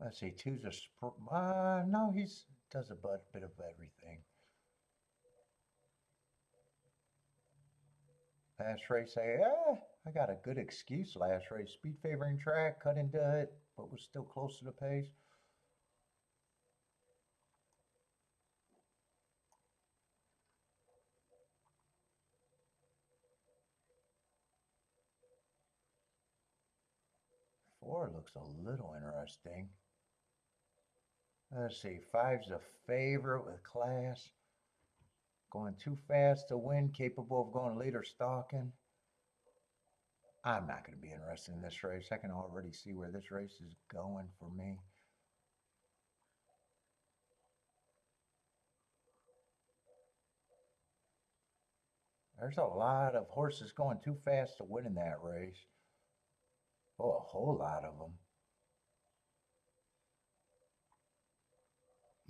Let's see, 2's a no, he's does a bit of everything. Last race, I got a good excuse last race. Speed favoring track, cut into it, but was still close to the pace. Four looks a little interesting. Let's see, 5's a favorite with class. Going too fast to win, capable of going later stalking. I'm not going to be interested in this race. I can already see where this race is going for me. There's a lot of horses going too fast to win in that race. Oh, a whole lot of them.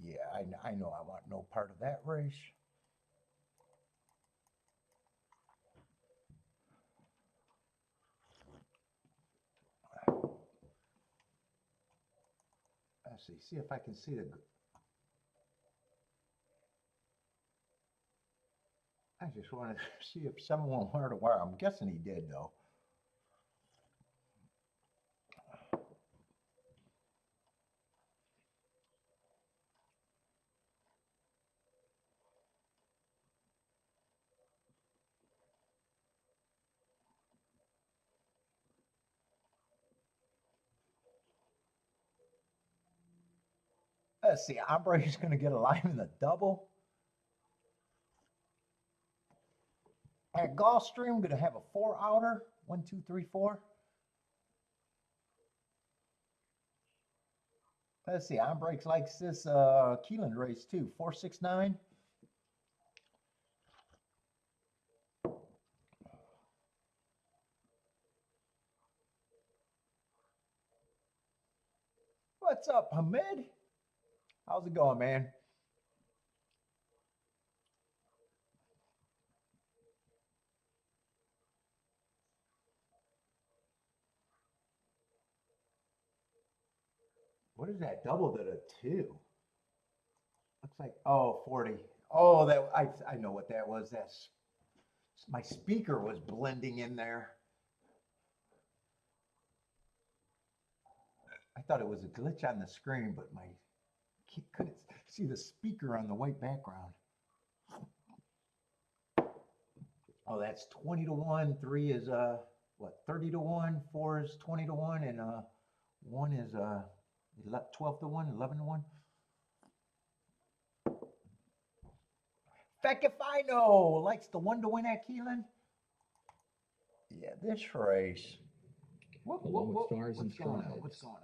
Yeah, I know I want no part of that race. Let's see if I can see the. I just wanted to see if someone wanted to wear. I'm guessing he did though. Let's see, Ombre's going to get a line in the double. At Gulfstream, I'm going to have a 4-outer. 1, 2, 3, 4. Let's see, Ombre's likes this Keeneland race too. 4, 6, 9. What's up, Hamid? How's it going, man? What is that? Double to the 2. Looks like, oh, 40. Oh, that I know what that was. That's my speaker was blending in there. I thought it was a glitch on the screen, but my couldn't see the speaker on the white background. Oh, that's 20 to 1. 3 is what, 30 to 1. 4 is 20 to 1, and 1 is 12 to 1, 11 to 1. Feck if I know, likes the 1 to win at Keeneland. Yeah, this race. What's going on? What's going on?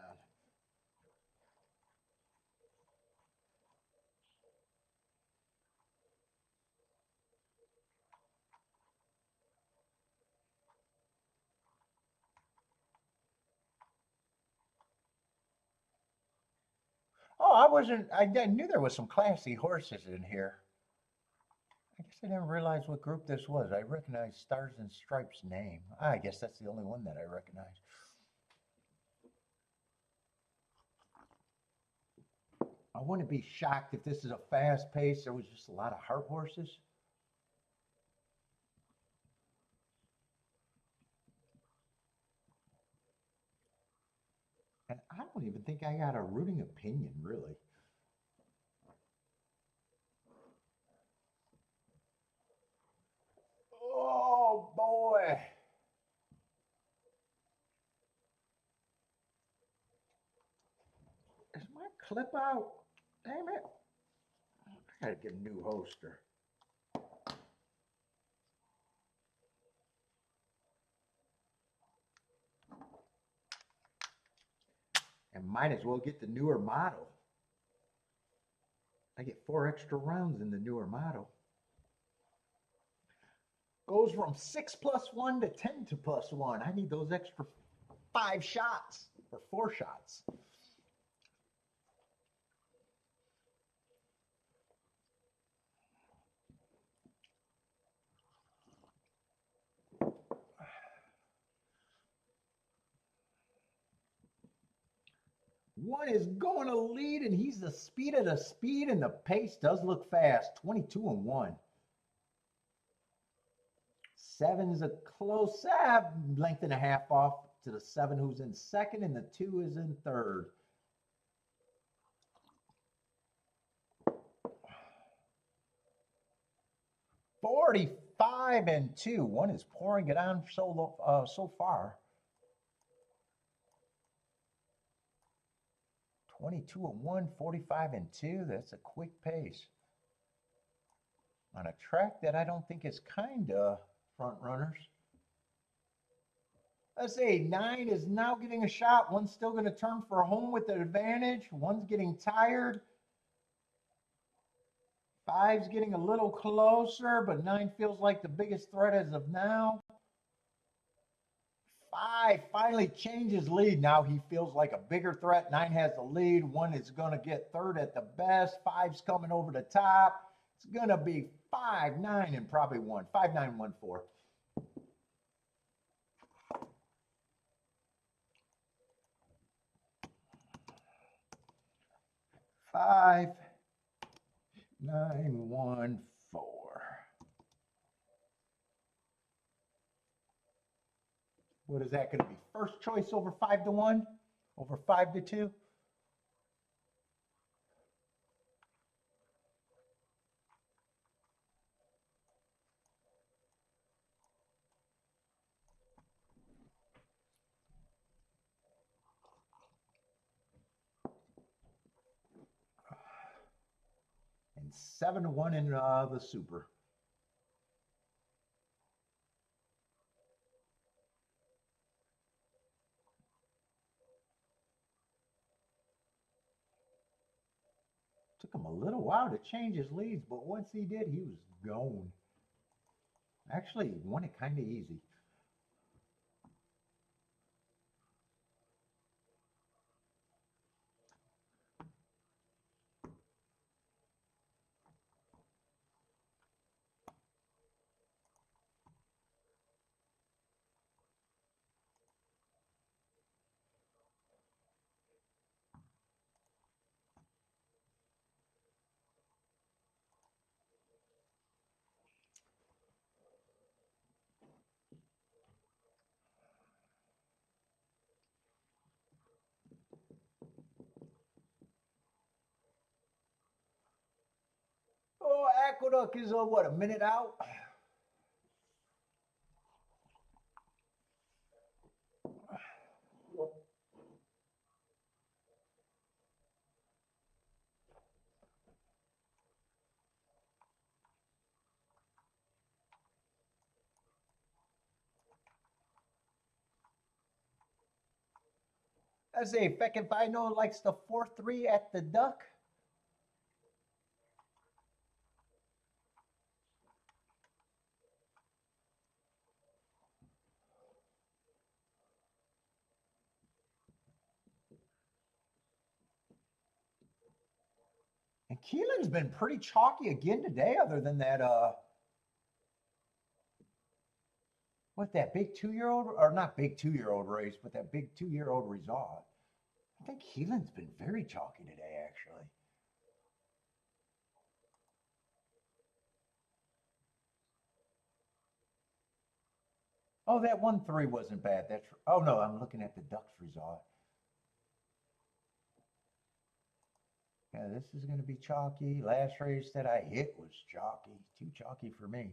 Oh, I knew there was some classy horses in here. I guess I didn't realize what group this was. I recognized Stars and Stripes' name. I guess that's the only one that I recognize. I wouldn't be shocked if this is a fast pace. There was just a lot of heart horses. And I don't even think I got a rooting opinion, really. Oh, boy. Is my clip out? Damn it. I gotta get a new holster. And might as well get the newer model. I get 4 extra rounds in the newer model. Goes from 6 plus 1 to 10 to plus 1. I need those extra 5 shots or 4 shots. One is going to lead, and he's the speed of the speed, and the pace does look fast. 22 and 1. 7's a close length and a half off to the 7 who's in second, and the 2 is in third. $45 and 2. One is pouring it on so far. 22 and 1, 45 and 2. That's a quick pace. On a track that I don't think is kind of front runners. Let's see, 9 is now getting a shot. One's still going to turn for home with the advantage. One's getting tired. 5's getting a little closer, but 9 feels like the biggest threat as of now. 5 finally changes lead. Now he feels like a bigger threat. 9 has the lead. 1 is going to get third at the best. 5's coming over the top. It's going to be 5, 9, and probably 1. 5, 9, 1, 4. 5, 9, 1, 4. What is that going to be? First choice over 5 to 1? Over 5 to 2? And 7 to 1 in the super. Took him a little while to change his leads, but once he did, he was gone. Actually, he won it kind of easy. Oh, Aqueduct is what, a minute out? I say, Feckenfino likes the 4-3 at the duck. And Keeneland's been pretty chalky again today, other than that, what, that big 2-year-old, or not big 2-year-old race, but that big 2-year-old result. I think Keeneland's been very chalky today, actually. Oh, that 1-3 wasn't bad. That's, oh no, I'm looking at the Ducks result. Yeah, this is going to be chalky. Last race that I hit was chalky. Too chalky for me.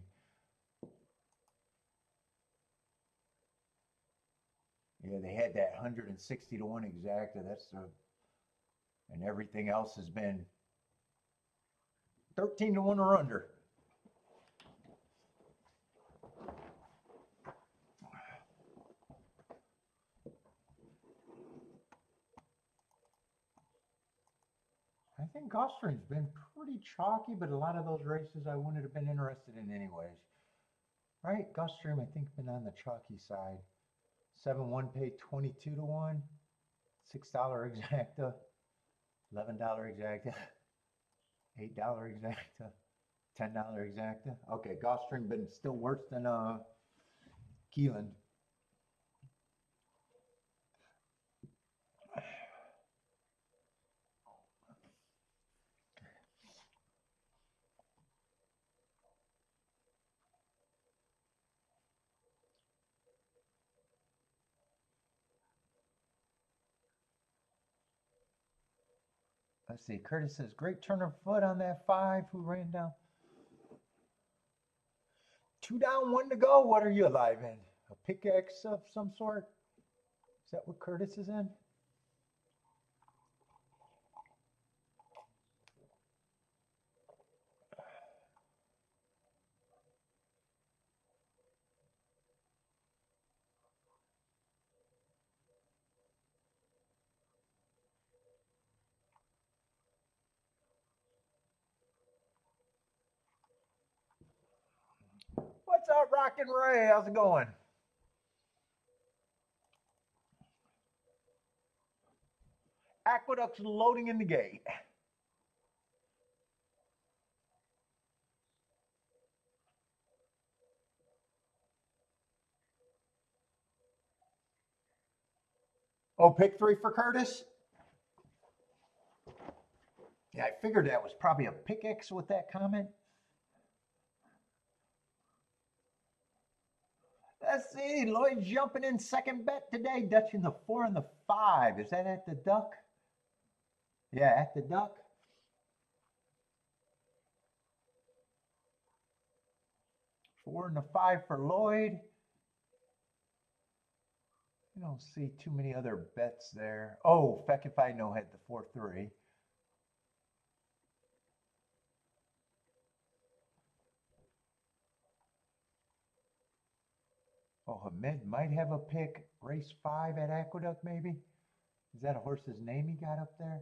Yeah, they had that 160 to 1 exacta. That's and everything else has been 13 to 1 or under. I think Gulfstream's been pretty chalky, but a lot of those races I wouldn't have been interested in anyways. Right? Gulfstream, I think, been on the chalky side. 7-1 paid 22 to 1. $6 exacta. $11 exacta. $8 exacta. $10 exacta. Okay, Gulfstream been still worse than Keeneland. Let's see. Curtis says, great turn of foot on that 5 who ran down. 2 down, 1 to go. What are you alive in? A pickaxe of some sort? Is that what Curtis is in? What's up, Rockin' Ray? How's it going? Aqueduct's loading in the gate. Oh, pick 3 for Curtis? Yeah, I figured that was probably a pickaxe with that comment. Let's see, Lloyd jumping in second bet today, dutching the 4 and the 5. Is that at the duck? Yeah, at the duck. Four and the 5 for Lloyd. I don't see too many other bets there. Oh, Feck if I know had the 4-3. Oh, Hamid might have a pick. Race 5 at Aqueduct, maybe? Is that a horse's name he got up there?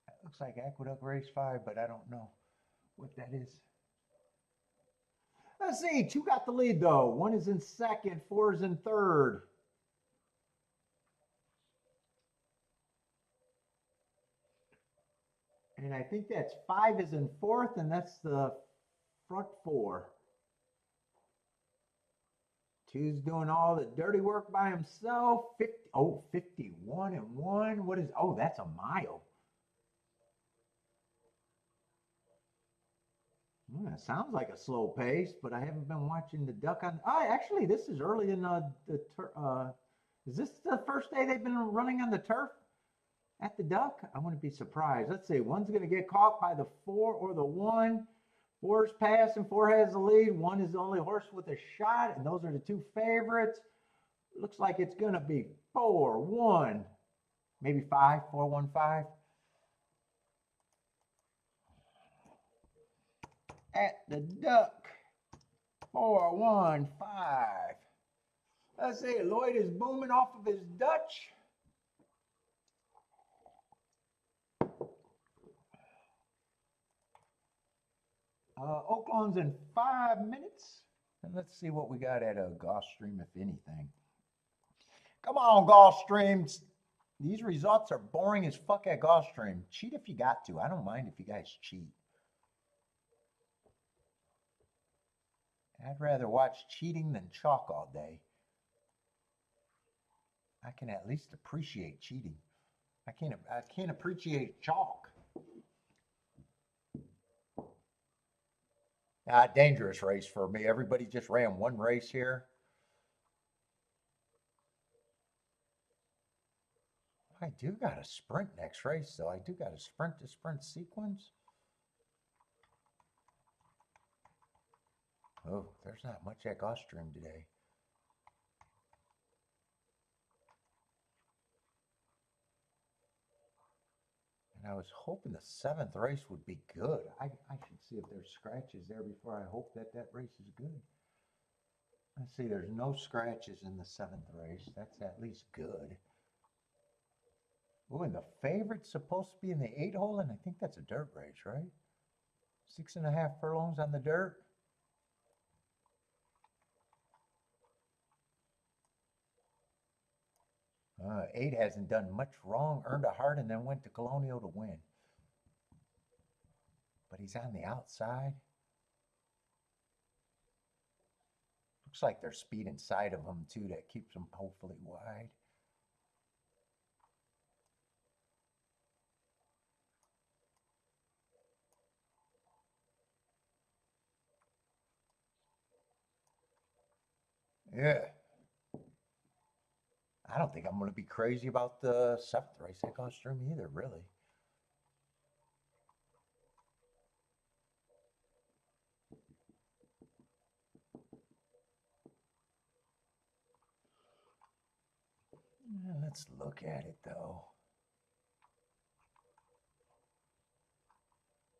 That looks like Aqueduct race 5, but I don't know what that is. Let's see. 2 got the lead, though. 1 is in second. 4 is in third. And I think that's 5 is in fourth, and that's the front 4. 2's doing all the dirty work by himself. 51 and 1. What is, oh, that's a mile. It sounds like a slow pace, but I haven't been watching the duck on. Oh, actually, this is early in is this the first day they've been running on the turf at the duck? I wouldn't be surprised. Let's see. 1's going to get caught by the 4 or the 1. 4's passing. 4 has the lead. 1 is the only horse with a shot, and those are the 2 favorites. Looks like it's going to be 4, 1, maybe 5, 4, 1, 5. At the duck, 4, 1, 5. Let's see, Lloyd is booming off of his Dutch. Oaklawn's in 5 minutes. And let's see what we got at a Gulfstream, if anything. Come on, Gulfstreams. These results are boring as fuck at Gulfstream. Cheat if you got to. I don't mind if you guys cheat. I'd rather watch cheating than chalk all day. I can at least appreciate cheating. I can't appreciate chalk. Dangerous race for me. Everybody just ran 1 race here. I do got a sprint next race, though. I do got a sprint-to-sprint sequence. Oh, there's not much at Gulfstream today. And I was hoping the 7th race would be good. I should see if there's scratches there before I hope that race is good. Let's see, there's no scratches in the 7th race. That's at least good. Oh, and the favorite's supposed to be in the 8 hole, and I think that's a dirt race, right? 6.5 furlongs on the dirt. Eight hasn't done much wrong, earned a heart, and then went to Colonial to win. But he's on the outside. Looks like there's speed inside of him, too, that keeps him hopefully wide. Yeah. I don't think I'm going to be crazy about the 7th race at Gulfstream either, really. Let's look at it, though.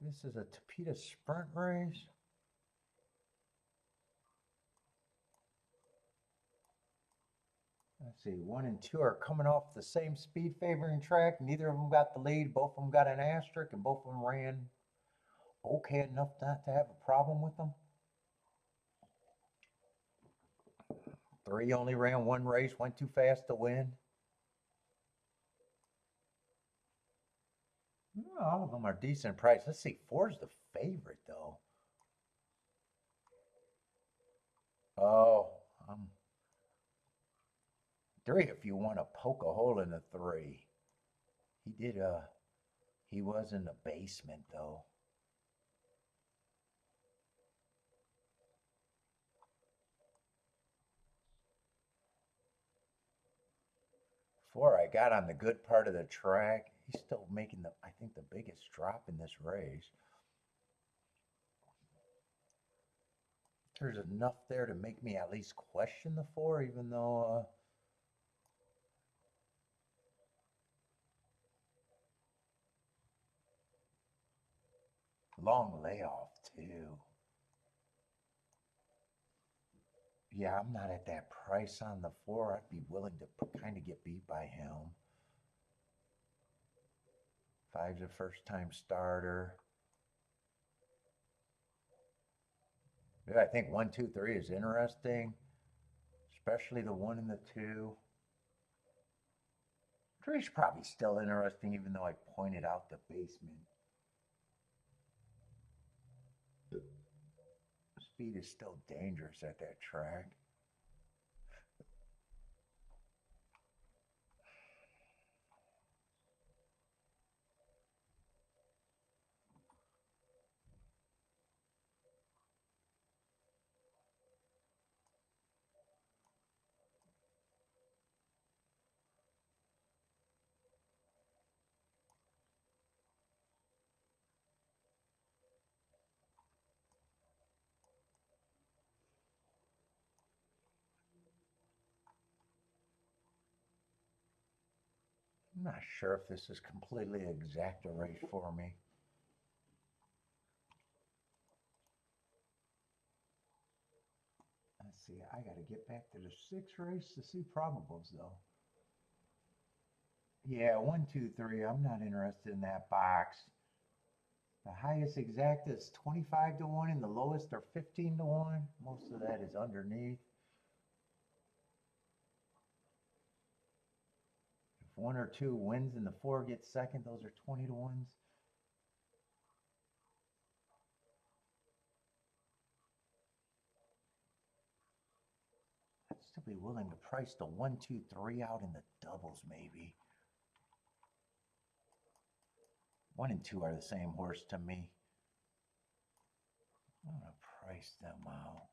This is a Tapeta sprint race. Let's see, 1 and 2 are coming off the same speed favoring track. Neither of them got the lead. Both of them got an asterisk, and both of them ran okay enough not to have a problem with them. 3 only ran 1 race, went too fast to win. All of them are decent price. Let's see, 4's the favorite though. Oh, 3 if you want to poke a hole in the 3. He was in the basement though. 4 I got on the good part of the track. He's still making I think the biggest drop in this race. There's enough there to make me at least question the 4, even though long layoff too. Yeah, I'm not at that price on the 4. I'd be willing to kind of get beat by him. 5's a first time starter. Yeah, I think 1, 2, 3 is interesting, especially the 1 and the 2. 3's probably still interesting, even though I pointed out the basement. Speed is still dangerous at that track. I'm not sure if this is completely exact a race for me. Let's see, I got to get back to the 6 race to see probables though. Yeah, 1, 2, 3. I'm not interested in that box. The highest exact is 25 to 1 and the lowest are 15 to 1. Most of that is underneath. If 1 or 2 wins and the 4 gets second, those are 20 to 1s. I'd still be willing to price the 1, 2, 3 out in the doubles maybe. 1 and 2 are the same horse to me. I'm going to price them out.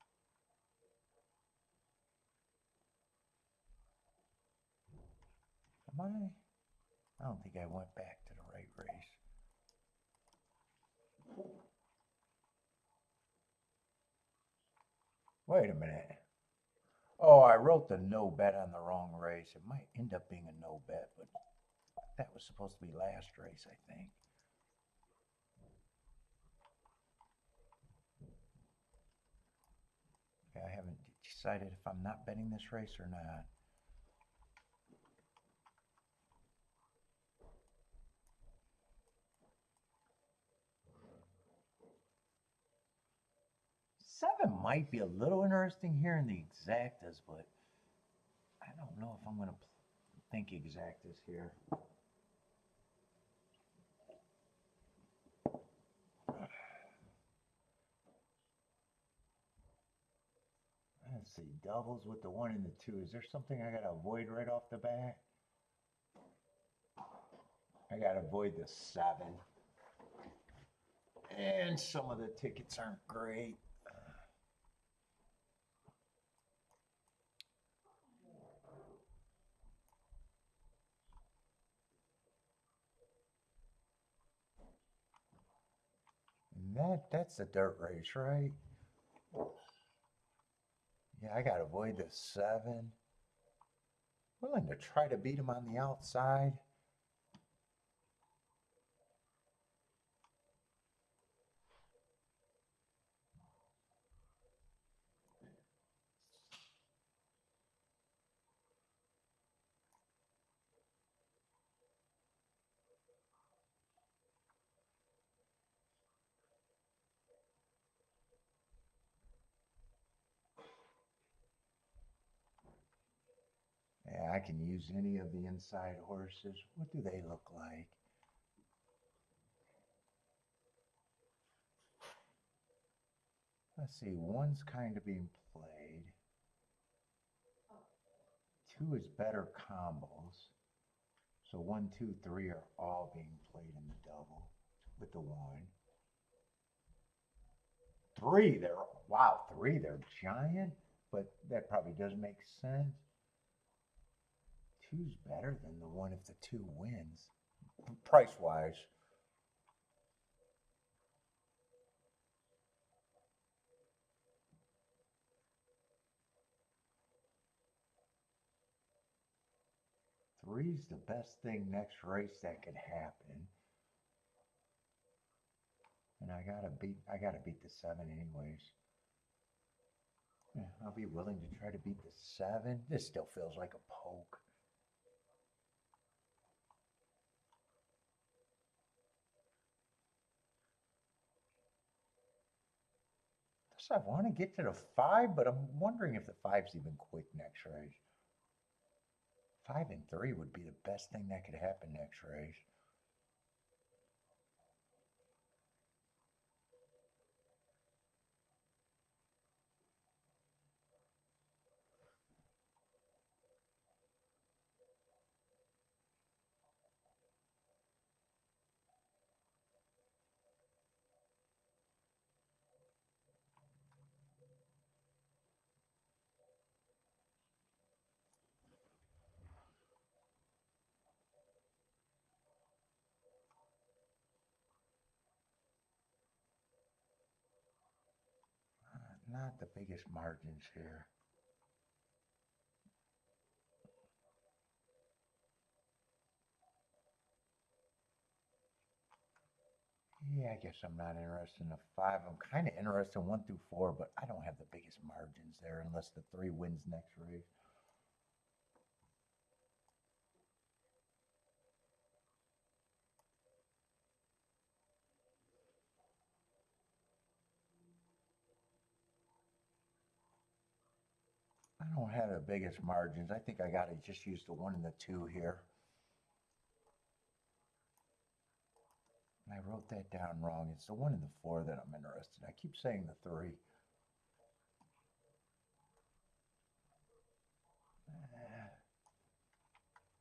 Am I? I don't think I went back to the right race. Wait a minute. Oh, I wrote the no bet on the wrong race. It might end up being a no bet, but that was supposed to be last race, I think. Okay, I haven't decided if I'm not betting this race or not. Seven might be a little interesting here in the exactas, but I don't know if I'm going to think exactas here. Let's see, doubles with the 1 and the 2. Is there something I got to avoid right off the bat? I got to avoid the 7. And some of the tickets aren't great. And that's the dirt race, right? Yeah, I got to avoid the 7. Willing to try to beat him on the outside. I can use any of the inside horses. What do they look like? Let's see, one's kind of being played. Two is better combos. So 1, 2, 3 are all being played in the double with the one. Three, they're giant, but that probably doesn't make sense. Two's better than the one if the two wins, price-wise. Three's the best thing next race that could happen. And I gotta beat the seven anyways. Yeah, I'll be willing to try to beat the seven. This still feels like a poke. So I want to get to the five, but I'm wondering if the five's even quick next race. 5 and 3 would be the best thing that could happen next race. Not the biggest margins here. Yeah, I guess I'm not interested in the 5. I'm kind of interested in 1 through 4, but I don't have the biggest margins there unless the 3 wins next race. I don't have the biggest margins. I think I got to just use the 1 and the 2 here. I wrote that down wrong. It's the 1 and the 4 that I'm interested in. I keep saying the 3.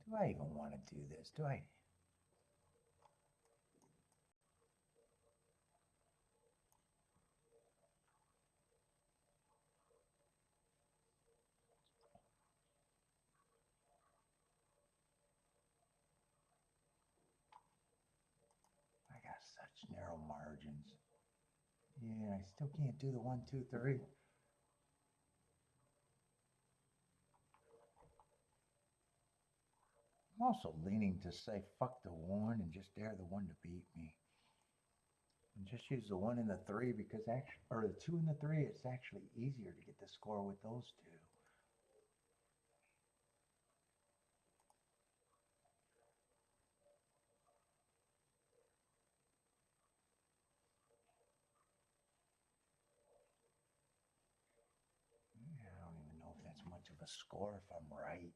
Do I even want to do this? Do I? I got such narrow margins. Yeah, I still can't do the 1, 2, 3. I'm also leaning to say fuck the 1 and just dare the 1 to beat me. And just use the 1 and the 3 because actually, or the 2 and the 3, it's actually easier to get the score with those two. Yeah, I don't even know if that's much of a score if I'm right.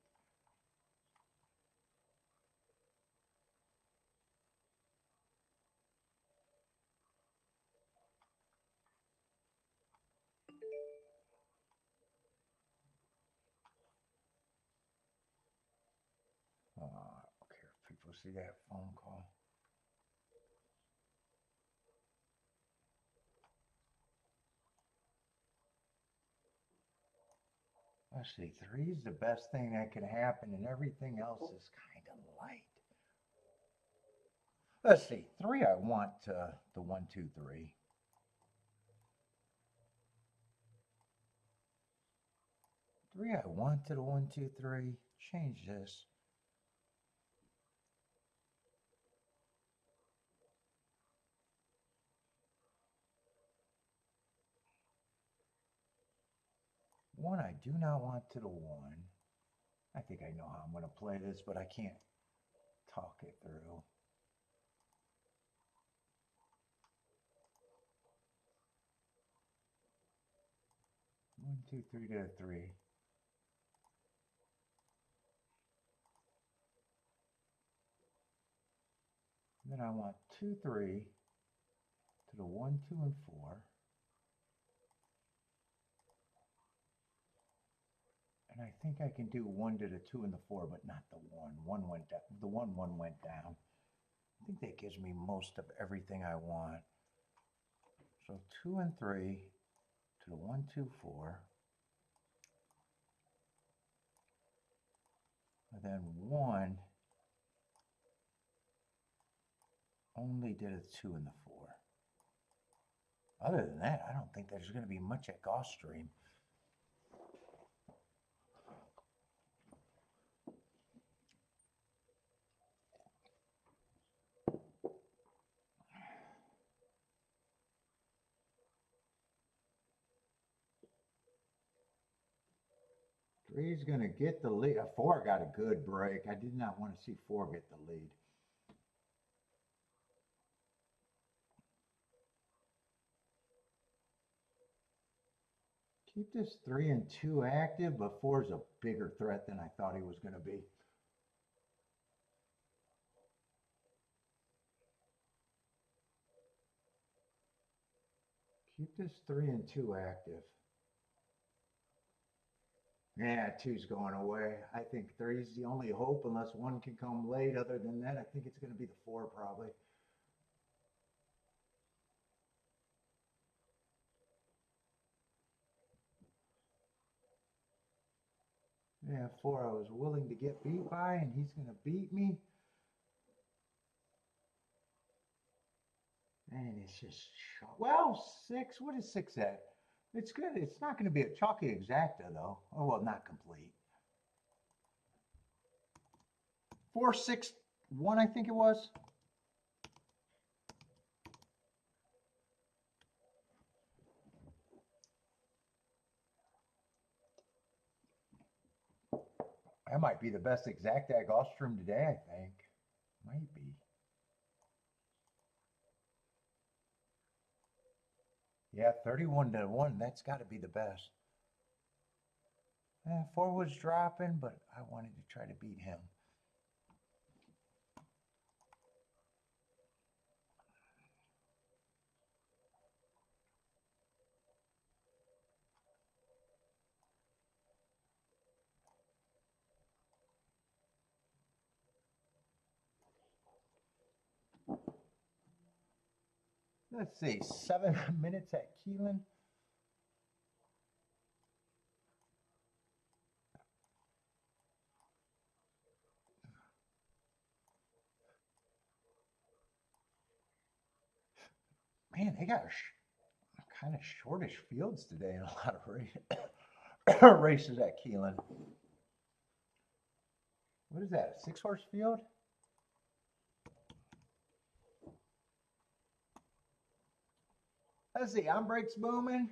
I don't care if people see that phone call. Let's see, 3's the best thing that can happen, and everything else is kind of light. Let's see, 3 I want the 1, 2, 3. 3 I want to the 1, 2, 3. Change this. One I do not want to the 1. I think I know how I'm going to play this, but I can't talk it through. 1, 2, 3 to the 3. Then I want 2, 3 to the 1, 2, and 4. And I think I can do 1 to the 2 and the 4, but not the 1. 1 went down. The 1 went down. I think that gives me most of everything I want. So 2 and 3 to the 1, 2, 4. And then 1 only did a 2 and the 4. Other than that, I don't think there's going to be much at Gulfstream. Three's going to get the lead. 4 got a good break. I did not want to see 4 get the lead. Keep this 3 and 2 active, but 4 is a bigger threat than I thought he was going to be. Keep this 3 and 2 active. Yeah, 2's going away. I think 3's the only hope unless 1 can come late. Other than that, I think it's going to be the 4 probably. Yeah, 4 I was willing to get beat by, and he's going to beat me. And it's just, well, 6, what is 6 at? It's good. It's not going to be a chalky exacta, though. Oh, well, not complete. 4, 6, 1, I think it was. That might be the best exacta at Gulfstream today, I think. Might be. Yeah, 31 to 1. That's got to be the best. 4 was dropping, but I wanted to try to beat him. Let's see, 7 minutes at Keeneland. Man, they got kind of shortish fields today in a lot of races at Keeneland. What is that, a 6-horse field? Let's see, brakes booming.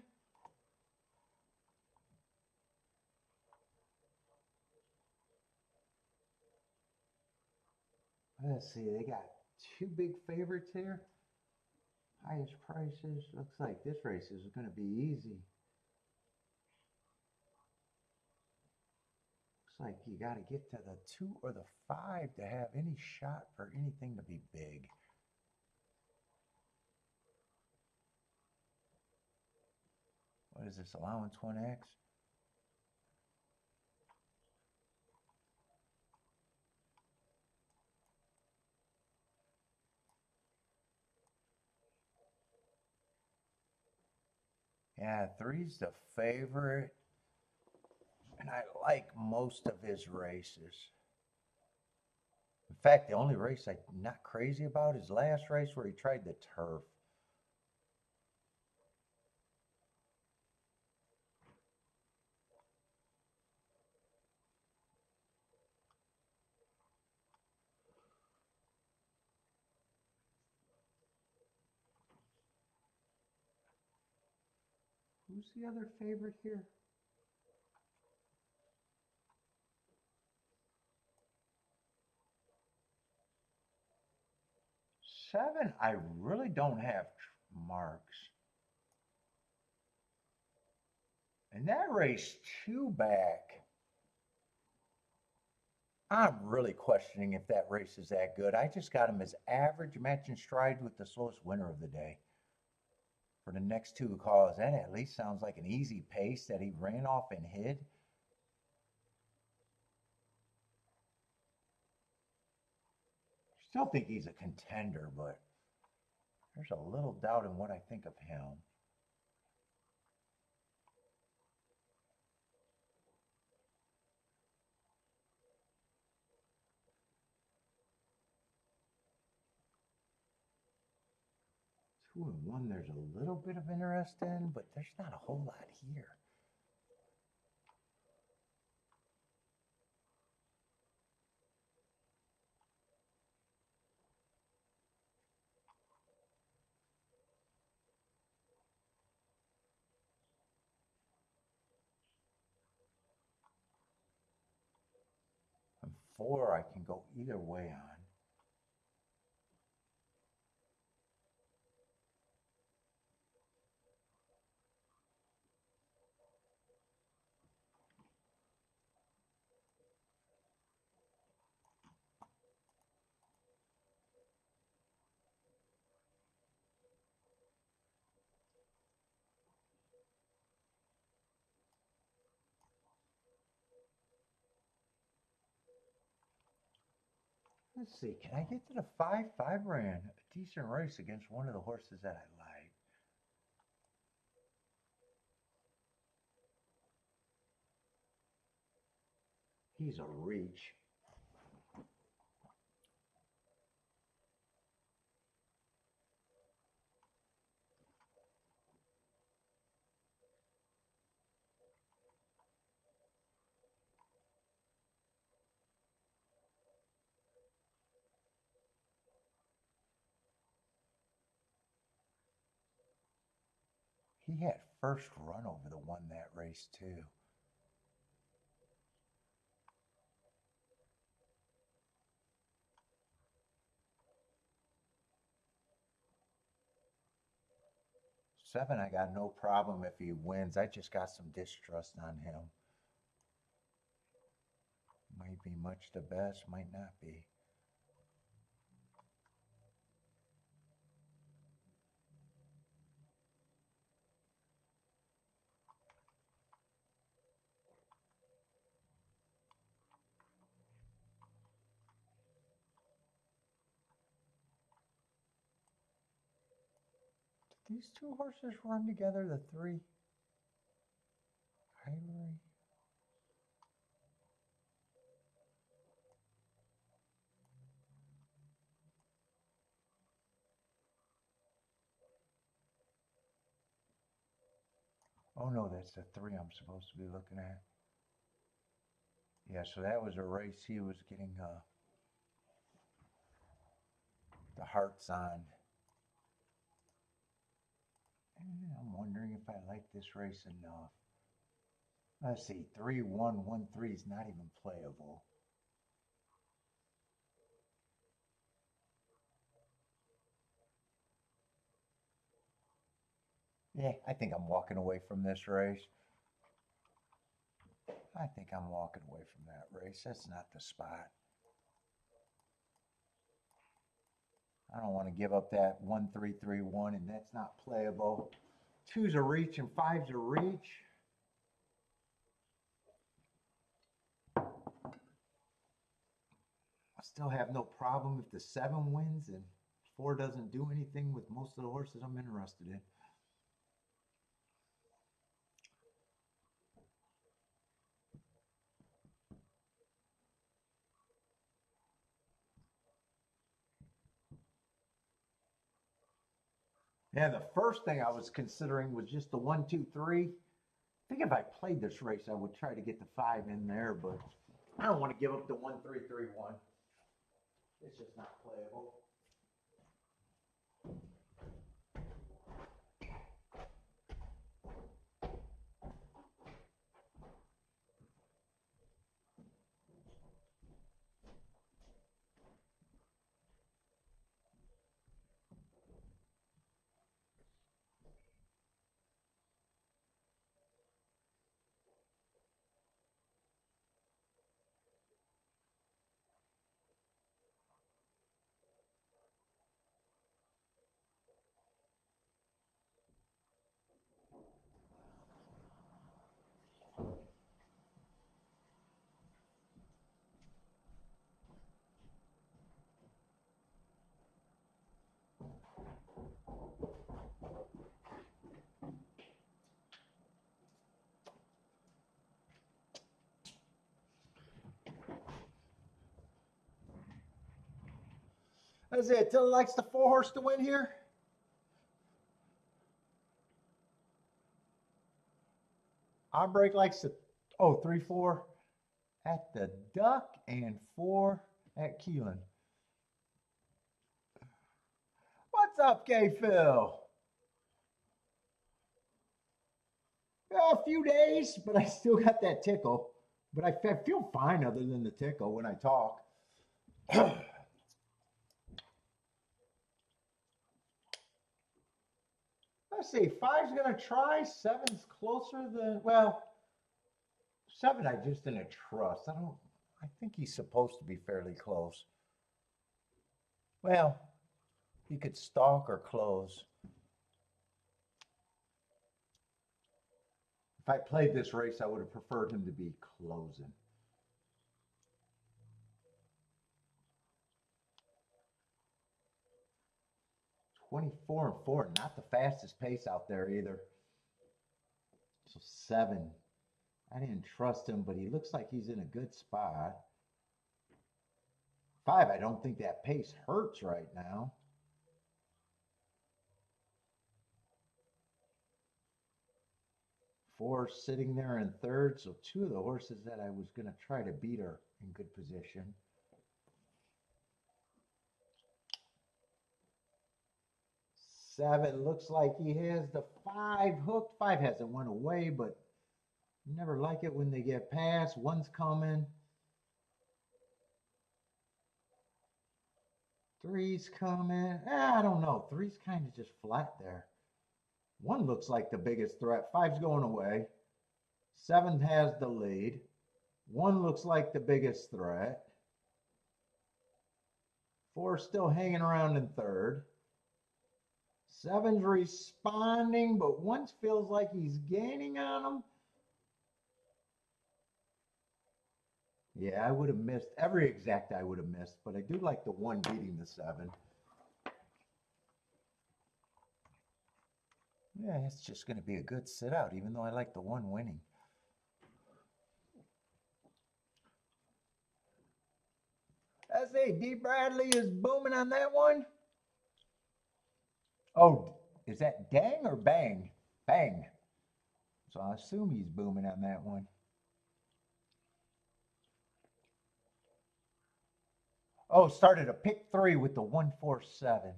Let's see, they got 2 big favorites here. Highest prices. Looks like this race is going to be easy. Looks like you got to get to the 2 or the 5 to have any shot for anything to be big. What is this, allowance 1X? Yeah, 3's the favorite. And I like most of his races. In fact, the only race I'm not crazy about is last race where he tried the turf. Who's the other favorite here? Seven, I really don't have marks. And that race 2 back. I'm really questioning if that race is that good. I just got him as average, matching stride with the slowest winner of the day. For the next two calls, that at least sounds like an easy pace that he ran off and hid. Still think he's a contender, but there's a little doubt in what I think of him. Two and one, there's a little bit of interest in, but there's not a whole lot here. And four, I can go either way on. Let's see, can I get to the five? Five ran a decent race against one of the horses that I like. He's a reach. He had first run over the one that race too. Seven, I got no problem if he wins. I just got some distrust on him. Might be much the best, might not be. Did these two horses run together, the three? Ivory. Oh no, that's the three I'm supposed to be looking at. Yeah, so that was a race he was getting the hearts on. And I'm wondering if I like this race enough. Let's see, 3-1-1-3 is not even playable. Yeah, I think I'm walking away from this race. I think I'm walking away from that race. That's not the spot. I don't want to give up that 1-3-3-1, and that's not playable. Two's a reach and five's a reach. I still have no problem if the seven wins and four doesn't do anything with most of the horses I'm interested in. Yeah, the first thing I was considering was just the 1-2-3. I think if I played this race, I would try to get the five in there, but I don't want to give up the 1-3-3-1. It's just not playable. That's it. Till likes the 4-horse to win here. On break likes the 3-4 at the Duck and 4 at Keeneland. What's up, K Phil? A few days, but I still got that tickle. But I feel fine other than the tickle when I talk. Let's see. 5's going to try. 7's closer than, well, 7 I just didn't trust. I think he's supposed to be fairly close. Well, he could stalk or close. If I played this race, I would have preferred him to be closing. (24-4), not the fastest pace out there either. So 7. I didn't trust him, but he looks like he's in a good spot. 5, I don't think that pace hurts right now. Four sitting there in third, so 2 of the horses that I was going to try to beat are in good position. 7 looks like he has the 5 hooked. 5 hasn't went away, but you never like it when they get past. 1's coming. 3's coming. I don't know. 3's kind of just flat there. 1 looks like the biggest threat. 5's going away. 7 has the lead. 1 looks like the biggest threat. 4 still hanging around in third. 7's responding, but 1 feels like he's gaining on him. Yeah, I would have missed. Every exact I would have missed, but I do like the 1 beating the 7. Yeah, it's just going to be a good sit out, even though I like the 1 winning. D. Bradley is booming on that one. Oh, is that dang or bang? Bang. So I assume he's booming on that one. Oh, started a pick 3 with the 147.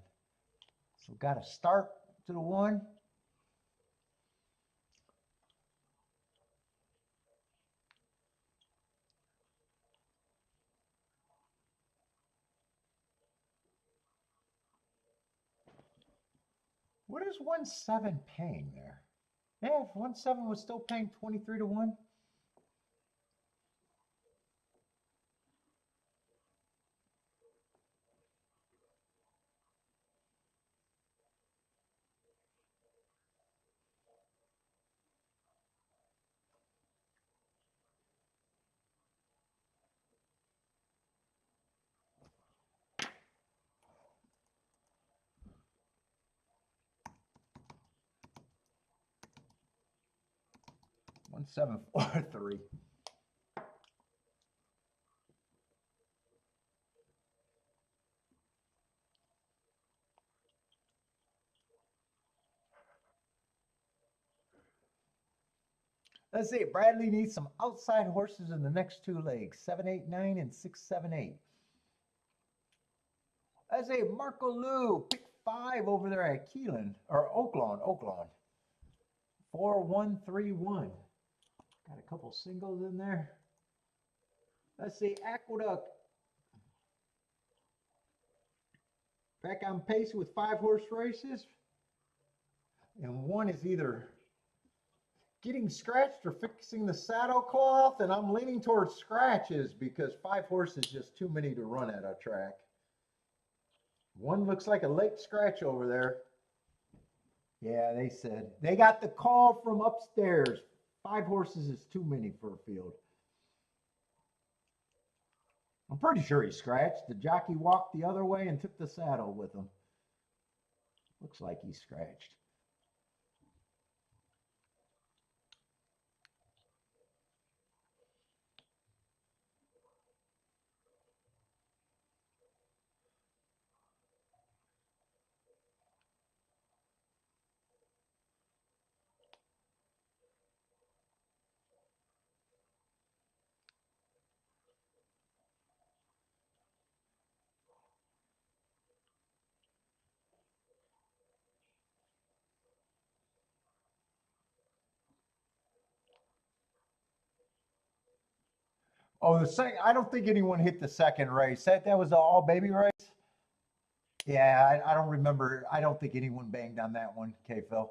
So got a start to the 1. What is 1-7 paying there? Yeah, if 1-7 was still paying 23-1. One 7-4-3. Let's see. Bradley needs some outside horses in the next 2 legs, 7-8-9 and 6-7-8. Let's see. Marco Lou, pick 5 over there at Keeneland, or Oaklawn. 4-1-3-1. Got a couple singles in there. Let's see. Aqueduct. Back on pace with 5-horse races. And 1 is either getting scratched or fixing the saddle cloth, and I'm leaning towards scratches because 5 horses is just too many to run at a track. 1 looks like a late scratch over there. Yeah, they said. They got the call from upstairs. 5 horses is too many for a field. I'm pretty sure he scratched. The jockey walked the other way and took the saddle with him. Looks like he scratched. Oh, the second. I don't think anyone hit the second race. That was the all baby race. Yeah, I don't remember. I don't think anyone banged on that one. Okay, Phil.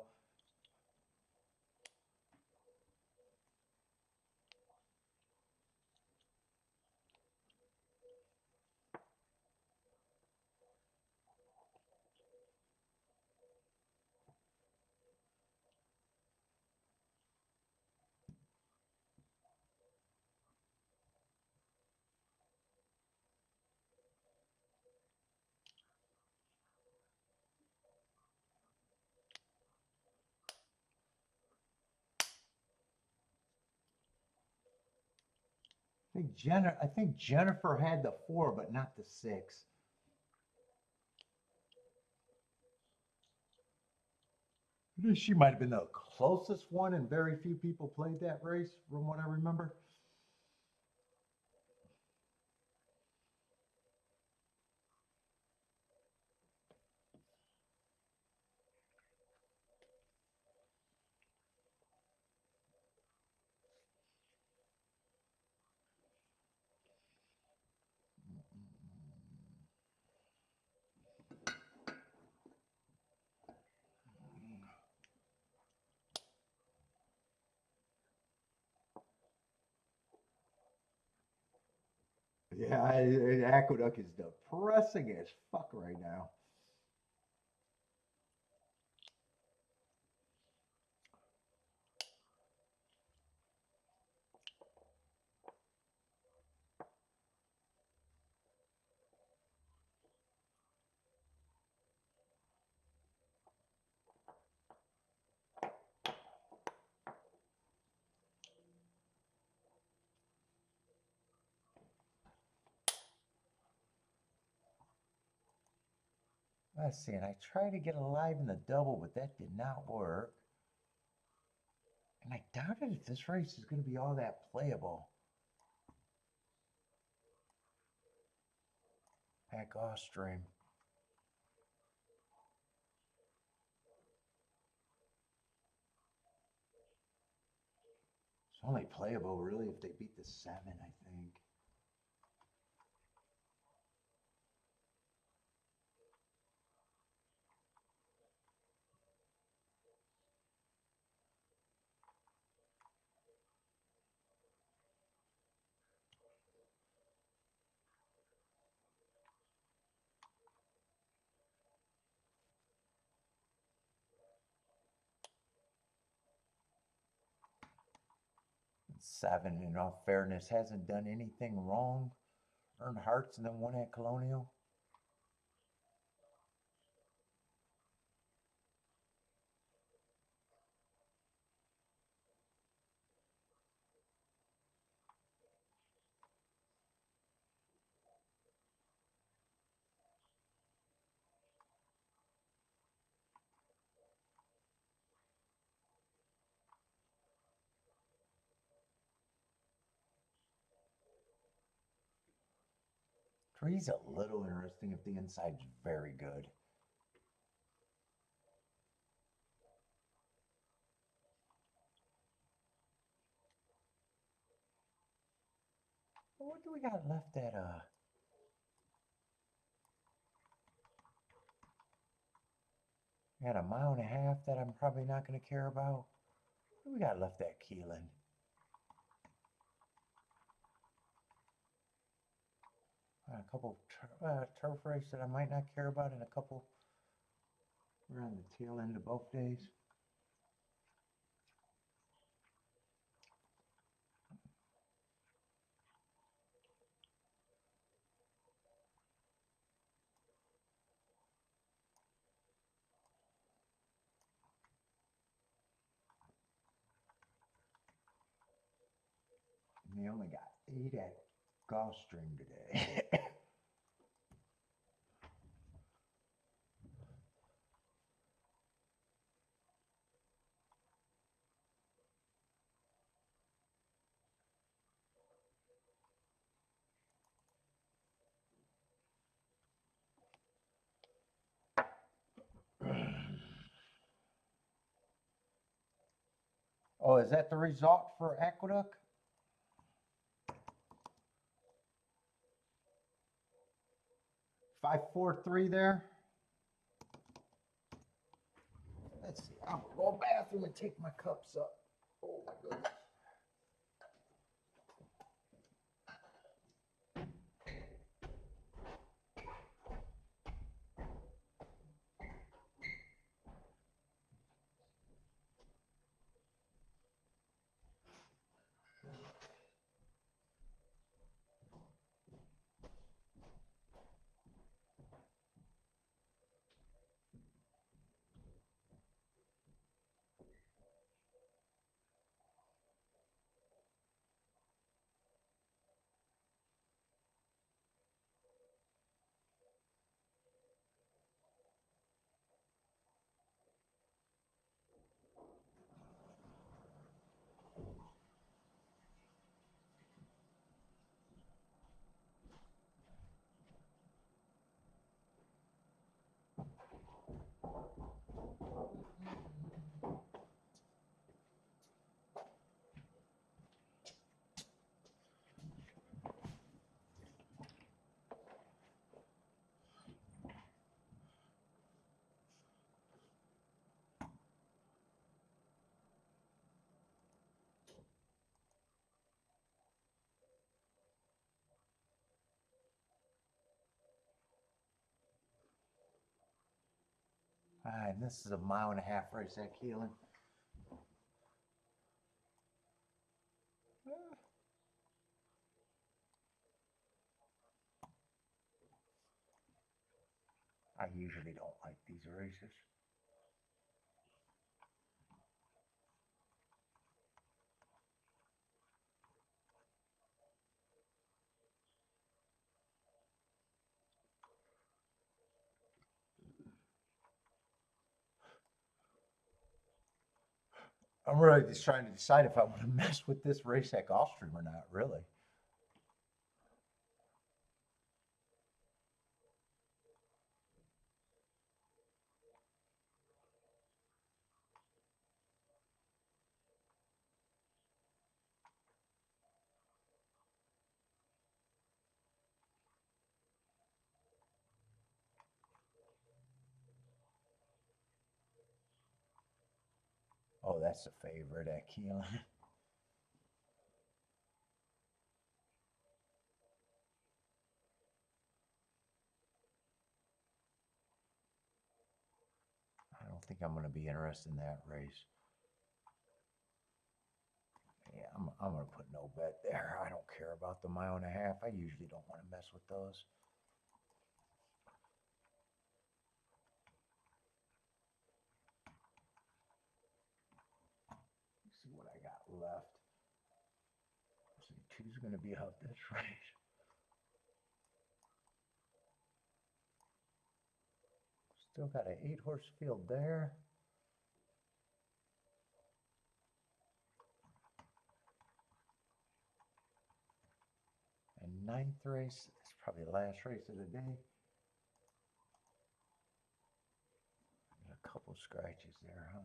I think Jennifer had the 4, but not the 6. She might have been the closest one, and very few people played that race, from what I remember. Yeah, Aqueduct is depressing as fuck right now. Let's see, and I tried to get alive in the double, but that did not work. And I doubted if this race is going to be all that playable. At Gulfstream. It's only playable, really, if they beat the 7, I think. Seven, in all fairness, hasn't done anything wrong. Earned hearts and then won at Colonial. Three's a little interesting if the inside's very good. What do we got left at we got a mile and a half that I'm probably not going to care about. What do we got left at Keeneland? A couple turf races that I might not care about, and a couple. We're on the tail end of both days. And they only got 8 at Gulfstream today. Oh, is that the result for Aqueduct? 5, 4, 3 there. Let's see. I'm gonna go to the bathroom and take my cups up. Oh my goodness. All right, and this is a 1.5 mile race at Keeneland. I usually don't like these races. I'm really just trying to decide if I want to mess with this race at Gulfstream or not, really. Oh, that's a favorite at Keeneland. I don't think I'm going to be interested in that race. Yeah, I'm going to put no bet there. I don't care about the 1.5 miles. I usually don't want to mess with those. Let's see what I got left. Let's see, two's going to be out this race. Still got an 8-horse field there. And 9th race, it's probably the last race of the day. There's a couple scratches there, huh?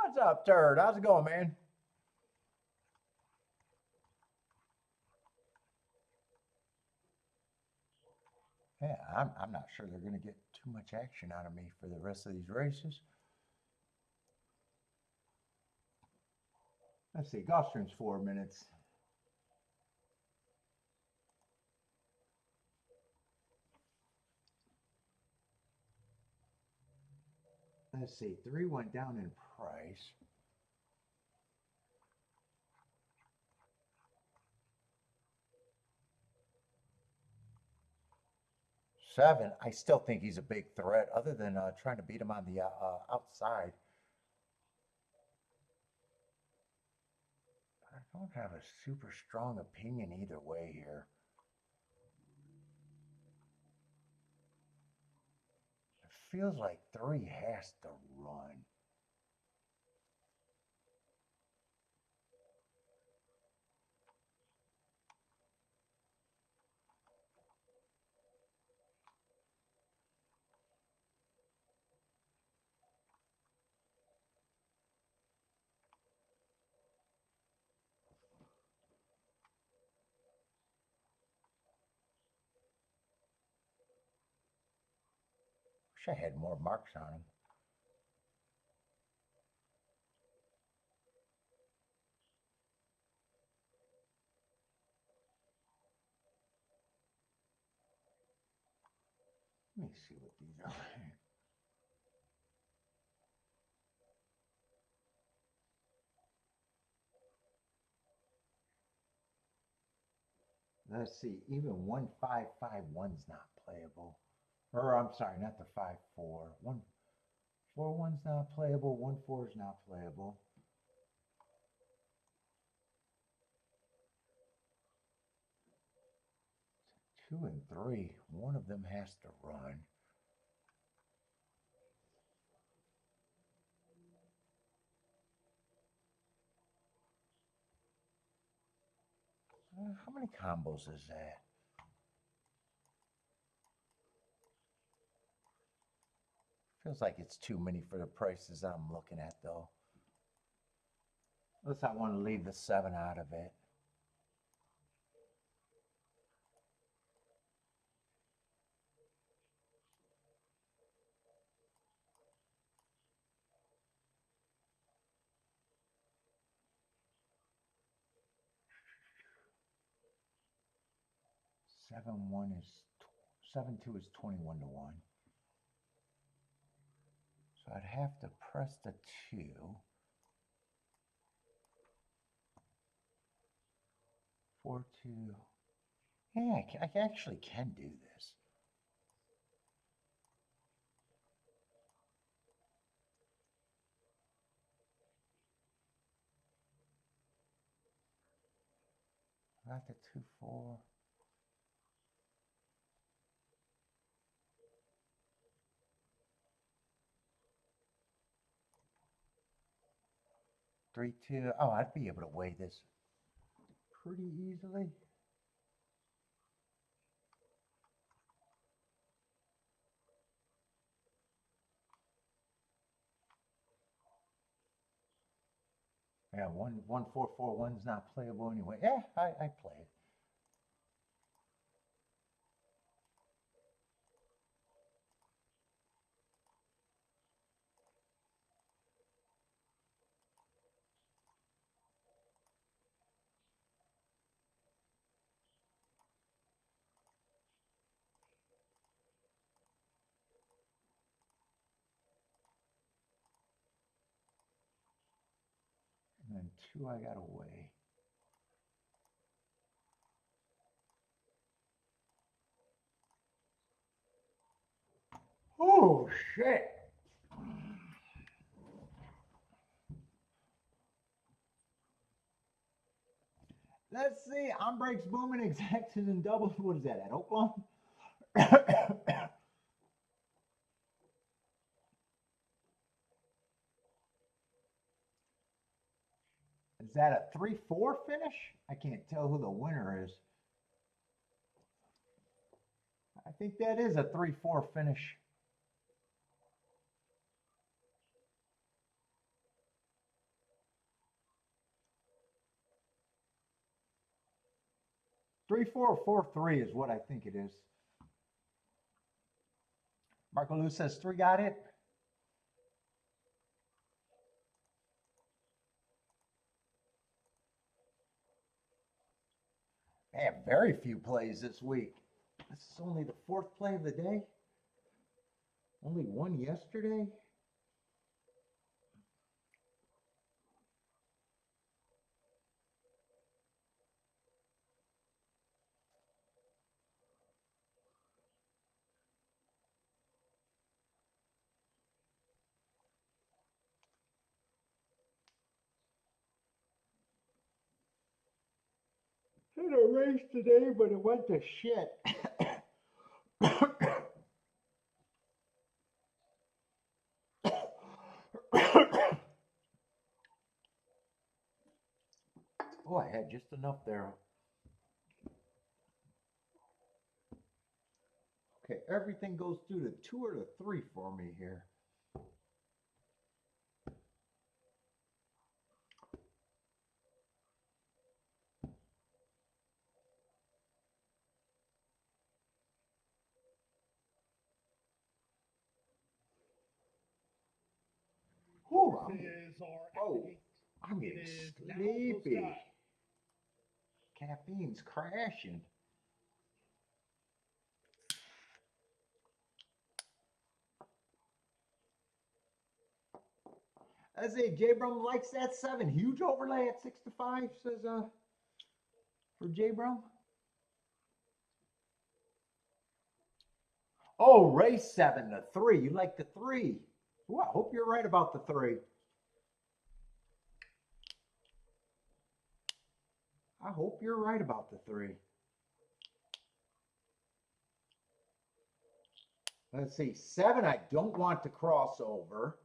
What's up, Turd? How's it going, man? Yeah, I'm not sure they're going to get too much action out of me for the rest of these races. Let's see, Gulfstream's 4 minutes. Let's see, 3 went down in price. Seven, I still think he's a big threat, other than trying to beat him on the outside. I don't have a super strong opinion either way here. It feels like 3 has to run. I had more marks on them. Let me see what these are. Let's see, even 1551's not playable. Or I'm sorry, not the 5-4. 1-4-1's not playable, 1-4's not playable. Two and three, one of them has to run. How many combos is that? Feels like it's too many for the prices I'm looking at, though. Unless I want to leave the 7 out of it. Seven two is 21 to 1. So I'd have to press the 2. 4-2. Yeah, I actually can do this. Got the 2-4. Three, 2. Oh, I'd be able to weigh this pretty easily. Yeah, 1-4-4-1's not playable anyway. Yeah, I play it. And then 2 I got away. Oh, shit. Let's see. On breaks, booming, exactions, and doubles. What is that, at Oaklawn? Is that a 3-4 finish? I can't tell who the winner is. I think that is a 3-4 finish. Three, 4, 4-3 is what I think it is. Marco Lou says 3 got it. I have very few plays this week. This is only the 4th play of the day. Only one yesterday. Had a race today, but it went to shit. Oh, I had just enough there. Okay, everything goes through the 2 or the 3 for me here. Whoa, I'm getting sleepy. Caffeine's crashing. I say J Brum likes that 7. Huge overlay at 6 to 5, says for J Brum. Oh, race 7 to 3. You like the 3. Ooh, I hope you're right about the 3. I hope you're right about the 3. Let's see. 7, I don't want to cross over.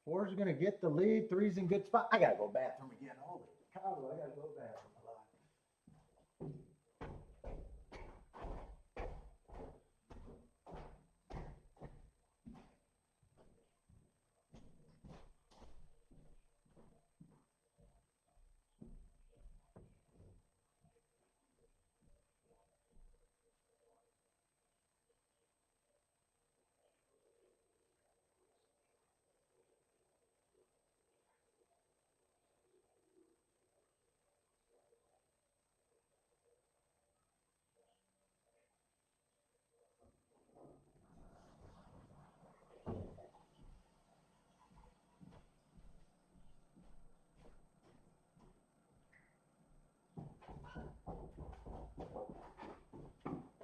4's going to get the lead. 3's in good spot. I got to go bathroom again. Holy cow, I got to go bathroom a lot.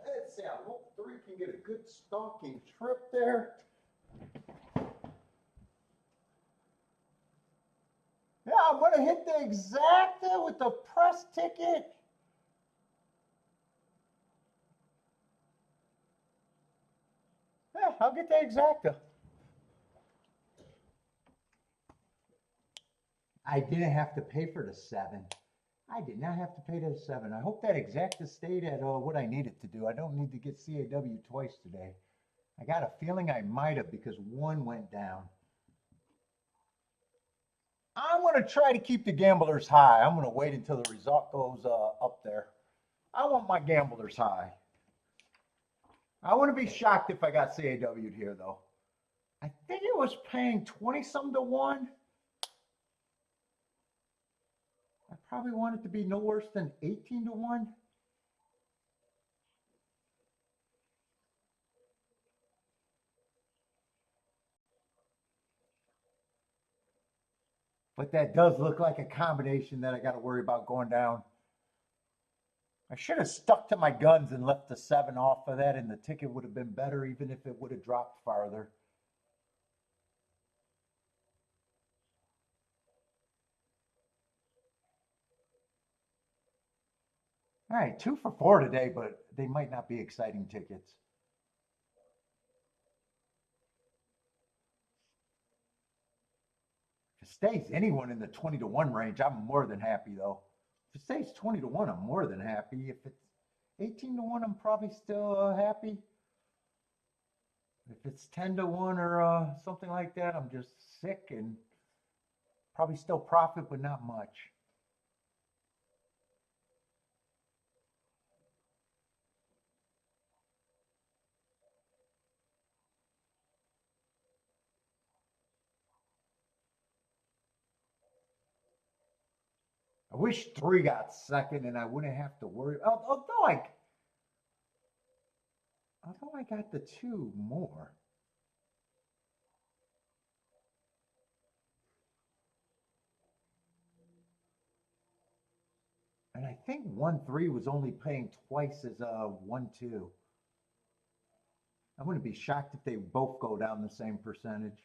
Let's see. I hope 3 can get a good stalking trip there. Yeah, I'm going to hit the exacta with the press ticket. Yeah, I'll get the exacta. I didn't have to pay for the 7. I did not have to pay the 7. I hope that exacta stayed at what I needed to do. I don't need to get CAW twice today. I got a feeling I might have because 1 went down. I'm going to try to keep the gamblers high. I'm going to wait until the result goes up there. I want my gamblers high. I wouldn't be shocked if I got CAW'd here, though. I think it was paying 20-some to 1. I probably want it to be no worse than 18 to 1. But that does look like a combination that I got to worry about going down. I should have stuck to my guns and left the 7 off of that, and the ticket would have been better even if it would have dropped farther. All right, 2 for 4 today, but they might not be exciting tickets. If it stays anyone in the 20 to 1 range, I'm more than happy, though. If it stays 20 to 1, I'm more than happy. If it's 18 to 1, I'm probably still happy. If it's 10 to 1 or something like that, I'm just sick and probably still profit, but not much. I wish 3 got second and I wouldn't have to worry. Although I got the 2 more. And I think 1-3 was only paying twice as 1-2. I wouldn't be shocked if they both go down the same percentage.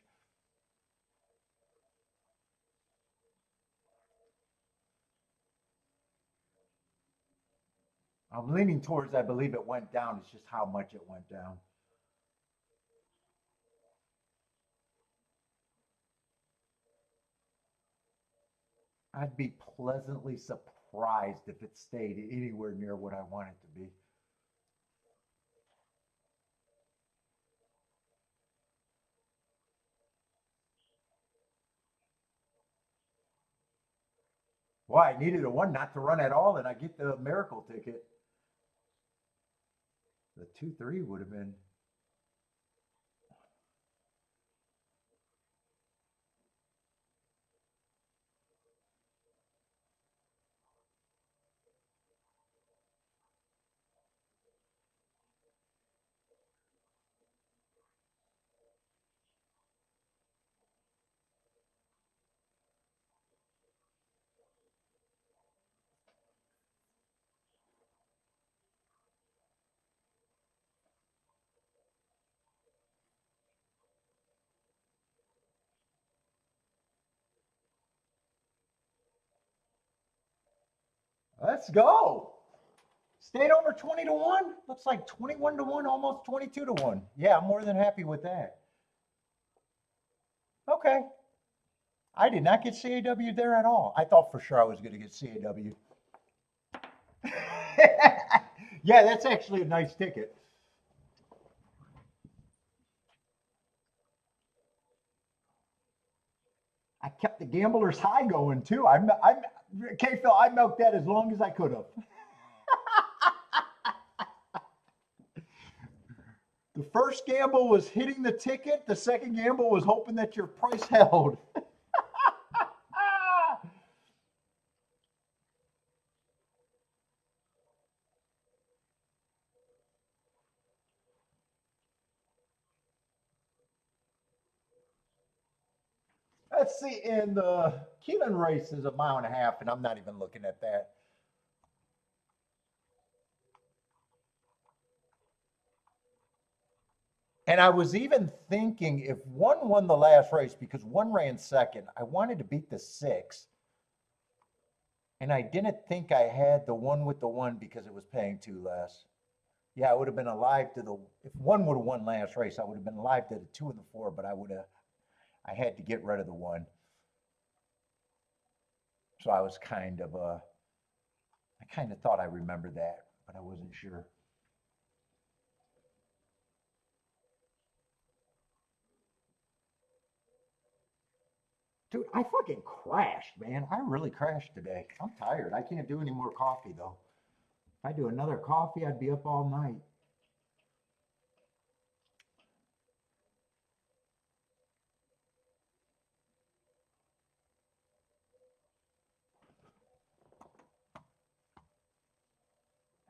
I'm leaning towards I believe it went down. It's just how much it went down. I'd be pleasantly surprised if it stayed anywhere near what I want it to be. Well, I needed a 1 not to run at all, and I get the miracle ticket. The 2-3 would have been. Let's go. Stayed over 20 to 1. Looks like 21 to 1, almost 22 to 1. Yeah, I'm more than happy with that. Okay. I did not get CAW there at all. I thought for sure I was going to get CAW. Yeah, that's actually a nice ticket. I kept the gambler's high going too. K-Phil, I milked that as long as I could have. The first gamble was hitting the ticket. The second gamble was hoping that your price held. Let's see, in the Keeneland race is a mile and a half, and I'm not even looking at that. And I was even thinking if one won the last race, because one ran second, I wanted to beat the 6. And I didn't think I had the one with the 1 because it was paying 2 less. Yeah, I would have been alive to the, if one would have won last race, I would have been alive to the 2 and the 4, but I had to get rid of the 1. So I was I kind of thought I remembered that, but I wasn't sure. Dude, I fucking crashed, man. I really crashed today. I'm tired. I can't do any more coffee, though. If I do another coffee, I'd be up all night.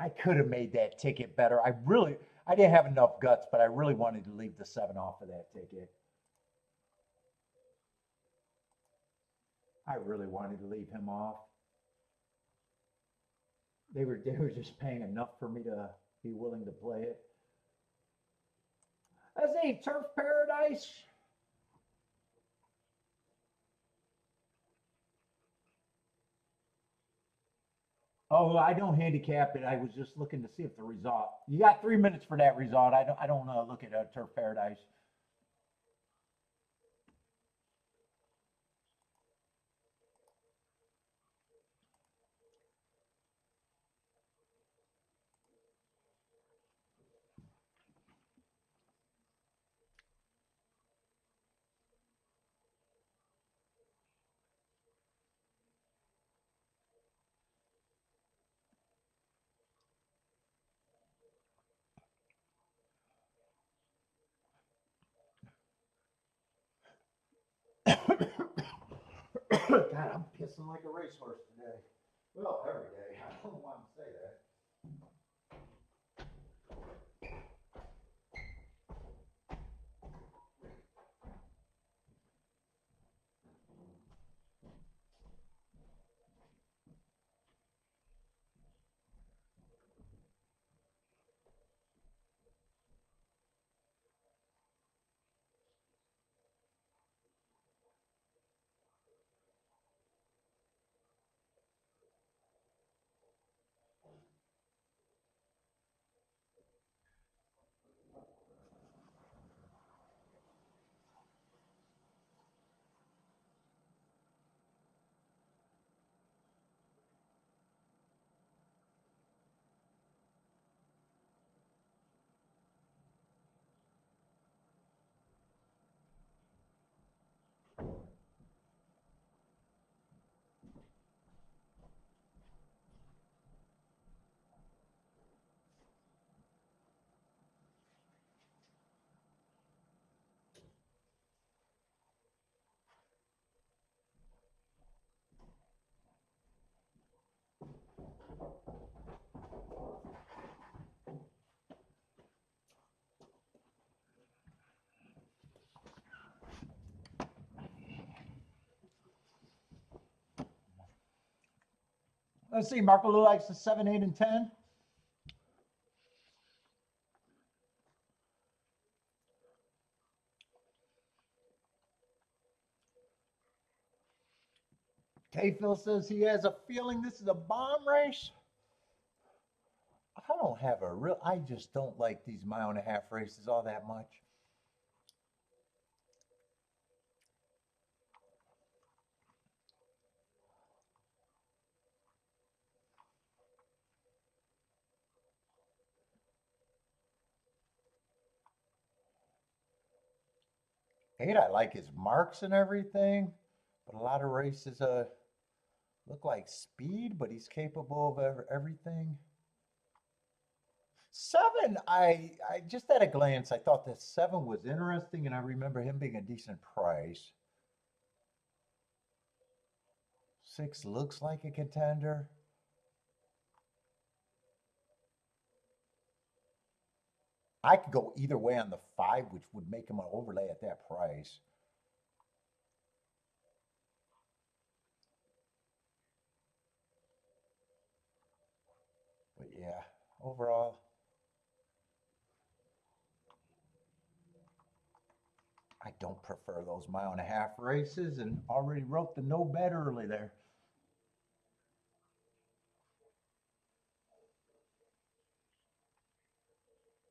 I could have made that ticket better. I didn't have enough guts, but I really wanted to leave the 7 off of that ticket. I really wanted to leave him off. They were just paying enough for me to be willing to play it. Let's see, Turf Paradise. Oh, I don't handicap it. I was just looking to see if the result. You got 3 minutes for that result. I don't look at Turf Paradise. God, I'm pissing like a racehorse today. Well, every day. I don't know why I'm saying that. Let's see. Marco Lou likes the 7, 8, and 10. K. Phil says he has a feeling this is a bomb race. I don't have a real, I just don't like these mile and a half races all that much. Eight, I like his marks and everything, but a lot of races look like speed, but he's capable of everything. Seven, I just at a glance, I thought that seven was interesting, and I remember him being a decent price. Six looks like a contender. I could go either way on the five, which would make him an overlay at that price. But yeah, overall, I don't prefer those mile and a half races, and already wrote the no bet early there.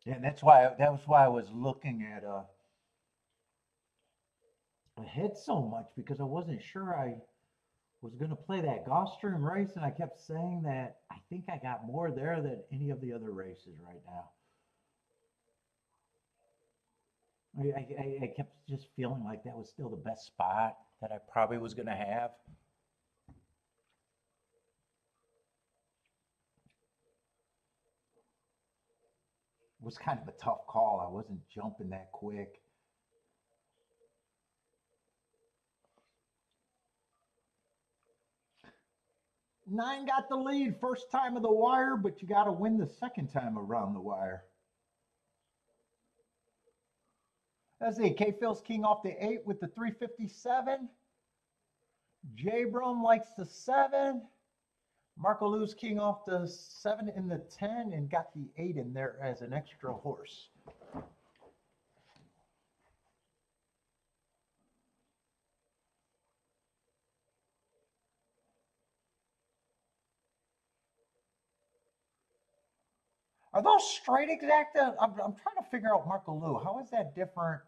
And that was why I was looking at ahead so much, because I wasn't sure I was going to play that Gulfstream race, and I kept saying that I think I got more there than any of the other races right now. I kept just feeling like that was still the best spot that I probably was going to have. It was kind of a tough call. I wasn't jumping that quick. Nine got the lead first time of the wire, but you got to win the second time around the wire. Let's see. K Phil's king off the 8 with the 357. J Brum likes the 7. Marco Lou's king off the 7 in the 10 and got the 8 in there as an extra horse. Are those straight exacta? I'm trying to figure out Marco Lou. How is that different?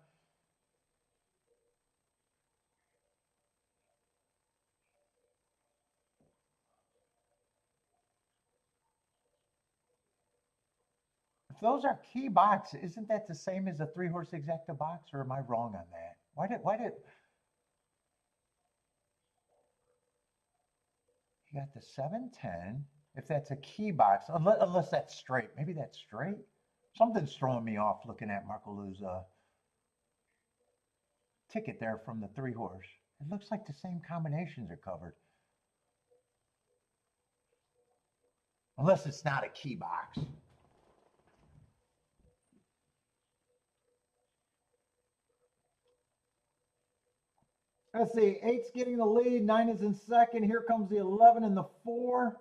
If those are key box, isn't that the same as a 3-horse exacta box, or am I wrong on that? Why did you got the 710? If that's a key box, unless that's straight, maybe that's straight. Something's throwing me off looking at Marco Lou's ticket there from the 3-horse. It looks like the same combinations are covered. Unless it's not a key box. Let's see, 8's getting the lead, 9 is in second. Here comes the 11 and the 4.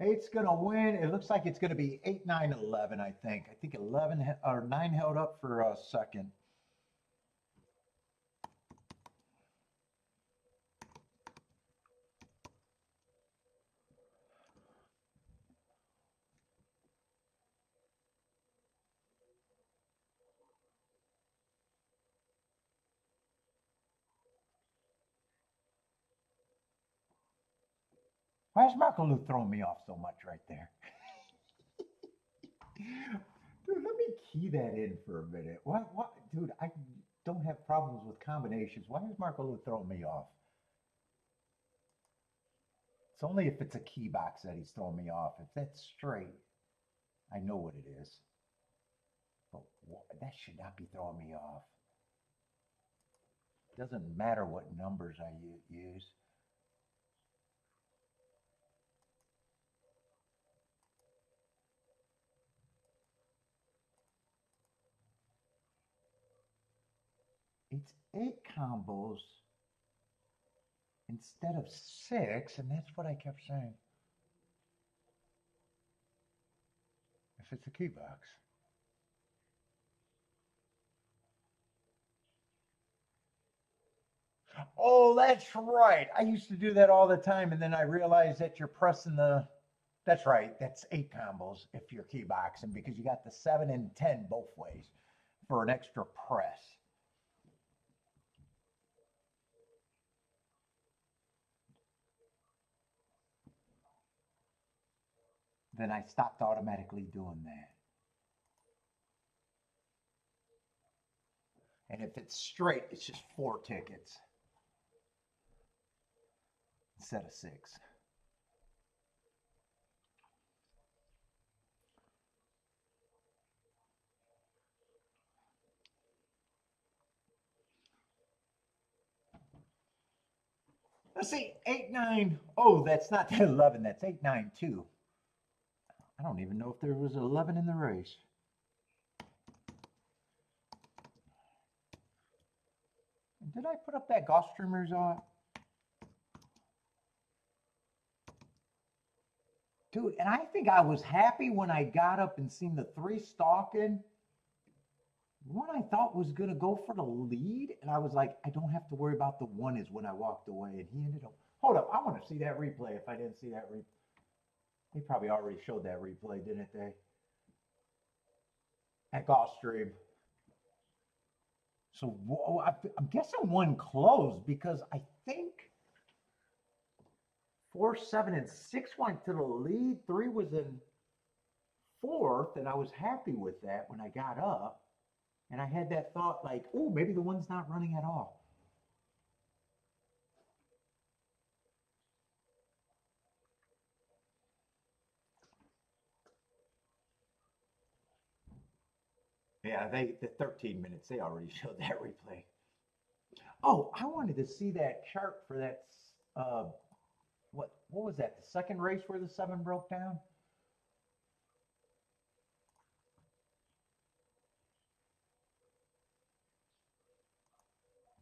8's going to win. It looks like it's going to be 8, 9, 11, I think. I think 11 or 9 held up for a second. Why is Marco Lou throwing me off so much right there? Dude, let me key that in for a minute. What? Dude, I don't have problems with combinations. Why is Marco Lou throwing me off? It's only if it's a key box that he's throwing me off. If that's straight, I know what it is. But that should not be throwing me off. It doesn't matter what numbers I use. It's 8 combos instead of 6, and that's what I kept saying. If it's a key box. Oh, that's right. I used to do that all the time, and then I realized that you're pressing the. That's right. That's 8 combos if you're key boxing because you got the 7 and 10 both ways for an extra press. Then I stopped automatically doing that. And if it's straight, it's just 4 tickets instead of 6. Let's see, 8-9. Oh, that's not the 11. That's 8-9-2. I don't even know if there was 11 in the race. Did I put up that Gulfstreamers on? Dude, and I think I was happy when I got up and seen the 3 stalking. One I thought was going to go for the lead, and I was like, I don't have to worry about the 1 is when I walked away, and he ended up. Hold up, I want to see that replay if I didn't see that replay. They probably already showed that replay, didn't they? At Gulfstream. So I'm guessing 1 closed because I think 4, 7, and 6 went to the lead. 3 was in 4th, and I was happy with that when I got up. And I had that thought like, oh, maybe the 1's not running at all. Yeah, the 13 minutes, they already showed that replay. Oh, I wanted to see that chart for that, what was that, the second race where the 7 broke down?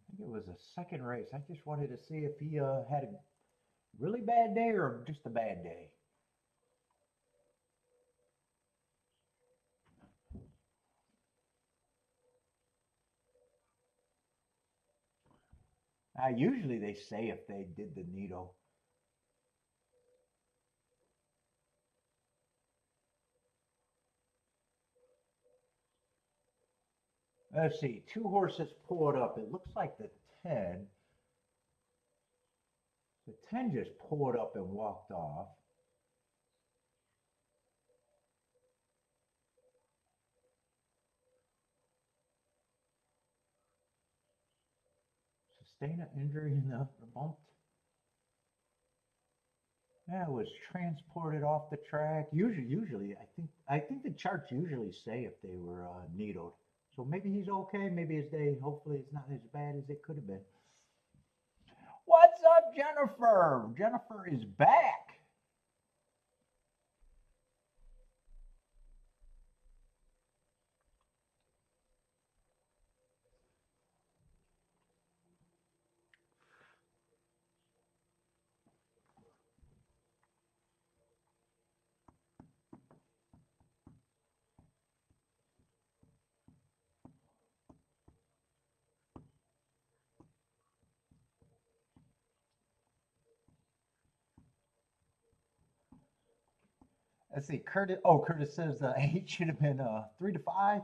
I think it was a second race. I just wanted to see if he had a really bad day or just a bad day. Usually they say if they did the needle. Let's see, 2 horses pulled up. It looks like the 10. The 10 just pulled up and walked off. Sustain an injury in the bump. Yeah, it was transported off the track. Usually, I think the charts usually say if they were needled. So maybe he's okay. Maybe his day, hopefully, it's not as bad as it could have been. What's up, Jennifer? Jennifer is back. Let's see, Curtis. Oh, Curtis says the 8 should have been 3 to 5.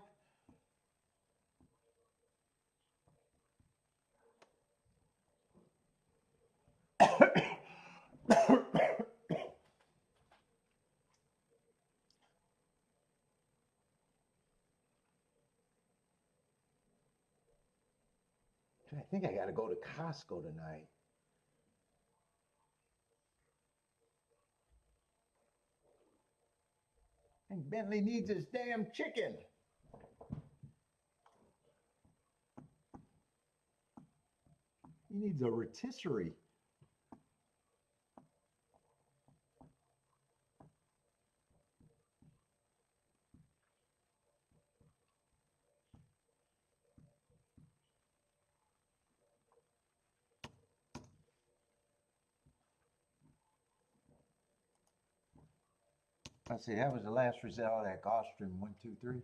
I think I got to go to Costco tonight. I think Bentley needs his damn chicken. He needs a rotisserie. Let's see, that was the last result of that Gulfstream 1, 2, 3.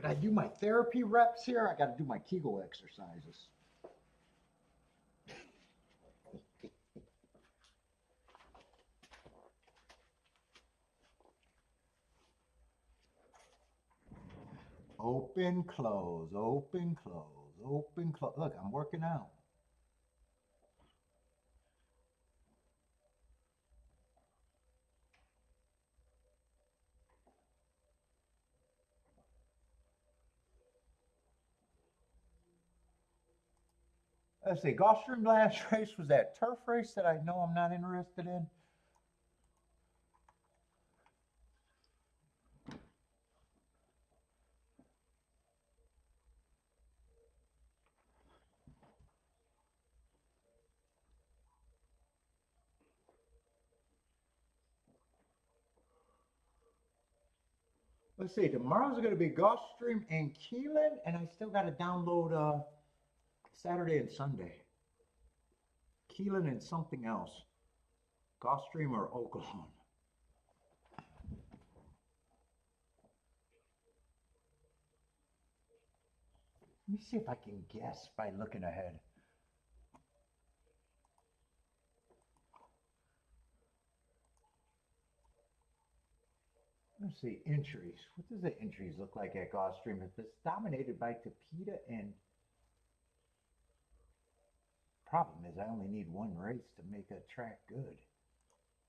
Could I do my therapy reps here? I got to do my Kegel exercises. Open, close, open, close, open, close. Look, I'm working out. Let's see, Gulfstream last race was that turf race that I know I'm not interested in. Let's see, tomorrow's going to be Gulfstream and Keeneland, and I still got to download Saturday and Sunday. Keeneland and something else. Gulfstream or Oaklawn. Let me see if I can guess by looking ahead. Let's see, entries. What does the entries look like at Gulfstream? If it's dominated by Tapeta, and problem is I only need one race to make a track good.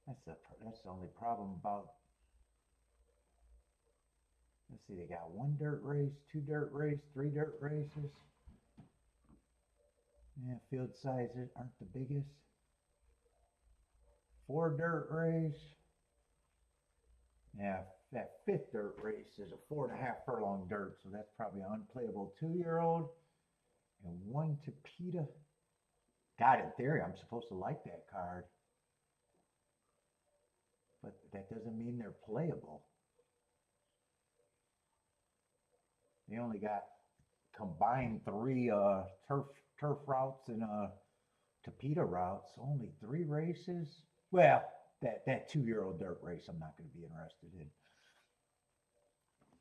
That's the only problem about. Let's see, they got one dirt race, two dirt race, three dirt races. Yeah, field sizes aren't the biggest. Four dirt race. Yeah, that fifth dirt race is a 4.5 furlong dirt, so that's probably an unplayable 2-year-old. And one Tapeta. God, in theory, I'm supposed to like that card. But that doesn't mean they're playable. They only got combined 3 turf routes and Tapeta routes. Only 3 races. Well, that 2-year-old dirt race I'm not going to be interested in.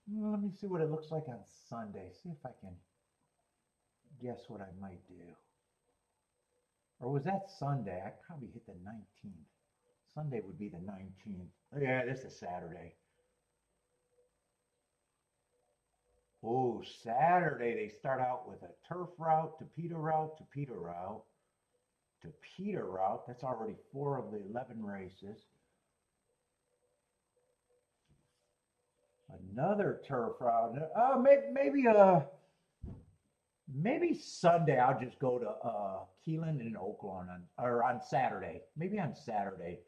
Well, let me see what it looks like on Sunday. See if I can guess what I might do. Or was that Sunday? I probably hit the 19th. Sunday would be the 19th. Yeah, this is Saturday. Oh, Saturday they start out with a turf route, Tapeta route, Tapeta route, Tapeta route. That's already 4 of the 11 races. Another turf route. Maybe Sunday I'll just go to Keeneland and Oaklawn on Saturday. Maybe on Saturday.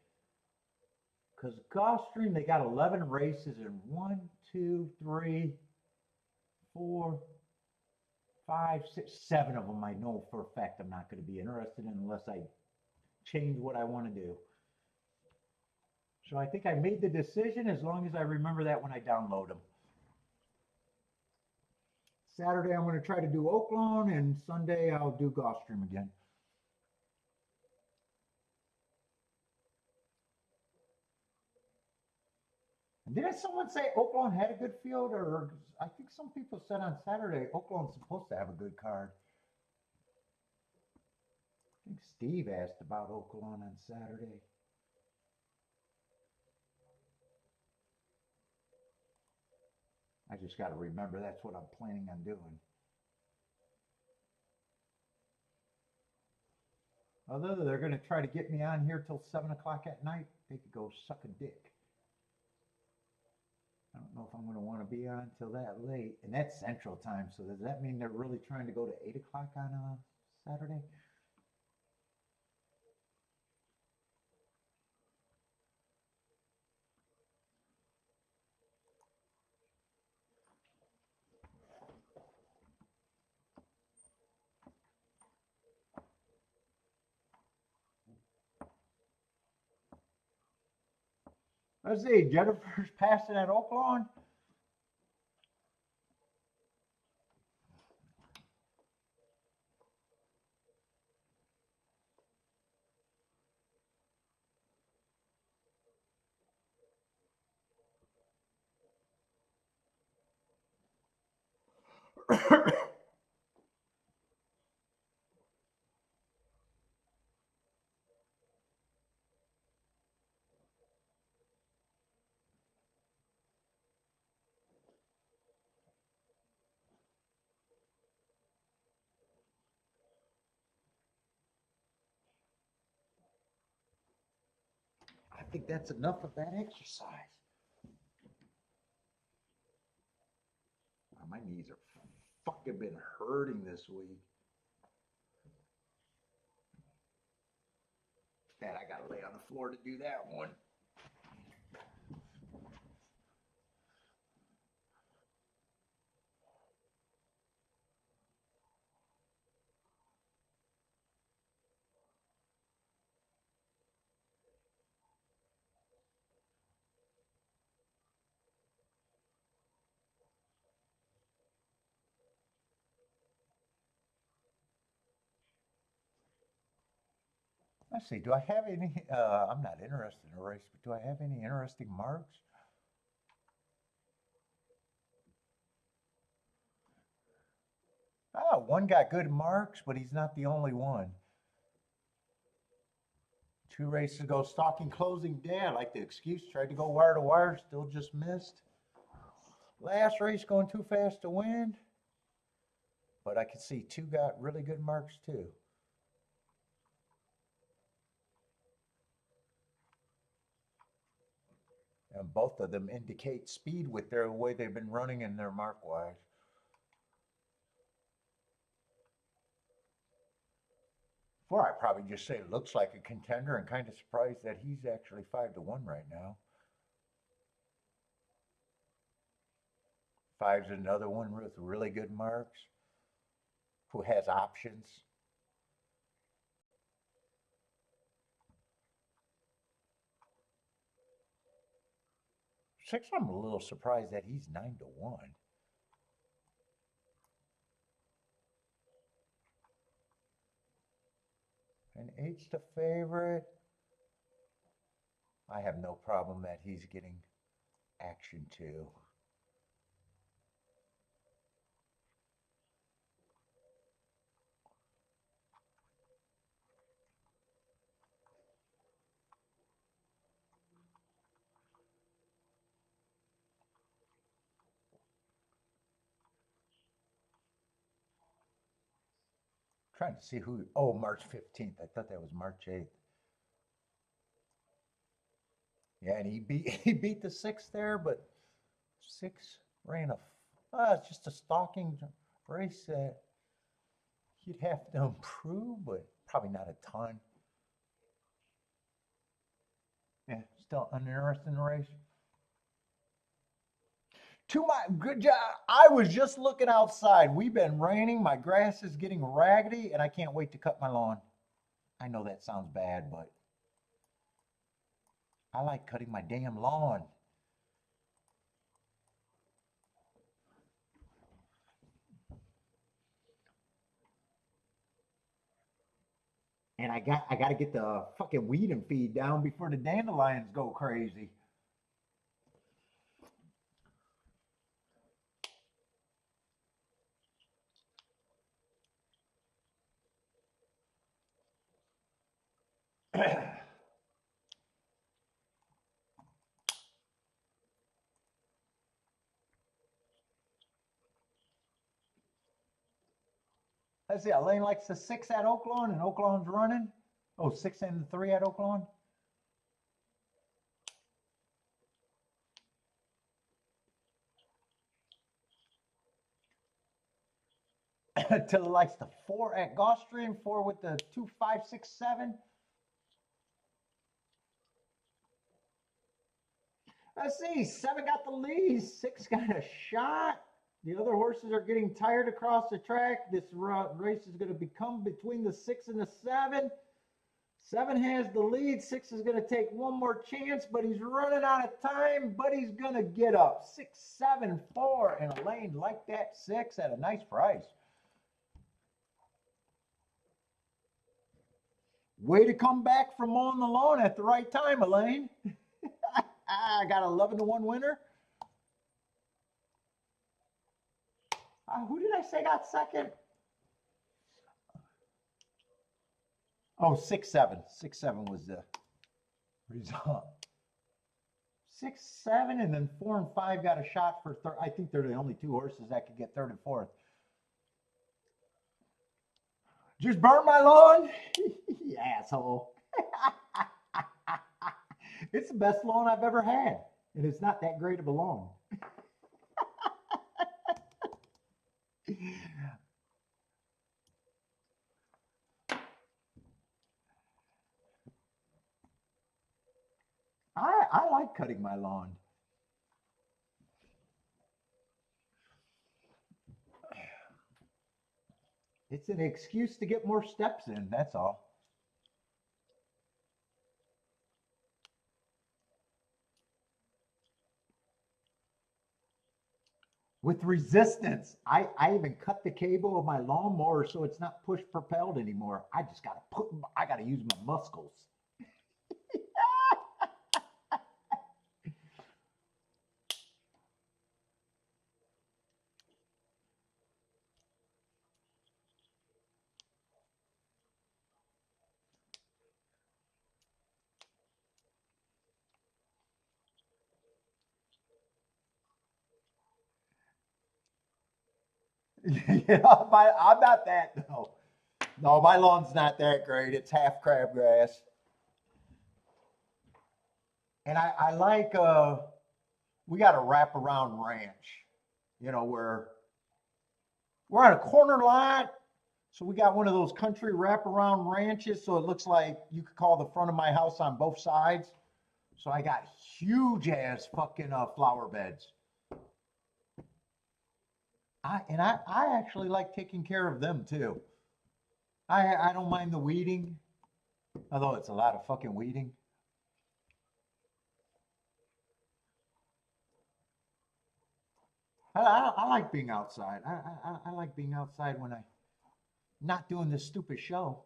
Because Gulfstream, they got 11 races, and 1, 2, 3, 4, 5, 6, 7 of them I know for a fact I'm not going to be interested in unless I change what I want to do. So I think I made the decision, as long as I remember that when I download them. Saturday I'm going to try to do Oaklawn, and Sunday I'll do Gulfstream again. Didn't someone say Oaklawn had a good field? Or I think some people said on Saturday Oaklawn's supposed to have a good card. I think Steve asked about Oaklawn on Saturday. I just got to remember that's what I'm planning on doing. Although they're going to try to get me on here till 7 o'clock at night, they could go suck a dick. I don't know if I'm going to want to be on till that late. And that's Central Time, so does that mean they're really trying to go to 8 o'clock on Saturday? Let's see, Jennifer's passing at Oaklawn. I think that's enough of that exercise. My knees are fucking been hurting this week. Dad, I gotta lay on the floor to do that one. Let's see, do I have any, I'm not interested in a race, but do I have any interesting marks? Oh, one got good marks, but he's not the only one. 2 races ago, stalking closing day. I like the excuse. Tried to go wire to wire, still just missed. Last race going too fast to win. But I can see 2 got really good marks too. And both of them indicate speed with their way they've been running and their mark wise. Before I probably just say it looks like a contender and kind of surprised that he's actually 5-1 right now. 5's another one with really good marks who has options. 6, I'm a little surprised that he's 9-1. And 8's the favorite. I have no problem that he's getting action too. Trying to see who, oh, March 15th. I thought that was March 8th. Yeah, and he beat the 6 there, but 6 ran it's just a stalking race that he'd have to improve, but probably not a ton. Yeah, still uninteresting race. To my good job, I was just looking outside. We've been raining. My grass is getting raggedy, and I can't wait to cut my lawn. I know that sounds bad, but I like cutting my damn lawn. And I got to get the fucking weed and feed down before the dandelions go crazy. Let's see. Elaine likes the 6 at Oaklawn, and Oaklawn's running. Oh, 6 and the 3 at Oaklawn. Till likes the 4 at Gulfstream, 4 with the 2, 5, 6, 7. Let's see. 7 got the lead. 6 got a shot. The other horses are getting tired across the track. This race is going to become between the 6 and the 7. 7 has the lead. 6 is going to take one more chance, but he's running out of time, but he's going to get up. 6, 7, 4, and Elaine liked that 6 at a nice price. Way to come back from mowing the lawn at the right time, Elaine. I got 11-1 winner. Who did I say got second? Oh, 6, 7. 6, 7 was the result. 6, 7, and then 4 and 5 got a shot for third. I think they're the only 2 horses that could get 3rd and 4th. Just burn my lawn? You asshole. It's the best lawn I've ever had, and it's not that great of a lawn. I like cutting my lawn. It's an excuse to get more steps in, that's all. With resistance. I even cut the cable of my lawnmower so it's not push propelled anymore. I just I gotta use my muscles. I'm not that, no. No, my lawn's not that great. It's half crabgrass. And I like, we got a wraparound ranch, where we're on a corner lot. So we got one of those country wraparound ranches. So it looks like you could call the front of my house on both sides. So I got huge ass fucking flower beds. I actually like taking care of them too. I don't mind the weeding, although it's a lot of fucking weeding. I like being outside. I like being outside when I'm not doing this stupid show.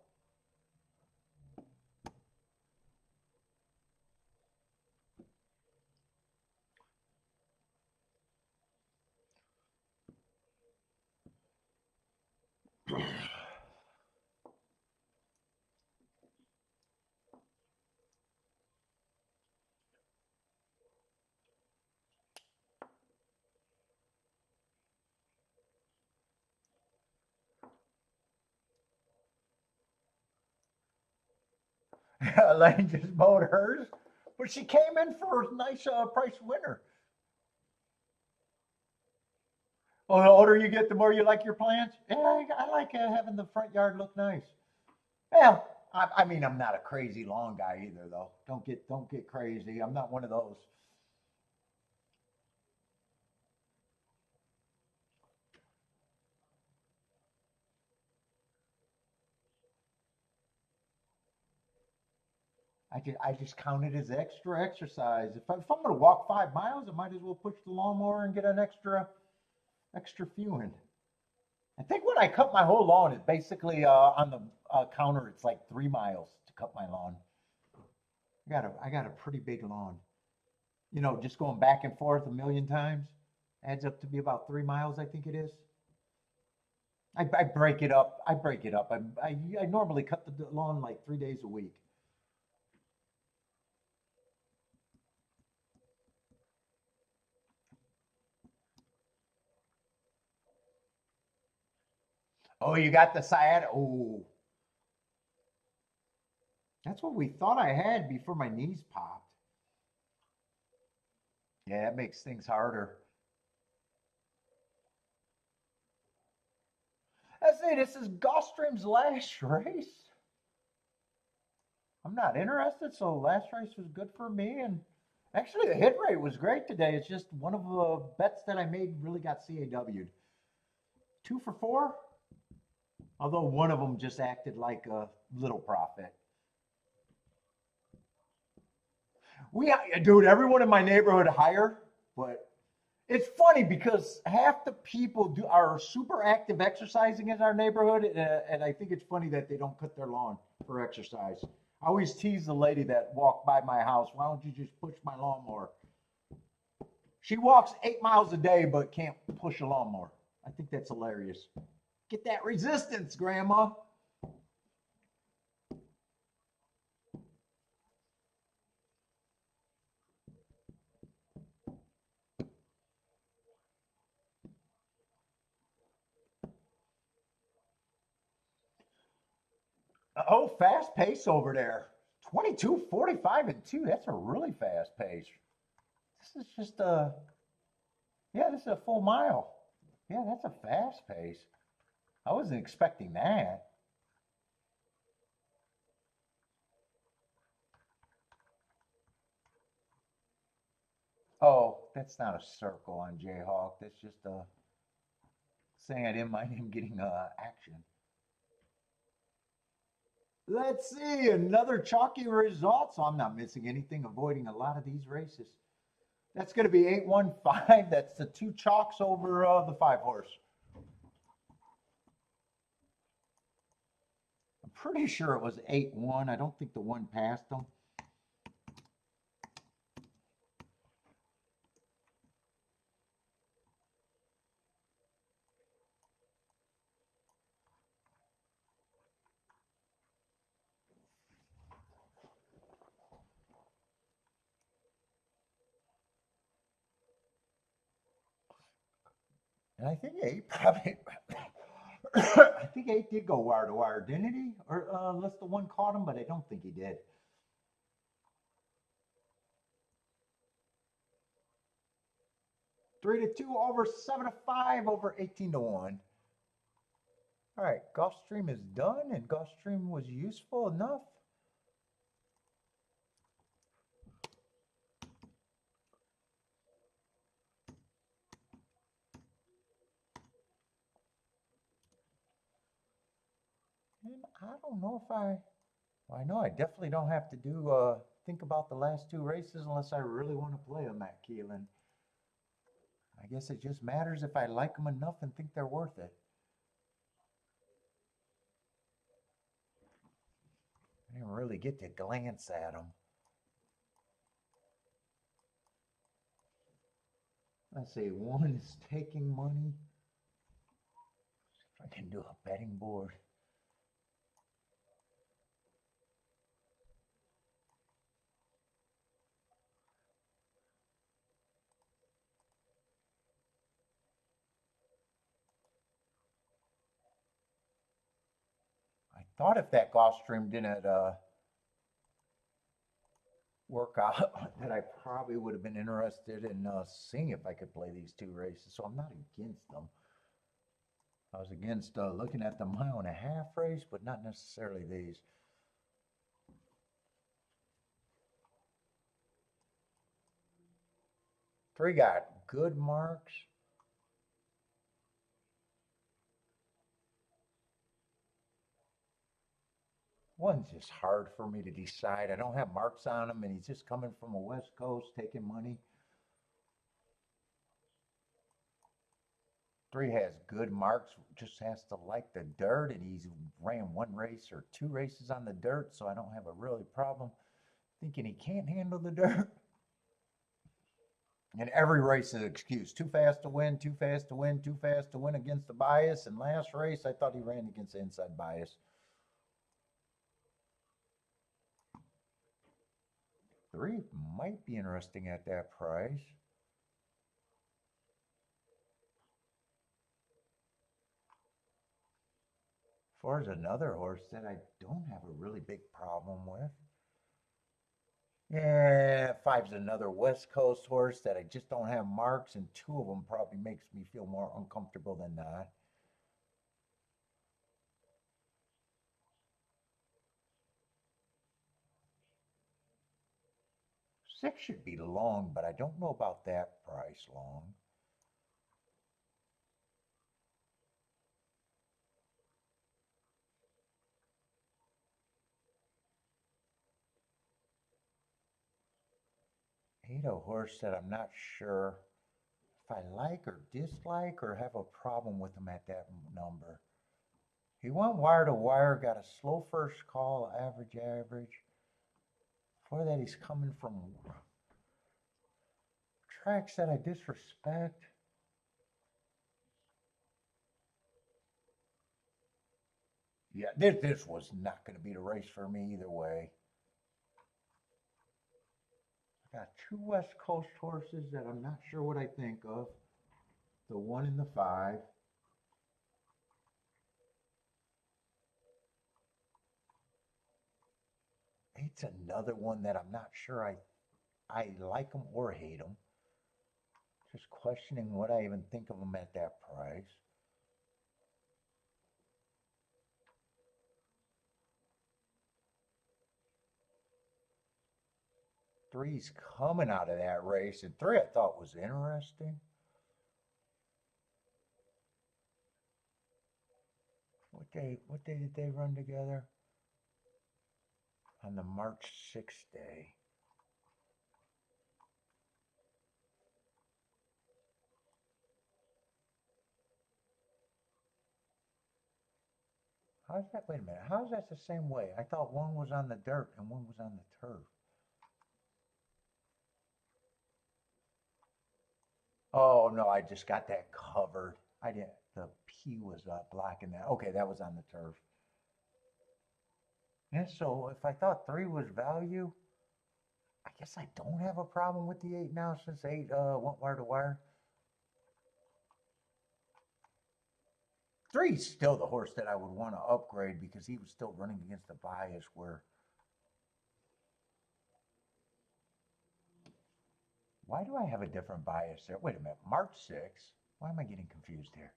Elaine just mowed hers, but she came in for a nice price winner. Oh, the older you get, the more you like your plants. Yeah, I like having the front yard look nice. Well, I mean, I'm not a crazy lawn guy either, though. Don't get crazy. I'm not one of those. I just count it as extra exercise. If I'm going to walk 5 miles, I might as well push the lawnmower and get an extra few in. I think when I cut my whole lawn, it basically on the counter, it's like 3 miles to cut my lawn. I got a pretty big lawn. Just going back and forth a million times adds up to be about 3 miles, I think it is. I break it up. I normally cut the lawn like 3 days a week. Oh, you got the sciatic. Oh, that's what we thought I had before my knees popped. Yeah, that makes things harder. Let's see, this is Gulfstream's last race. I'm not interested, so last race was good for me. And actually, the hit rate was great today. It's just one of the bets that I made really got CAW'd. 2 for 4, although one of them just acted like a little profit. Dude, everyone in my neighborhood higher, but it's funny because half the people are super active exercising in our neighborhood, and I think it's funny that they don't cut their lawn for exercise. I always tease the lady that walked by my house, why don't you just push my lawnmower? She walks 8 miles a day but can't push a lawnmower. I think that's hilarious. Get that resistance, Grandma. Oh, fast pace over there. 22:45 and 2. That's a really fast pace. This is just yeah, this is a full mile. Yeah, that's a fast pace. I wasn't expecting that. Oh, that's not a circle on Jayhawk. That's just saying I didn't mind him getting action. Let's see, another chalky result. So I'm not missing anything, avoiding a lot of these races. That's going to be 815. That's the 2 chalks over the 5 horse. I'm pretty sure it was 8-1. I don't think the one passed them. And I think 8 probably, I think 8 did go wire to wire, didn't he? Or unless the one caught him, but I don't think he did. 3-2 over 7-5 over 18-1. All right, Gulfstream is done, and Gulfstream was useful enough. And I don't know if well, I know I definitely don't have to think about the last 2 races unless I really want to play them at Keeneland. I guess it just matters if I like them enough and think they're worth it. I didn't really get to glance at them. Let's see, one is taking money. If I can do a betting board. I thought if that Gulfstream didn't work out, that I probably would have been interested in seeing if I could play these 2 races. So I'm not against them. I was against looking at the 1.5-mile race, but not necessarily these. Three got good marks. One's just hard for me to decide. I don't have marks on him, and he's just coming from a West Coast taking money. 3 has good marks, just has to like the dirt, and he's ran 1 race or 2 races on the dirt, so I don't have a really problem thinking he can't handle the dirt. And every race is an excuse. Too fast to win, too fast to win, too fast to win against the bias. And last race, I thought he ran against the inside bias. 3 might be interesting at that price. 4 is another horse that I don't have a really big problem with. Yeah, 5's another West Coast horse that I just don't have marks, and 2 of them probably makes me feel more uncomfortable than not. 6 should be long, but I don't know about that price long. Eight, a horse that I'm not sure if I like or dislike or have a problem with him at that number. He went wire to wire, got a slow first call, average. Before that, he's coming from tracks that I disrespect. Yeah, this was not going to be the race for me either way. I got 2 West Coast horses that I'm not sure what I think of. The 1 and the 5. Eight's another one that I'm not sure I like him or hate him. Just questioning what I even think of him at that price. Three's coming out of that race, and 3 I thought was interesting. What day did they run together? On the March 6th day. How's that? Wait a minute. How's that the same way? I thought one was on the dirt and one was on the turf. Oh no, I just got that covered. I didn't. The P was blocking that. Okay, that was on the turf. Yeah. So if I thought 3 was value, I guess I don't have a problem with the 8 now since 8 went wire to wire. 3's still the horse that I would want to upgrade because he was still running against the bias where. Why do I have a different bias there? Wait a minute, March 6th? Why am I getting confused here?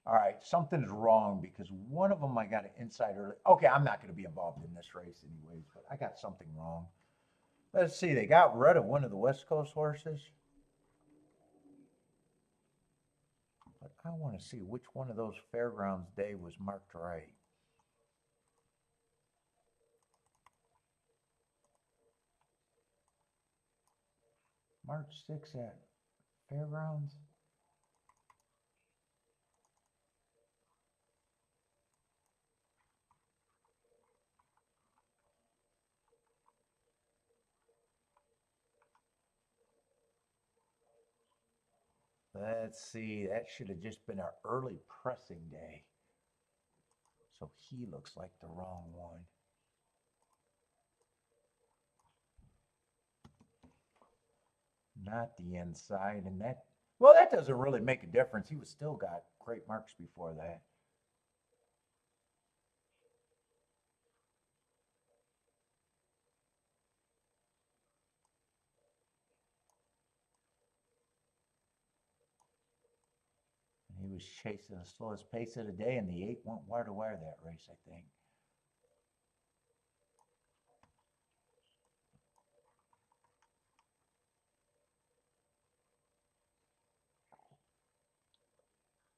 All right, something's wrong because one of them I got an inside early. Okay, I'm not going to be involved in this race anyways, but I got something wrong. Let's see, they got rid of one of the West Coast horses. But I want to see which one of those Fairgrounds Day was marked right. March 6th at Fairgrounds. Let's see, that should have just been our early pressing day. So he looks like the wrong one. Not the inside, and that, well, that doesn't really make a difference. He was still got great marks before that. And he was chasing the slowest pace of the day, and the 8 went wire to wire that race, I think.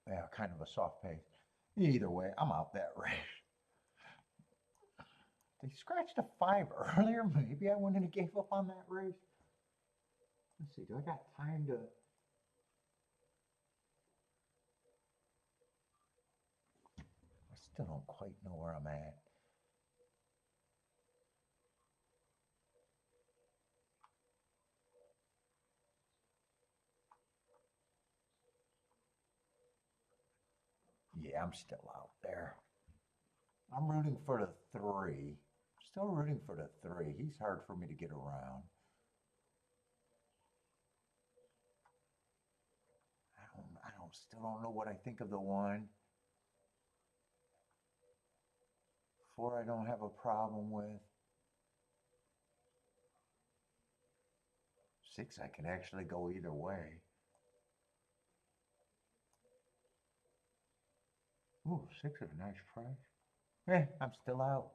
Yeah, kind of a soft pace. Either way, I'm out that race. They scratched a 5 earlier. Maybe I wouldn't have gave up on that race. Let's see, do I got time to... I still don't quite know where I'm at. Yeah, I'm still out there. I'm rooting for the 3. Still rooting for the 3. He's hard for me to get around. I don't still don't know what I think of the 1. 4 I don't have a problem with. 6 I can actually go either way. Ooh, 6 is a nice price. I'm still out.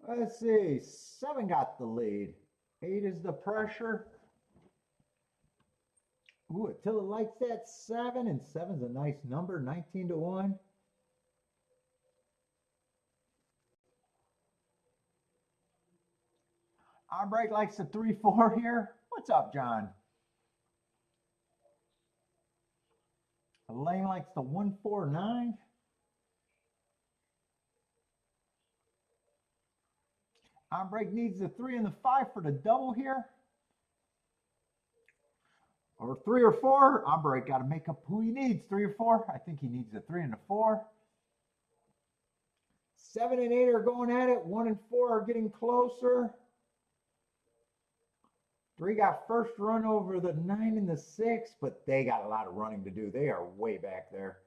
Let's see, 7 got the lead. 8 is the pressure. Ooh, Attila likes that 7, and 7's a nice number, 19-1. Break likes the 3-4 here. What's up, John? Elaine likes the 1-4-9. Break needs the 3 and the 5 for the double here. Or 3 or 4. Break got to make up who he needs. 3 or 4. I think he needs the 3 and the 4. 7 and 8 are going at it. 1 and 4 are getting closer. 3 got first run over the 9 and the 6, but they got a lot of running to do. They are way back there.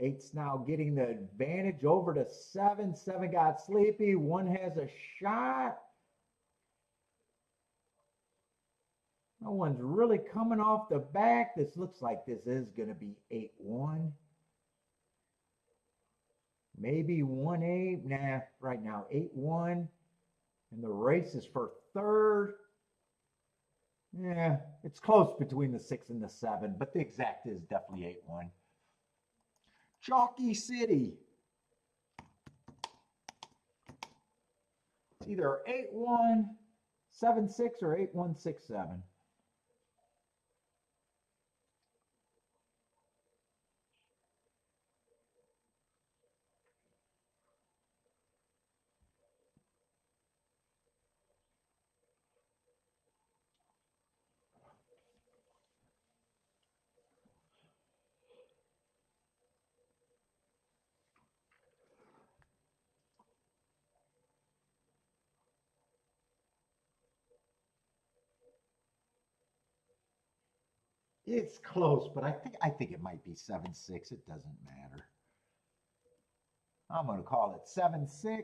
8's now getting the advantage over to 7. 7 got sleepy. 1 has a shot. No one's really coming off the back. This looks like this is going to be 8-1. Maybe 1-8. Nah, right now 8-1. And the race is for third. Yeah, it's close between the 6 and the 7, but the exact is definitely 8-1. Chalky City. It's either 8-1, 7-6, or 8-1, 6-7. It's close, but I think it might be 7-6. It doesn't matter. I'm going to call it 7-6.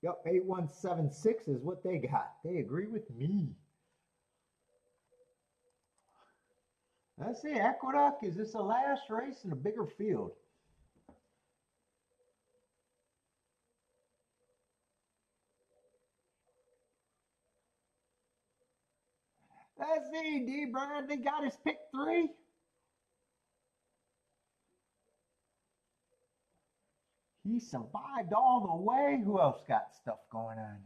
Yep, 8176 is what they got. They agree with me. Let's see, Aqueduct, is this the last race in a bigger field? Let's see, D. Bradley got his pick 3. He survived all the way. Who else got stuff going on?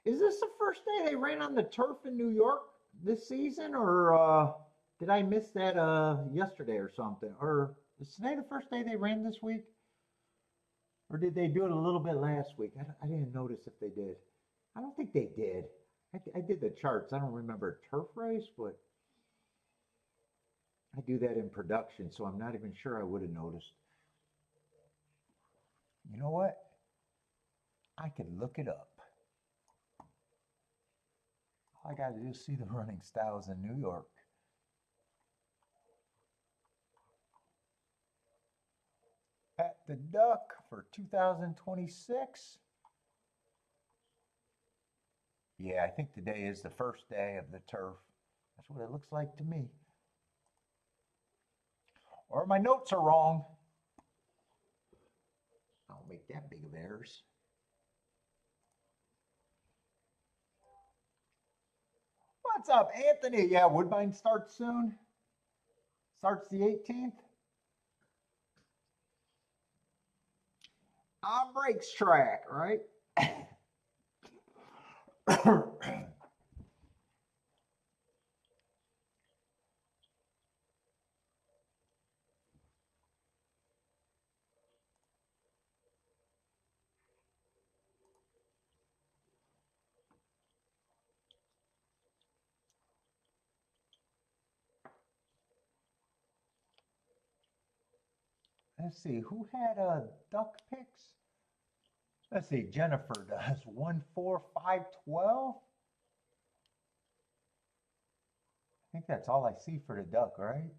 Is this the first day they ran on the turf in New York this season, or did I miss that yesterday or something? Or is today the first day they ran this week? Or did they do it a little bit last week? I didn't notice if they did. I don't think they did. I did the charts. I don't remember a turf race, but I do that in production, so I'm not even sure I would have noticed. You know what? I can look it up. I got to do is see the running styles in New York. At the Duck for 2026. Yeah, I think today is the first day of the turf. That's what it looks like to me. Or my notes are wrong. I don't make that big of errors. What's up, Anthony? Yeah, Woodbine starts soon. Starts the 18th. On breaks track, right? Let's see, who had duck picks? Let's see, Jennifer does 14512. I think that's all I see for the duck, right?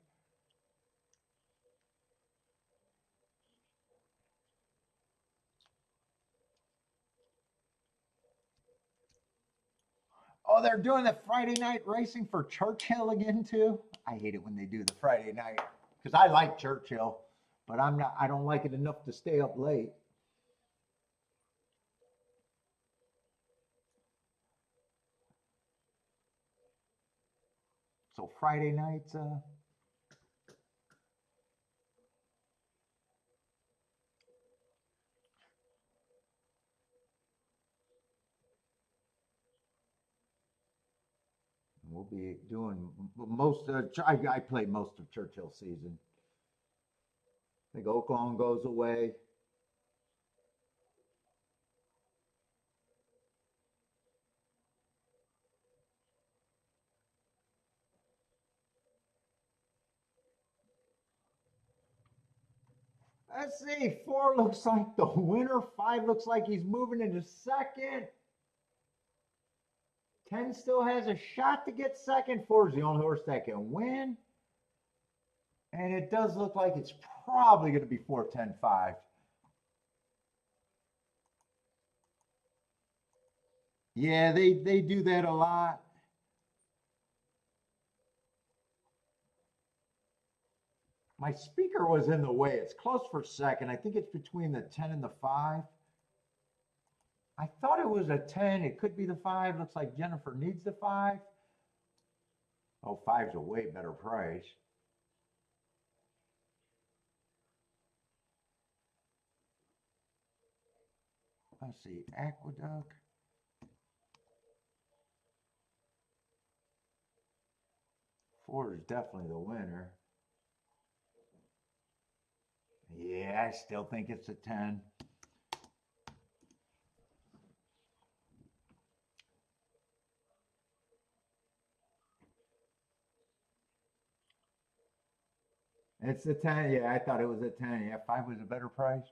Oh, they're doing the Friday night racing for Churchill again too. I hate it when they do the Friday night because I like Churchill, but I don't like it enough to stay up late. So Friday nights, we'll be doing most. I play most of Churchill season. I think Oaklawn goes away. Let's see. 4 looks like the winner. 5 looks like he's moving into second. 10 still has a shot to get second. 4 is the only horse that can win. And it does look like it's probably going to be 4, 10, 5. Yeah, they do that a lot. My speaker was in the way. It's close for second. I think it's between the 10 and the 5. I thought it was a 10. It could be the 5. Looks like Jennifer needs the 5. Oh, 5's a way better price. Let's see, Aqueduct. 4 is definitely the winner. Yeah, I still think it's a 10. It's a 10. Yeah, I thought it was a 10. Yeah, 5 was a better price.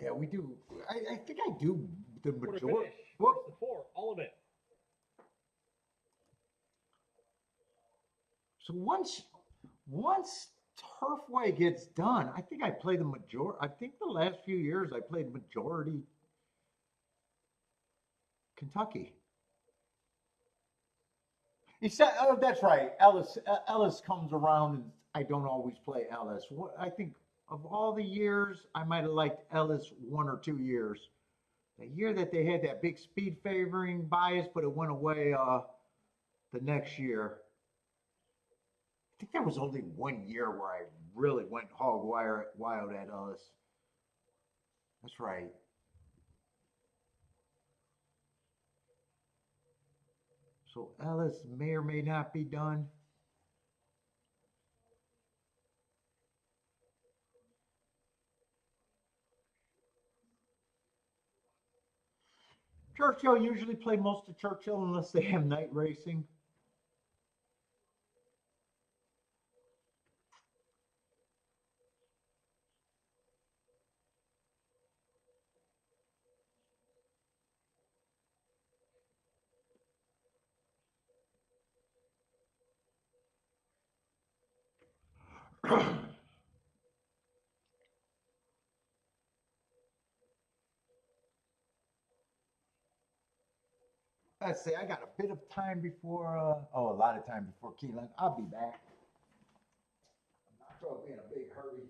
Yeah, we do. I think I do the majority. What's the 4? All of it. So once Turfway gets done, I think I play the majority. I think the last few years I played majority Kentucky. He said, "Oh, that's right. Ellis comes around, and I don't always play Ellis. I think of all the years, I might have liked Ellis 1 or 2 years. The year that they had that big speed favoring bias, but it went away the next year. I think there was only 1 year where I really went hog wild at Ellis. That's right. So Ellis may or may not be done. Churchill usually play most of Churchill unless they have night racing. Let's see, I got a bit of time before, a lot of time before Keeneland. I'll be back. I'm not going to be in a big hurry.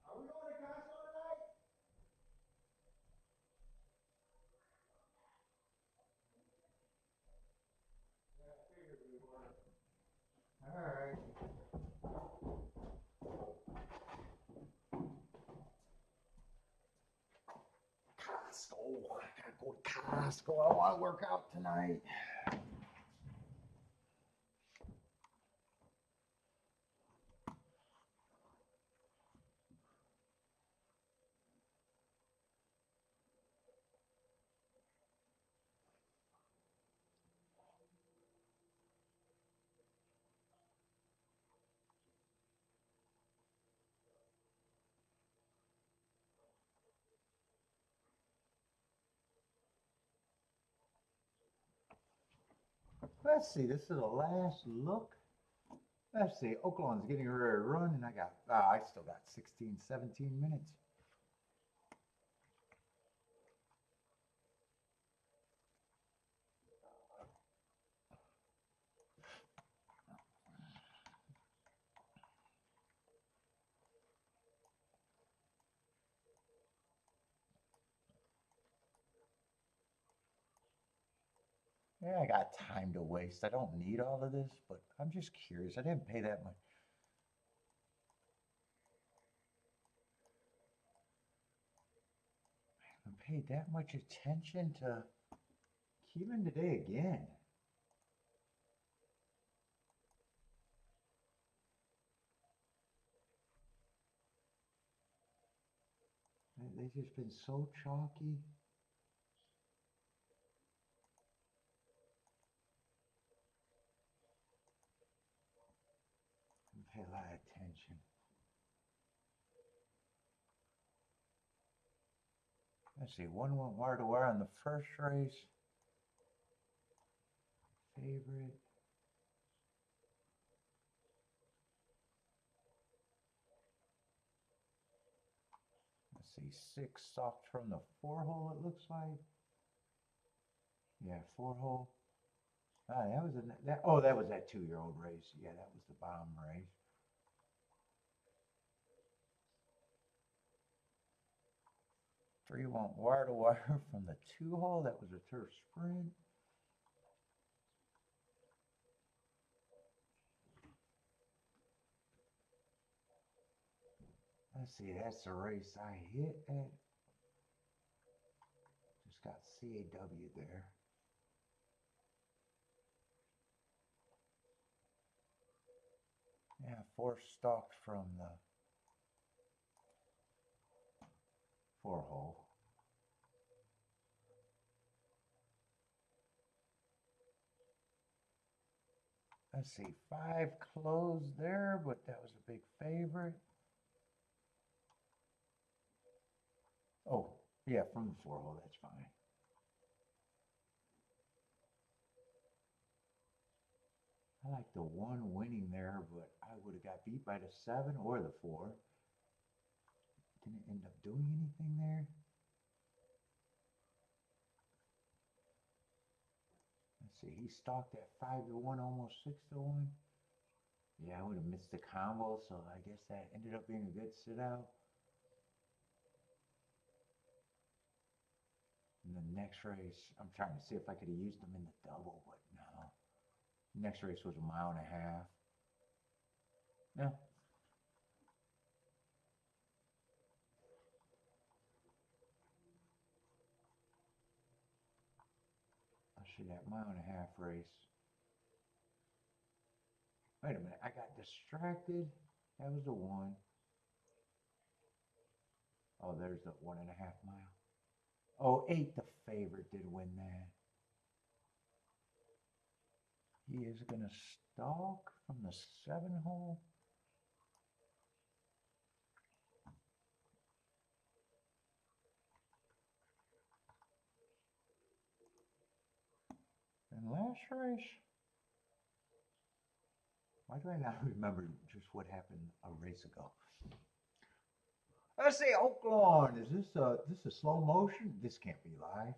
Are we going to Costco tonight? Yeah, I figured we were. All right. Costco. I gotta go to Costco. I want to work out tonight. Let's see, this is the last look. Let's see, Oaklawn's getting ready to run, and I still got 16, 17 minutes. Yeah, I got time to waste. I don't need all of this, but I'm just curious. I didn't pay that much. I haven't paid that much attention to Keeneland today again. They've just been so chalky. I pay a lot of attention. Let's see, one went wire to wire on the first race. Favorite. Let's see, 6 stalked from the 4-hole, it looks like. Yeah, 4-hole. Ah, that was that was that 2-year-old race. Yeah, that was the bomb race. Three went wire to wire from the 2-hole. That was a turf sprint. Let's see, that's the race I hit at. Just got CAW there. Yeah, 4 stalked from the 4-hole. Let's see, 5 closed there, but that was a big favorite. Oh, yeah, from the 4-hole, that's fine. I like the 1 winning there, but I would have got beat by the 7 or the 4. Didn't end up doing anything there. Let's see, he stalked at 5-1, almost 6-1. Yeah, I would have missed the combo, so I guess that ended up being a good sit out. And the next race, I'm trying to see if I could have used them in the double, but no. Next race was 1.5 miles. No. Let's see that 1.5 mile race. Wait a minute, I got distracted. That was the 1. Oh, there's the 1.5 mile. Oh, 8, the favorite did win that. He is going to stalk from the 7-hole. And last race, why do I not remember just what happened a race ago? Let's see, Oaklawn. Is this a slow motion? This can't be live.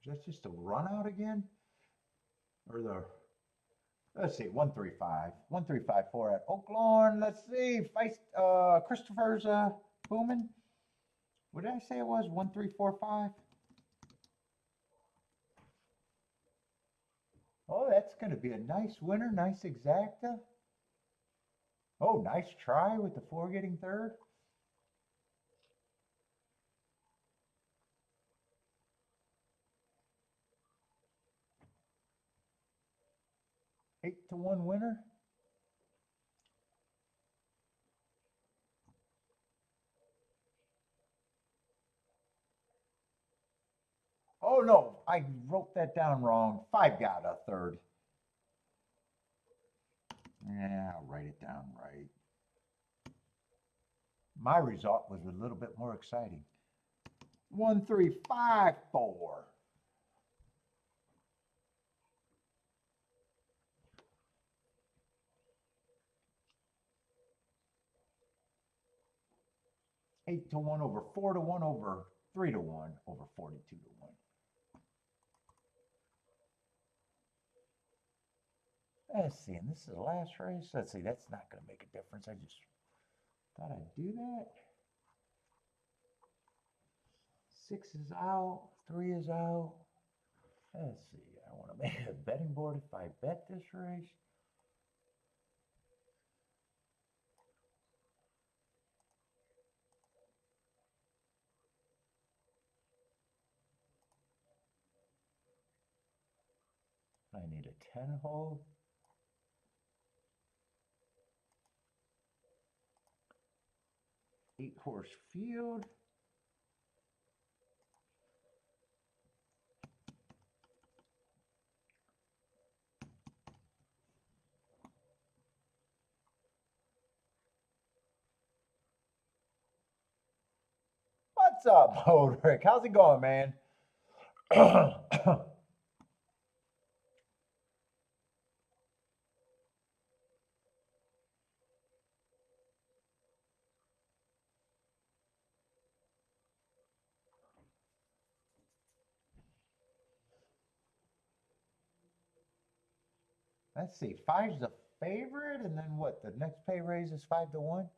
Is that just a run out again? Or the, let's see, 135. 1354 at Oaklawn. Let's see, Christopher's booming. What did I say it was? 1345? Oh, that's going to be a nice winner, nice exacta. Oh, nice try with the 4 getting third. Eight to 1 winner. Oh no, I wrote that down wrong. 5 got a third. Yeah, I'll write it down right. My result was a little bit more exciting. 1354. Eight to 1 over 4 to 1 over 3 to 1 over 42 to 1. Let's see, and this is the last race. Let's see, that's not going to make a difference. I just thought I'd do that. 6 is out, 3 is out. Let's see, I want to make a betting board if I bet this race. I need a 10 hole. Eight-horse field. What's up, Old Rick? How's it going, man? Let's see, 5's the favorite, and then what? The next pay raise is 5 to 1.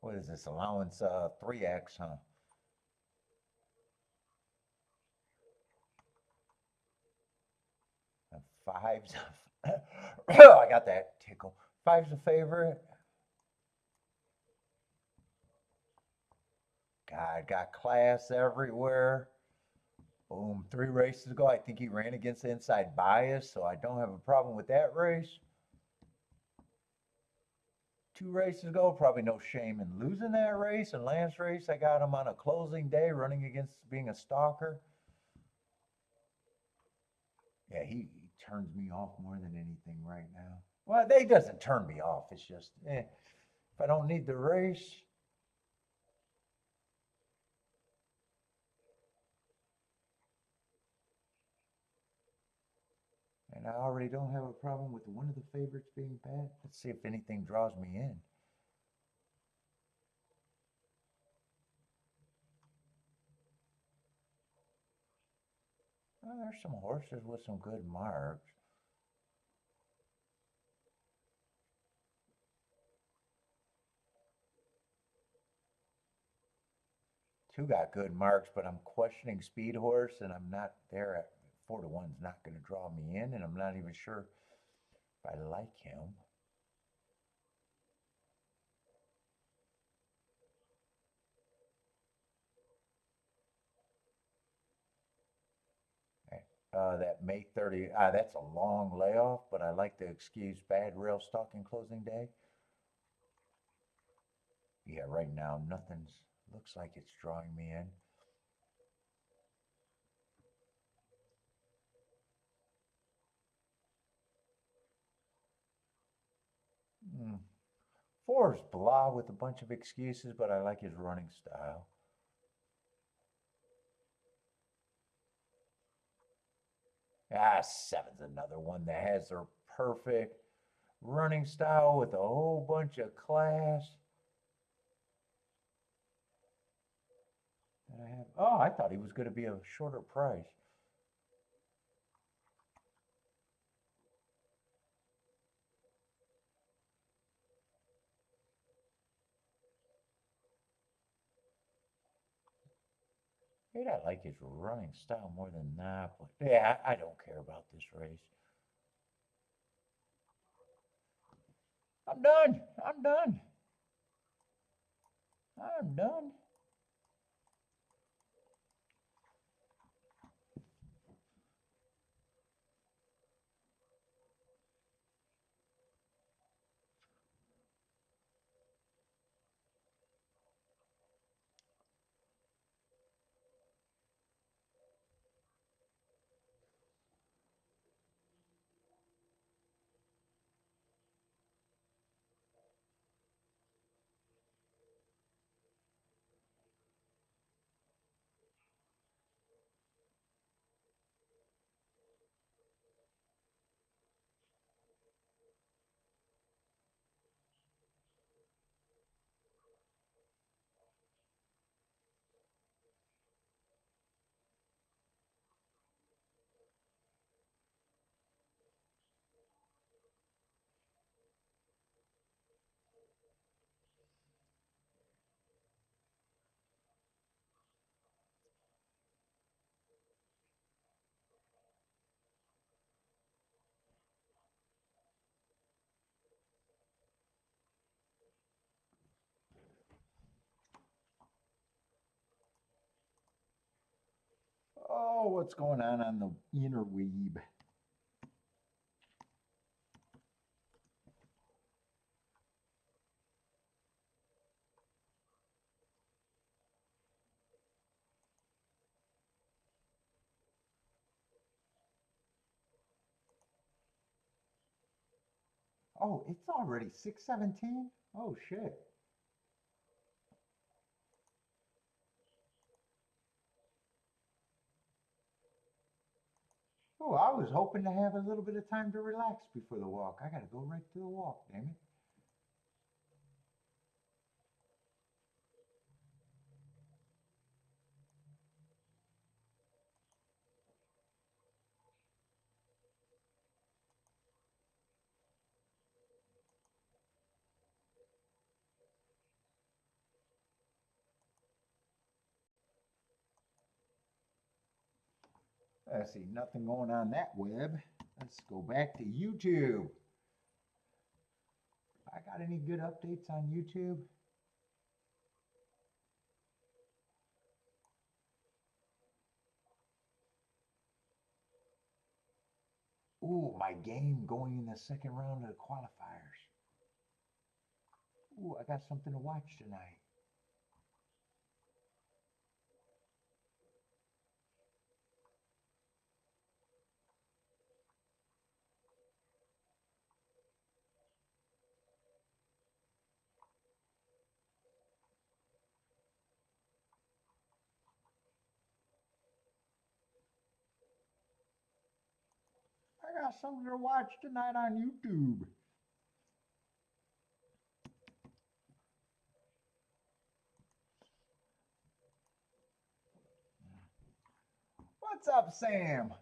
What is this allowance? 3x, huh? And 5's. I got that tickle. 5's the favorite. God, got class everywhere. Boom, 3 races ago. I think he ran against the inside bias, so I don't have a problem with that race. 2 races ago, probably no shame in losing that race. And last race, I got him on a closing day running against being a stalker. Yeah, he turns me off more than anything right now. Well, they doesn't turn me off. It's just, if I don't need the race. And I already don't have a problem with one of the favorites being bad. Let's see if anything draws me in. Well, there's some horses with some good marks. Two got good marks, but I'm questioning Speed Horse, and I'm not there at 4 to 1's not going to draw me in, and I'm not even sure if I like him. That May 30, that's a long layoff, but I like to excuse bad rail stalking closing day. Yeah, right now, nothing's, looks like it's drawing me in. Hmm. 4's blah with a bunch of excuses, but I like his running style. Ah, 7's another one that has their perfect running style with a whole bunch of class. And I have, oh, I thought he was going to be a shorter price. Maybe I like his running style more than that, but yeah, I don't care about this race. I'm done. I'm done. I'm done. Oh, what's going on the interweeb? Oh, it's already 6:17? Oh, shit. Oh, I was hoping to have a little bit of time to relax before the walk. I got to go right to the walk, damn it. Let's see, nothing going on that web. Let's go back to YouTube. I got any good updates on YouTube? Ooh, my game going in the second round of the qualifiers. Ooh, I got something to watch tonight. I got something to watch tonight on YouTube. What's up, Sam?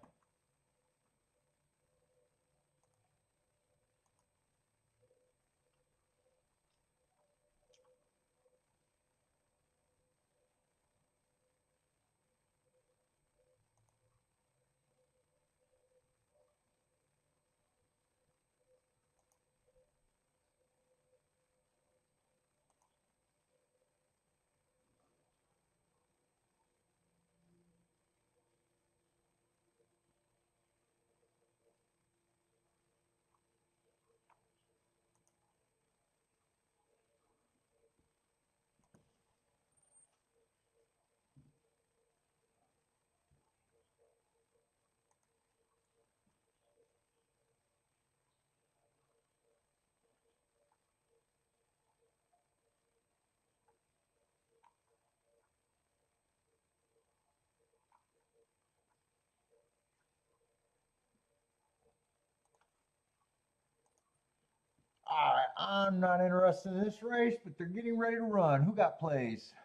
All right, I'm not interested in this race, but they're getting ready to run. Who got plays?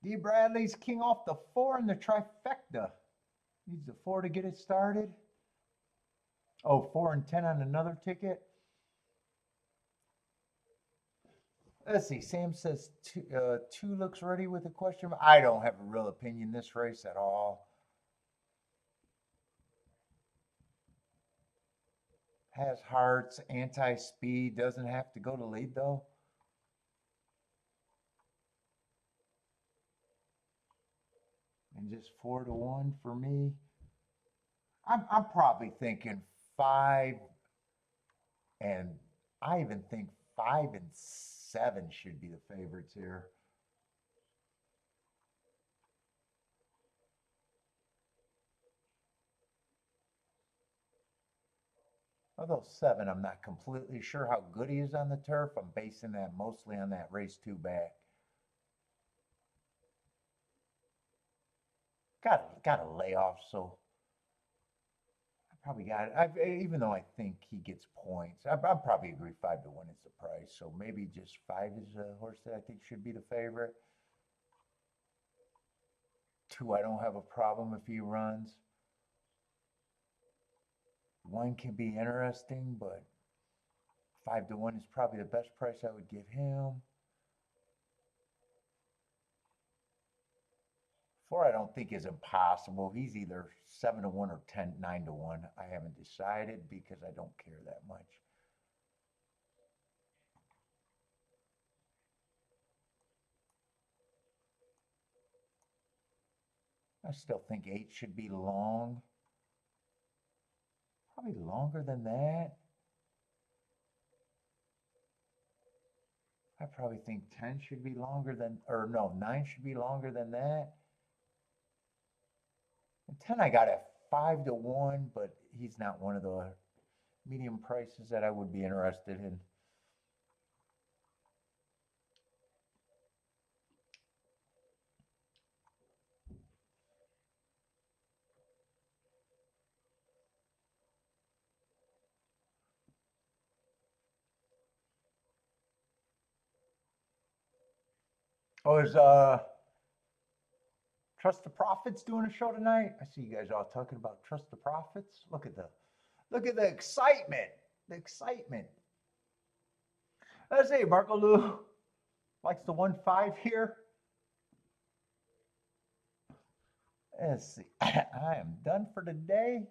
D. Bradley's king off the 4 in the trifecta. Needs the 4 to get it started. Oh, 4 and 10 on another ticket. Let's see. Sam says two looks ready with a question mark. I don't have a real opinion this race at all. Has hearts, anti-speed, doesn't have to go to lead though. And just 4-1 for me. I'm probably thinking 5, and I even think 5 and 7 should be the favorites here. Although 7, I'm not completely sure how good he is on the turf. I'm basing that mostly on that race 2 back. Got a layoff, so I probably got it. Even though I think he gets points, I probably agree 5-1 is the price. So maybe just 5 is a horse that I think should be the favorite. 2, I don't have a problem if he runs. 1 can be interesting, but 5-1 is probably the best price I would give him. 4, I don't think is impossible. He's either 7-1 or 9-1. I haven't decided because I don't care that much. I still think 8 should be long. Probably longer than that. I probably think 10 should be longer than, or no, 9 should be longer than that. And 10 I got at 5 to 1, but he's not one of the medium prices that I would be interested in. Oh, is Trust the Profits doing a show tonight? I see you guys all talking about Trust the Profits. Look at the excitement. The excitement. Let's see, Marco Lou likes the 1-5 here. Let's see. I am done for today.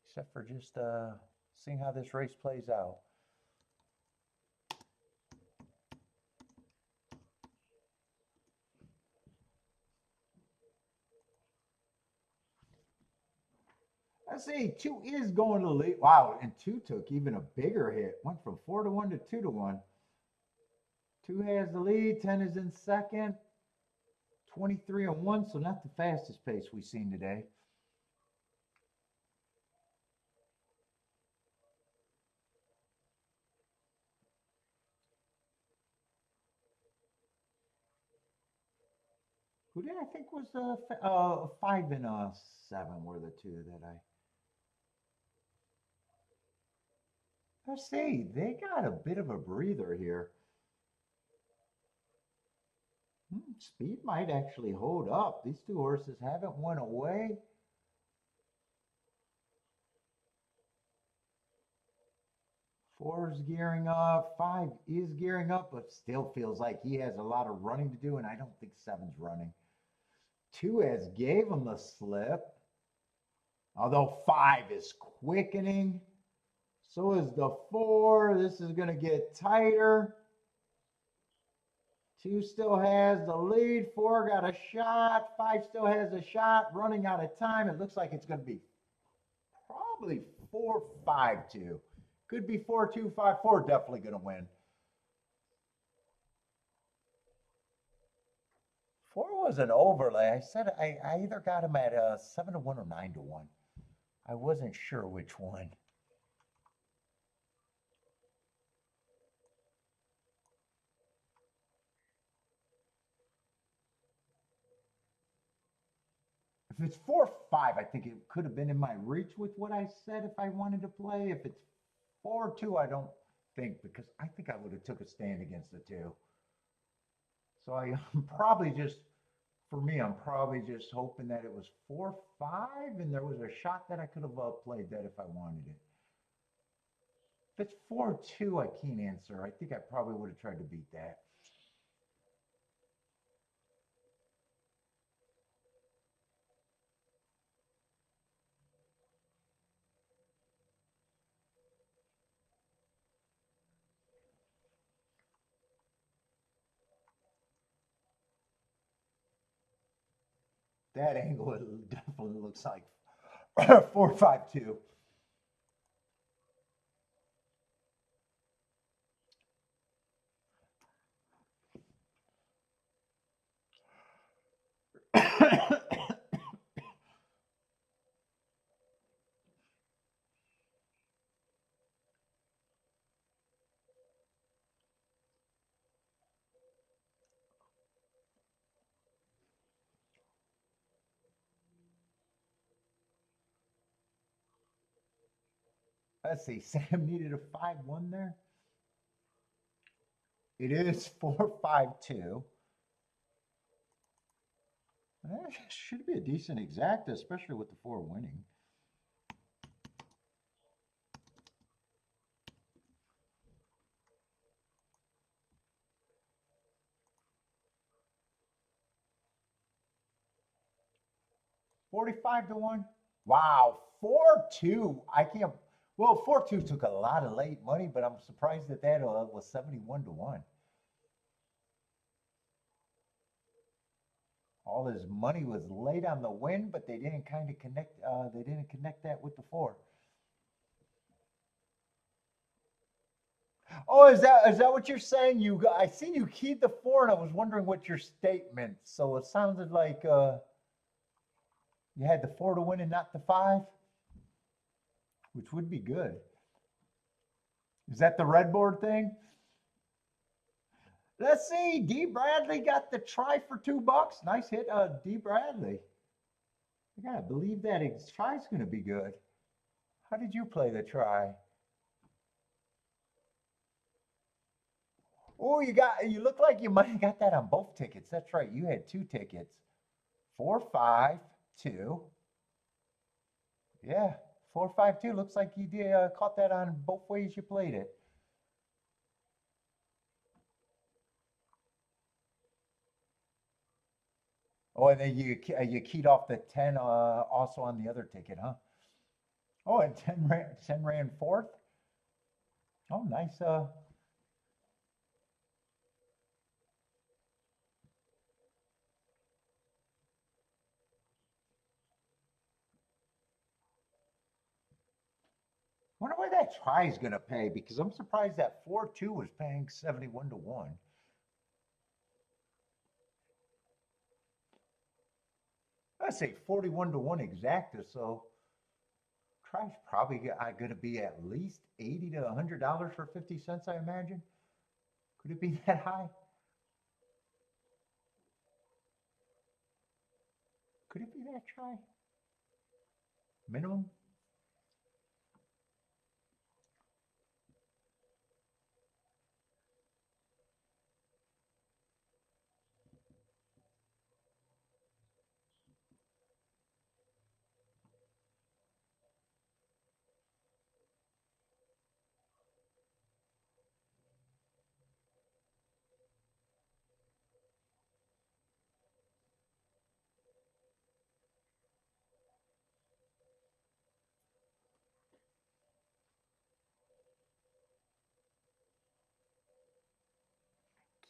Except for just seeing how this race plays out. Let's see, 2 is going to the lead. Wow, and 2 took even a bigger hit. Went from 4 to 1 to 2 to 1. 2 has the lead, 10 is in second. 23 and 1, so not the fastest pace we've seen today. Who did I think was 5 and 7 were the 2 that I. Let's see, they got a bit of a breather here. Speed might actually hold up. These 2 horses haven't went away. Four is gearing up. 5 is gearing up, but still feels like he has a lot of running to do, and I don't think 7's running. 2 has gave him the slip. Although 5 is quickening. So is the 4. This is going to get tighter. 2 still has the lead. 4 got a shot. 5 still has a shot. Running out of time. It looks like it's going to be probably 4-5-2. Could be 4-2-5. 4 definitely going to win. 4 was an overlay. I said I either got him at 7 to 1 or 9 to 1. I wasn't sure which one. If it's 4-5, I think it could have been in my reach with what I said if I wanted to play. If it's 4-2, I don't think, because I think I would have took a stand against the 2. So I'm probably just, for me, I'm probably just hoping that it was 4-5 and there was a shot that I could have played that if I wanted it. If it's 4-2, I can't answer. I think I probably would have tried to beat that. That angle, it definitely looks like 4-5-2. Let's see, Sam needed a 5-1 there. It is 4-5-2. That should be a decent exacta, especially with the 4 winning. $45 to 1. Wow, 4-2. I can't. Well, 4-2 took a lot of late money, but I'm surprised that was 71 to 1. All his money was laid on the win, but they didn't kind of connect. They didn't connect that with the 4. Oh, is that what you're saying? I seen you keyed the 4, and I was wondering what your statement. So it sounded like you had the 4 to win and not the 5, which would be good. Is that the red board thing? Let's see. D. Bradley got the try for $2. Nice hit, D. Bradley. I gotta believe that his try's gonna be good. How did you play the try? Oh, you look like you might have got that on both tickets. That's right. You had 2 tickets. 4, 5, 2. Yeah, 4, 5, 2. Looks like you did caught that on both ways you played it. Oh, and then you keyed off the 10 also on the other ticket, huh? Oh, and 10 ran 4th. Oh, nice. Wonder why that try is gonna pay, because I'm surprised that 4-2 was paying 71 to 1. I say 41 to 1 exacta, so try's probably gonna be at least $80 to $100 for 50 cents, I imagine. Could it be that high? Could it be that try? Minimum?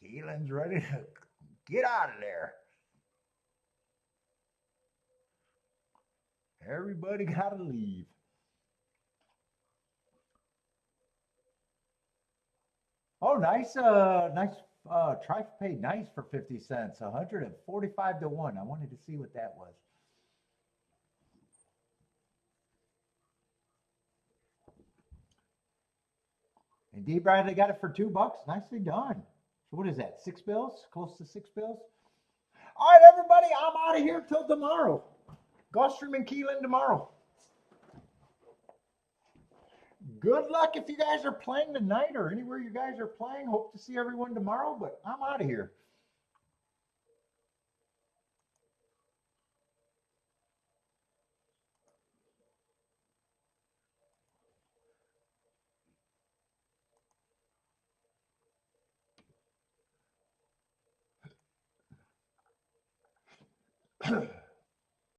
Keelan's ready to get out of there. Everybody gotta leave. Oh, nice, nice try paid nice for 50 cents, 145 to 1. I wanted to see what that was. And D. Bradley got it for $2. Nicely done. So what is that? 6 bills? Close to 6 bills? All right, everybody, I'm out of here till tomorrow. Gulfstream and Keeneland tomorrow. Good luck if you guys are playing tonight or anywhere you guys are playing. Hope to see everyone tomorrow, but I'm out of here.